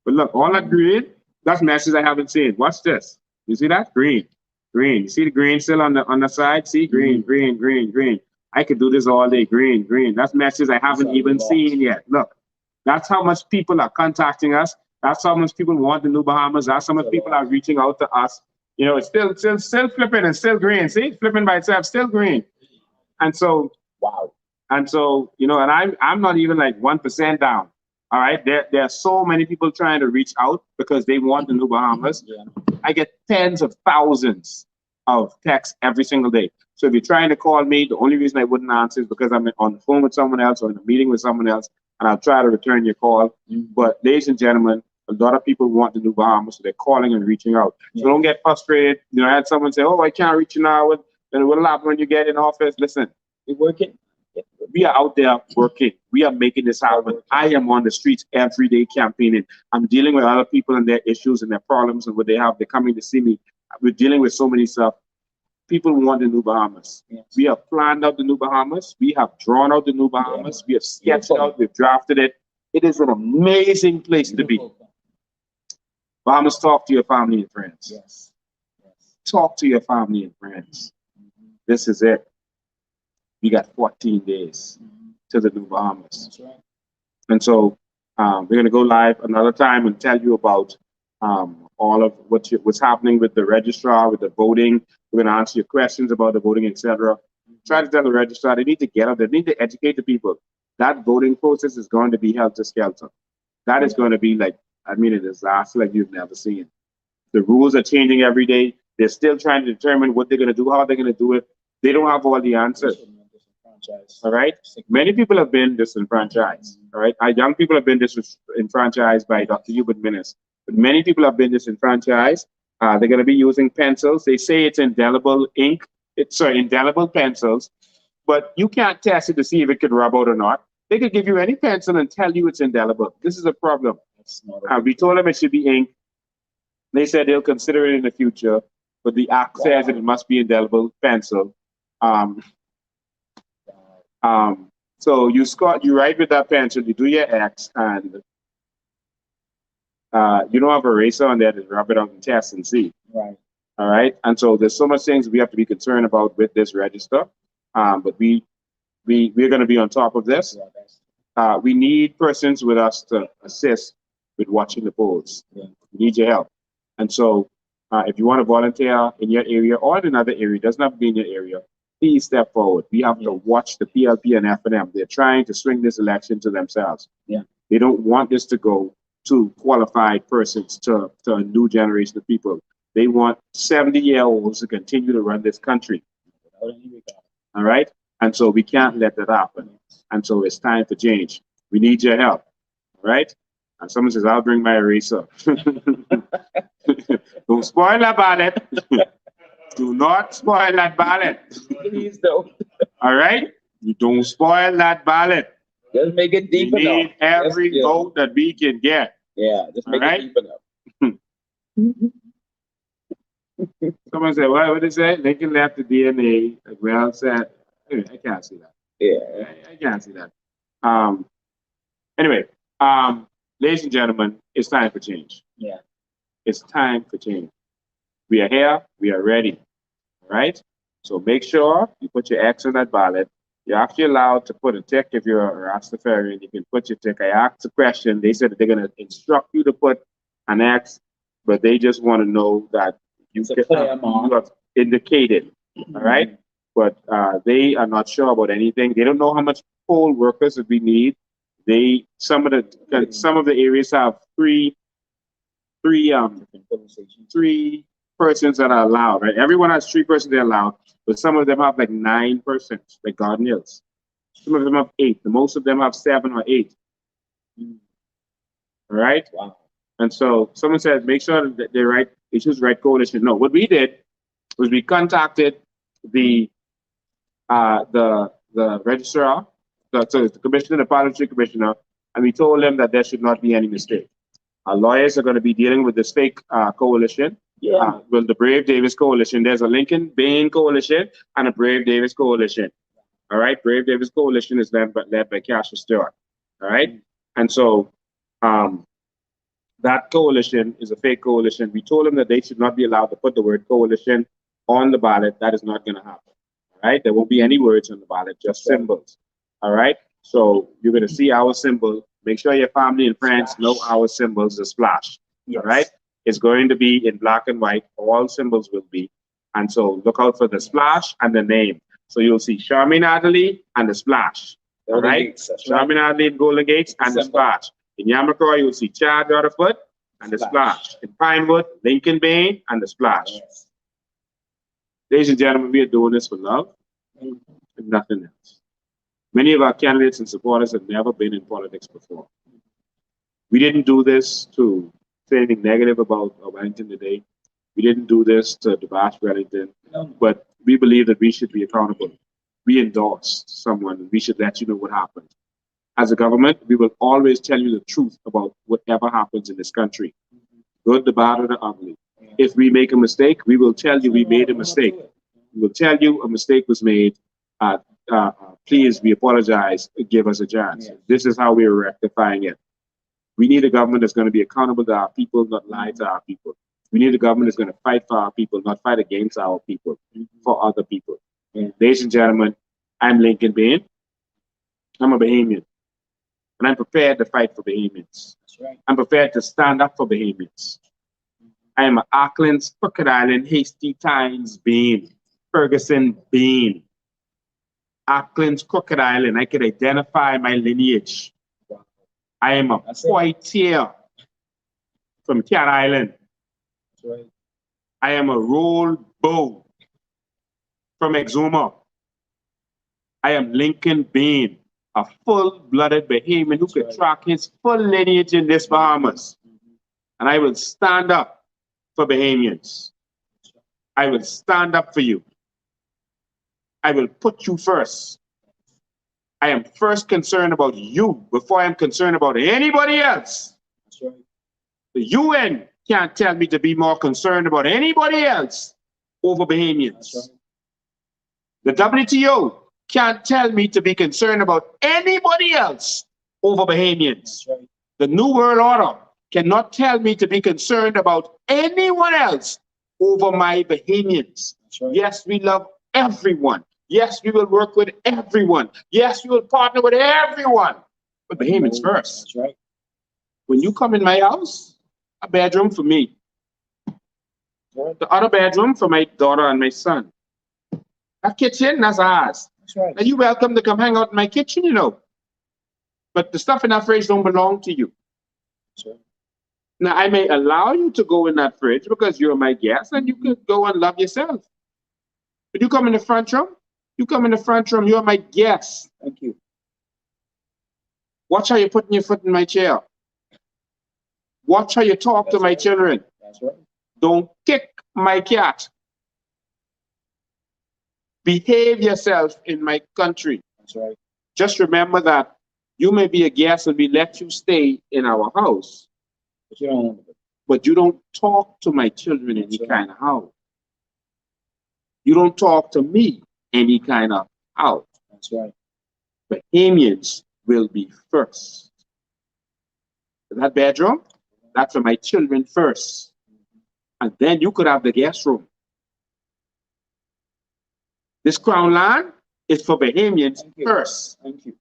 But look, all that green, that's messages I haven't seen. Watch this. You see that? Green. Green. You see the green still on the side? See? Green, green, green, green. I could do this all day. Green, green. That's messages I haven't even seen yet. Look, that's how much people are contacting us. That's how much people want the New Bahamas. That's how much people are reaching out to us. You know, it's still flipping and still green. See? Flipping by itself, still green. And so, wow. And so, you know, and I'm not even like 1% down. All right. There are so many people trying to reach out because they want the New Bahamas. Yeah. I get tens of thousands of texts every single day. So if you're trying to call me, the only reason I wouldn't answer is because I'm on the phone with someone else or in a meeting with someone else, and I'll try to return your call. But ladies and gentlemen, a lot of people want the New Bahamas, so they're calling and reaching out. So don't get frustrated. You know, I had someone say, "Oh, I can't reach you now." Then what'll happen when you get in office? Listen, we're working. We are out there working. We are making this happen. I am on the streets every day campaigning. I'm dealing with other people and their issues and their problems and what they have. They're coming to see me. We're dealing with so many stuff. People want the New Bahamas. Yes. We have planned out the New Bahamas. We have drawn out the New Bahamas. Yeah. We have sketched it out. We've drafted it. It is an amazing place to be. Bahamas, talk to your family and friends. Yes. Talk to your family and friends. This is it. We got 14 days to the New Bahamas. That's right. And so we're going to go live another time and tell you about all of what's happening with the registrar, with the voting. We're going to answer your questions about the voting, etc. Try to tell the registrar they need to get up. They need to educate the people. That voting process is going to be helter-skelter. That is going to be like, I mean, a disaster like you've never seen. The rules are changing every day. They're still trying to determine what they're going to do, how they're going to do it. They don't have all the answers. All right. Many people have been disenfranchised. All right. Our young people have been disenfranchised by Dr. Hubert Minnis. But many people have been disenfranchised. They're going to be using pencils. They say it's indelible ink. Indelible pencils. But you can't test it to see if it could rub out or not. They could give you any pencil and tell you it's indelible. This is a problem. We told them it should be ink. They said they'll consider it in the future. But the act says that it must be indelible pencil. So you write with that pencil, you do your X, and you don't have a eraser on there to rub it on the test and see. Right. All right. And so there's so much things we have to be concerned about with this register. But we're going to be on top of this. We need persons with us to assist with watching the polls. Yeah. We need your help. And so if you want to volunteer in your area or in another area, it doesn't have to be in your area, please step forward. We have to watch the PLP and F&M. They're trying to swing this election to themselves. Yeah. They don't want this to go to qualified persons, to a new generation of people. They want 70-year-olds to continue to run this country. All right? And so we can't let that happen. And so it's time for change. We need your help. All right? And someone says, I'll bring my eraser. Don't spoil that ballot. Do not spoil that ballot. Please don't. All right? You don't spoil that ballot. Just make it deep We enough. need every vote that we can get. Yeah, just make Alright? it deep enough. Someone said, what did they say? Lincoln left the DNA. Like, well said. Anyway, I can't see that. Yeah. I can't see that. Anyway, ladies and gentlemen, it's time for change. Yeah. It's time for change. We are here. We are ready. All right? So make sure you put your X on that ballot. You're actually allowed to put a tick if you're a Rastafarian. You can put your tick. I asked a question. They said that they're going to instruct you to put an X, but they just want to know that you have indicated. All right? But they are not sure about anything. They don't know how much poll workers that we need. Some of the areas have three persons that are allowed, right? Everyone has 3 persons they're allowed, but some of them have like 9 persons, like Garden Hills. Some of them have 8. The most of them have 7 or 8. All right? Wow. And so someone said, make sure that they choose the right coalition. No, what we did was we contacted the registrar, the commissioner, the parliamentary commissioner, and we told them that there should not be any mistake. Our lawyers are going to be dealing with this fake coalition. Yeah. Well, the Brave Davis coalition. There's a Lincoln Bain coalition and a Brave Davis coalition. All right. Brave Davis coalition is led by Cassius Stewart. All right. And so that coalition is a fake coalition. We told them that they should not be allowed to put the word coalition on the ballot. That is not going to happen. All right. There won't be any words on the ballot, just symbols. All right. So you're going to see our symbol. Make sure your family and friends know our symbols, the splash. Yes. All right. It's going to be in black and white. All symbols will be. And so look out for the splash and the name. So you'll see Charmaine Adderley and the splash. All right. Charmaine Adderley in Golden Gates and the splash. In Yamacraw, you'll see Chad Rutherford and the splash. In Pinewood, Lincoln Bain and the splash. Yes. Ladies and gentlemen, we are doing this for love and nothing else. Many of our candidates and supporters have never been in politics before. We didn't do this to say anything negative about Wellington today. We didn't do this to bash Wellington, but we believe that we should be accountable. We endorsed someone, and we should let you know what happened. As a government, we will always tell you the truth about whatever happens in this country, good, the bad, or the ugly. If we make a mistake, we will tell you we made a mistake. We will tell you a mistake was made. Please, we apologize. Give us a chance. This is how we are rectifying it. We need a government that's going to be accountable to our people, not lie to our people. We need a government that's going to fight for our people, not fight against our people, for other people. Ladies and gentlemen, I'm Lincoln Bain. I'm a Bahamian. And I'm prepared to fight for Bahamians. That's right. I'm prepared to stand up for Bahamians. I am an Auckland's, Crooked Island, Hasty Times Bain, Ferguson Bain. Auckland's, Crooked Island. I can identify my lineage. I am a Poitier from Cat Island. That's right. I am a Roll Bow from Exuma. I am Lincoln Bain, a full-blooded Bahamian who could track his full lineage in this Bahamas. And I will stand up for Bahamians. I will stand up for you. I will put you first. I am first concerned about you before I'm concerned about anybody else. That's right. The UN can't tell me to be more concerned about anybody else over Bahamians. That's The right. WTO can't tell me to be concerned about anybody else over Bahamians. That's right. The New World Order cannot tell me to be concerned about anyone else over my Bahamians. That's right. Yes, we love everyone. Yes, we will work with everyone. Yes, we will partner with everyone. But Bahamians first. That's right. When you come in my house, a bedroom for me. Right. The other bedroom for my daughter and my son. That kitchen, that's ours. That's right. And you're welcome to come hang out in my kitchen, you know. But the stuff in that fridge don't belong to you. That's right. Now, I may allow you to go in that fridge because you're my guest and you can go and love yourself. But you come in the front room, you're my guest. Thank you. Watch how you're putting your foot in my chair. Watch how you talk to my children. That's right. Don't kick my cat. Behave yourself in my country. That's right. Just remember that you may be a guest and we let you stay in our house. But you don't talk to my children any kind of how. You don't talk to me any kind of how. That's right. Bahamians will be first. That bedroom, that's for my children first. And then you could have the guest room. This crown land is for Bahamians first. Thank you.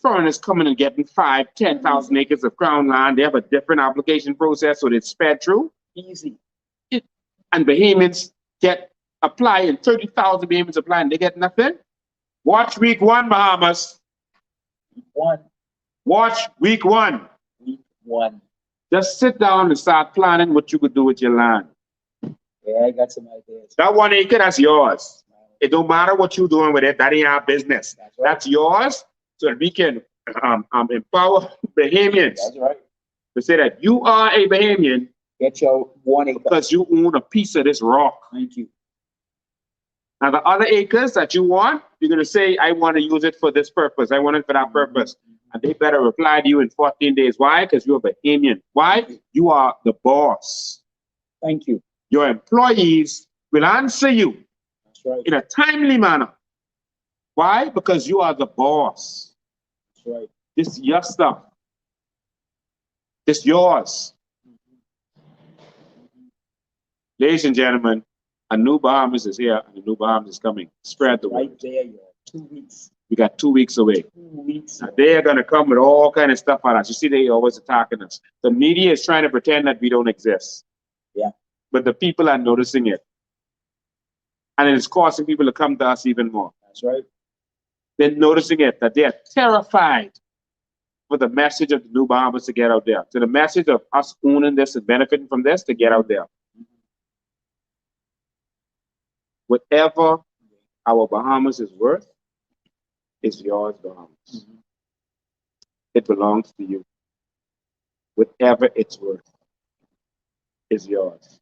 Foreigners coming and getting 5,000, 10,000 acres of crown land. They have a different application process, so it's sped through. Easy. And Bahamians apply, and 30,000 Bahamians apply, and they get nothing. Watch week 1, Bahamas. Week 1. Watch week 1. Week 1. Just sit down and start planning what you could do with your land. Yeah, I got some ideas. That 1 acre, that's yours. It don't matter what you're doing with it. That ain't our business. That's right. That's yours, so that we can empower Bahamians. That's right. To say that you are a Bahamian. Get your 1 acre. Because you own a piece of this rock. Thank you. Now, the other acres that you want, you're going to say, I want to use it for this purpose. I want it for that purpose. And they better reply to you in 14 days. Why? Because you're a Bahamian. Why? You are the boss. Thank you. Your employees will answer you. That's right. In a timely manner. Why? Because you are the boss. That's right. This is your stuff. It's yours. Ladies and gentlemen, a new Bahamas is here and a new Bahamas is coming. Spread the word. Right there, you are. 2 weeks. We got 2 weeks away. 2 weeks. Now, they're going to come with all kind of stuff on us. You see, they always attacking us. The media is trying to pretend that we don't exist. Yeah. But the people are noticing it. And it's causing people to come to us even more. That's right. They're noticing it, that they are terrified for the message of the new Bahamas to get out there. So the message of us owning this and benefiting from this to get out there. Whatever our Bahamas is worth is yours, Bahamas. It belongs to you. Whatever it's worth is yours.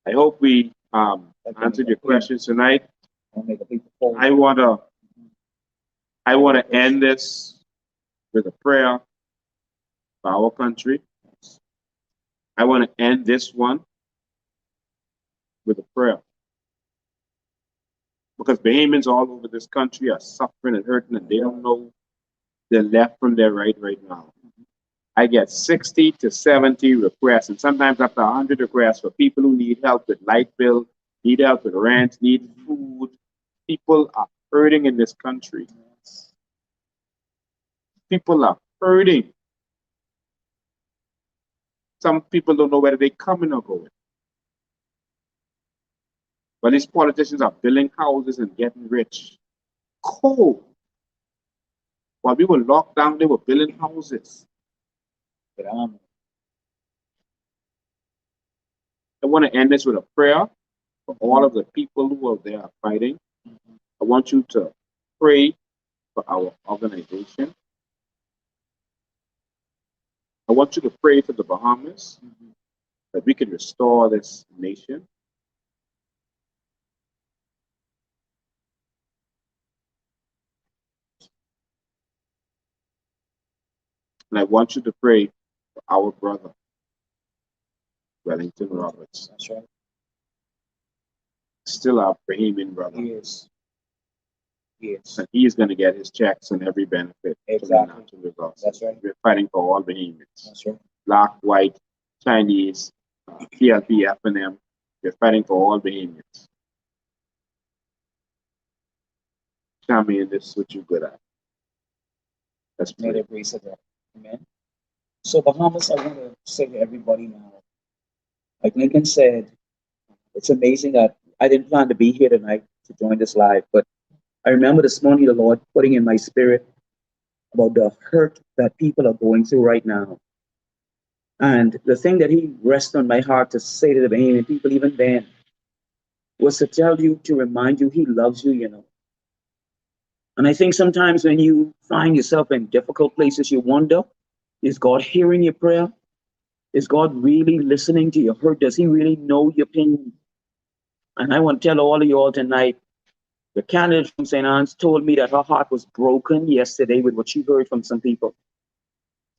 I hope we answered your questions tonight. I want to end this with a prayer for our country. I want to end this one with a prayer. Because Bahamians all over this country are suffering and hurting, and they don't know their left from their right now. I get 60 to 70 requests, and sometimes up to 100 requests for people who need help with light bill, need help with rent, need food. People are hurting in this country. People are hurting. Some people don't know whether they're coming or going. But these politicians are building houses and getting rich. Cold. While we were locked down, they were building houses. I want to end this with a prayer for all of the people who are there fighting. I want you to pray for our organization. I want you to pray for the Bahamas, that we can restore this nation. And I want you to pray for our brother, Wellington Roberts. That's right. Still our Bahamian brother. Yes. Yes. And he's going to get his checks and every benefit. Exactly. That's right. We're fighting for all Bahamians. That's right. Black, white, Chinese, PLP, F&M. We're fighting for all Bahamians. Tell me, this is what you're good at. Let's pray. May the grace of God. Amen. So Bahamas, I want to say to everybody now, like Lincoln said, it's amazing that I didn't plan to be here tonight to join this live, but I remember this morning the Lord putting in my spirit about the hurt that people are going through right now. And the thing that He rested on my heart to say to the Bahamian people even then was to tell you, to remind you He loves you, you know. And I think sometimes when you find yourself in difficult places, you wonder, is God hearing your prayer? Is God really listening to your hurt? Does He really know your pain? And I want to tell all of you all tonight, the candidate from St. Anne's told me that her heart was broken yesterday with what she heard from some people.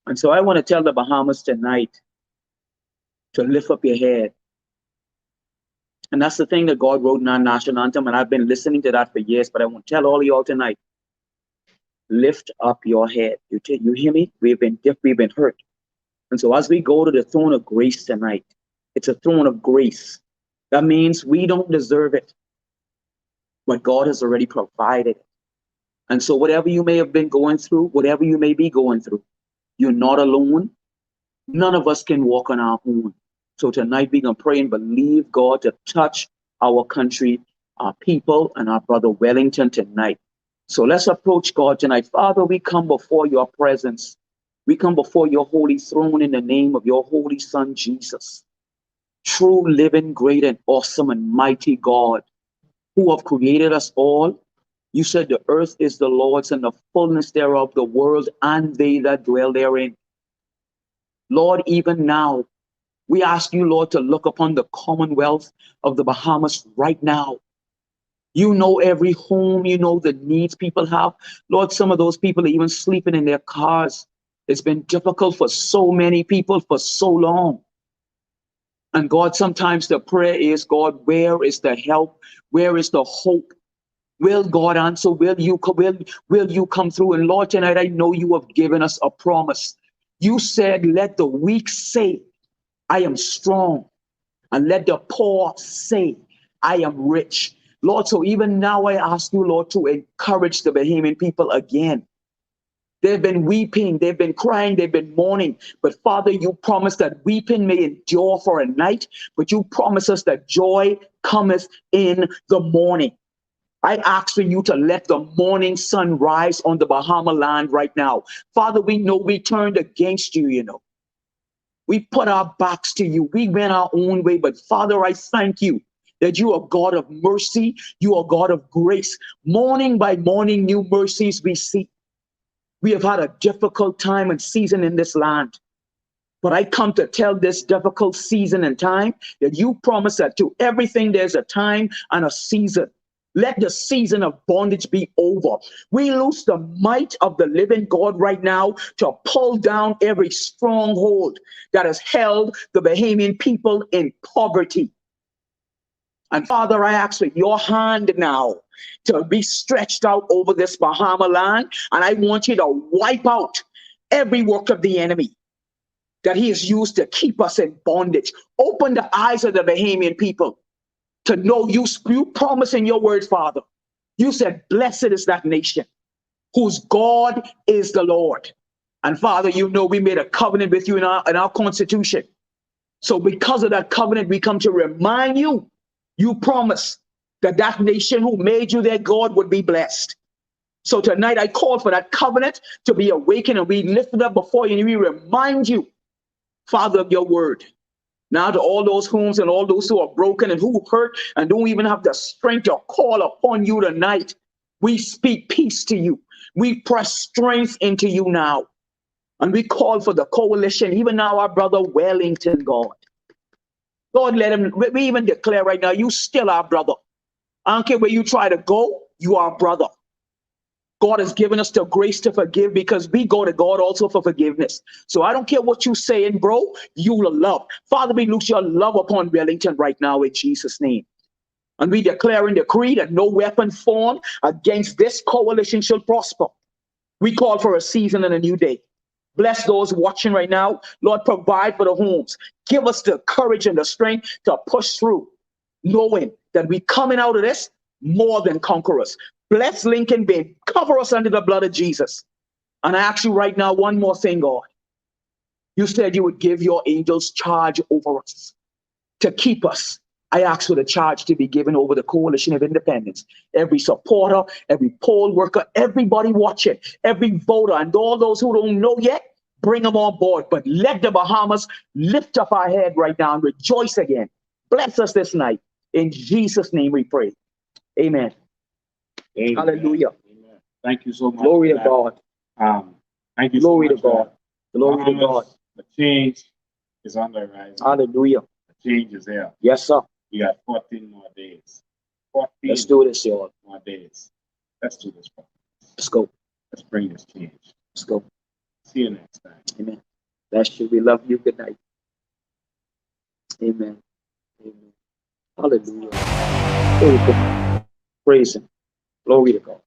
And so I want to tell the Bahamas tonight to lift up your head. And that's the thing that God wrote in our national anthem, and I've been listening to that for years, but I want to tell all of y'all tonight, lift up your head. You hear me? We've been hurt. And so as we go to the throne of grace tonight, it's a throne of grace. That means we don't deserve it, but God has already provided it. And so whatever you may have been going through, whatever you may be going through, you're not alone. None of us can walk on our own. So tonight we're going to pray and believe God to touch our country, our people, and our brother Wellington tonight. So let's approach God tonight. Father, we come before your presence. We come before your holy throne in the name of your holy Son, Jesus. True, living, great, and awesome and mighty God, who have created us all. You said the earth is the Lord's and the fullness thereof, the world and they that dwell therein. Lord, even now, we ask you, Lord, to look upon the Commonwealth of the Bahamas right now. You know every home, you know the needs people have. Lord, some of those people are even sleeping in their cars. It's been difficult for so many people for so long. And God, sometimes the prayer is, God, where is the help? Where is the hope? Will God answer? Will you come through? And Lord, tonight I know you have given us a promise. You said, let the weak say, I am strong. And let the poor say, I am rich. Lord, so even now I ask you, Lord, to encourage the Bahamian people again. They've been weeping, they've been crying, they've been mourning. But Father, you promised that weeping may endure for a night, but you promise us that joy cometh in the morning. I ask for you to let the morning sun rise on the Bahama land right now. Father, we know we turned against you, you know. We put our backs to you. We went our own way. But Father, I thank you that you are God of mercy. You are God of grace. Morning by morning, new mercies we see. We have had a difficult time and season in this land. But I come to tell this difficult season and time that you promise that to everything there's a time and a season. Let the season of bondage be over. We lose the might of the living God right now to pull down every stronghold that has held the Bahamian people in poverty. And Father, I ask for your hand now to be stretched out over this Bahama land. And I want you to wipe out every work of the enemy that he has used to keep us in bondage. Open the eyes of the Bahamian people to know you promise in your word, Father. You said, blessed is that nation whose God is the Lord. And Father, you know we made a covenant with you in our constitution. So because of that covenant, we come to remind you, you promised that that nation who made you their God would be blessed. So tonight I call for that covenant to be awakened, and we lift it up before you and we remind you, Father, of your word. Now to all those homes and all those who are broken and who hurt and don't even have the strength to call upon you tonight, we speak peace to you. We press strength into you now. And we call for the coalition, even now our brother Wellington, God. Lord, let him, we even declare right now, you still our brother. I don't care where you try to go, you are brother. God has given us the grace to forgive because we go to God also for forgiveness. So I don't care what you're saying, bro, you will love. Father, we loose your love upon Wellington right now in Jesus' name. And we declare and decree that no weapon formed against this coalition shall prosper. We call for a season and a new day. Bless those watching right now. Lord, provide for the homes. Give us the courage and the strength to push through, knowing that we're coming out of this more than conquerors. Bless Lincoln Bay. Cover us under the blood of Jesus. And I ask you right now one more thing, God. You said you would give your angels charge over us to keep us. I ask for the charge to be given over the Coalition of Independence. Every supporter, every poll worker, everybody watching, every voter, and all those who don't know yet, bring them on board. But let the Bahamas lift up our head right now and rejoice again. Bless us this night. In Jesus' name we pray. Amen. Amen. Hallelujah. Amen. Thank you so much. Glory to God. Thank you. Glory so to God. Glory to Bahamas, God. The change is on the rise. Hallelujah. The change is there. Yes, sir. We got 14 more days. 14 Let's do this, y'all. more days. Let's do this. Let's go. Let's bring this change. Let's go. See you next time. Amen. Bless you. We love you. Good night. Amen. Amen. Hallelujah. Praise Him. Praise Him. Glory to God.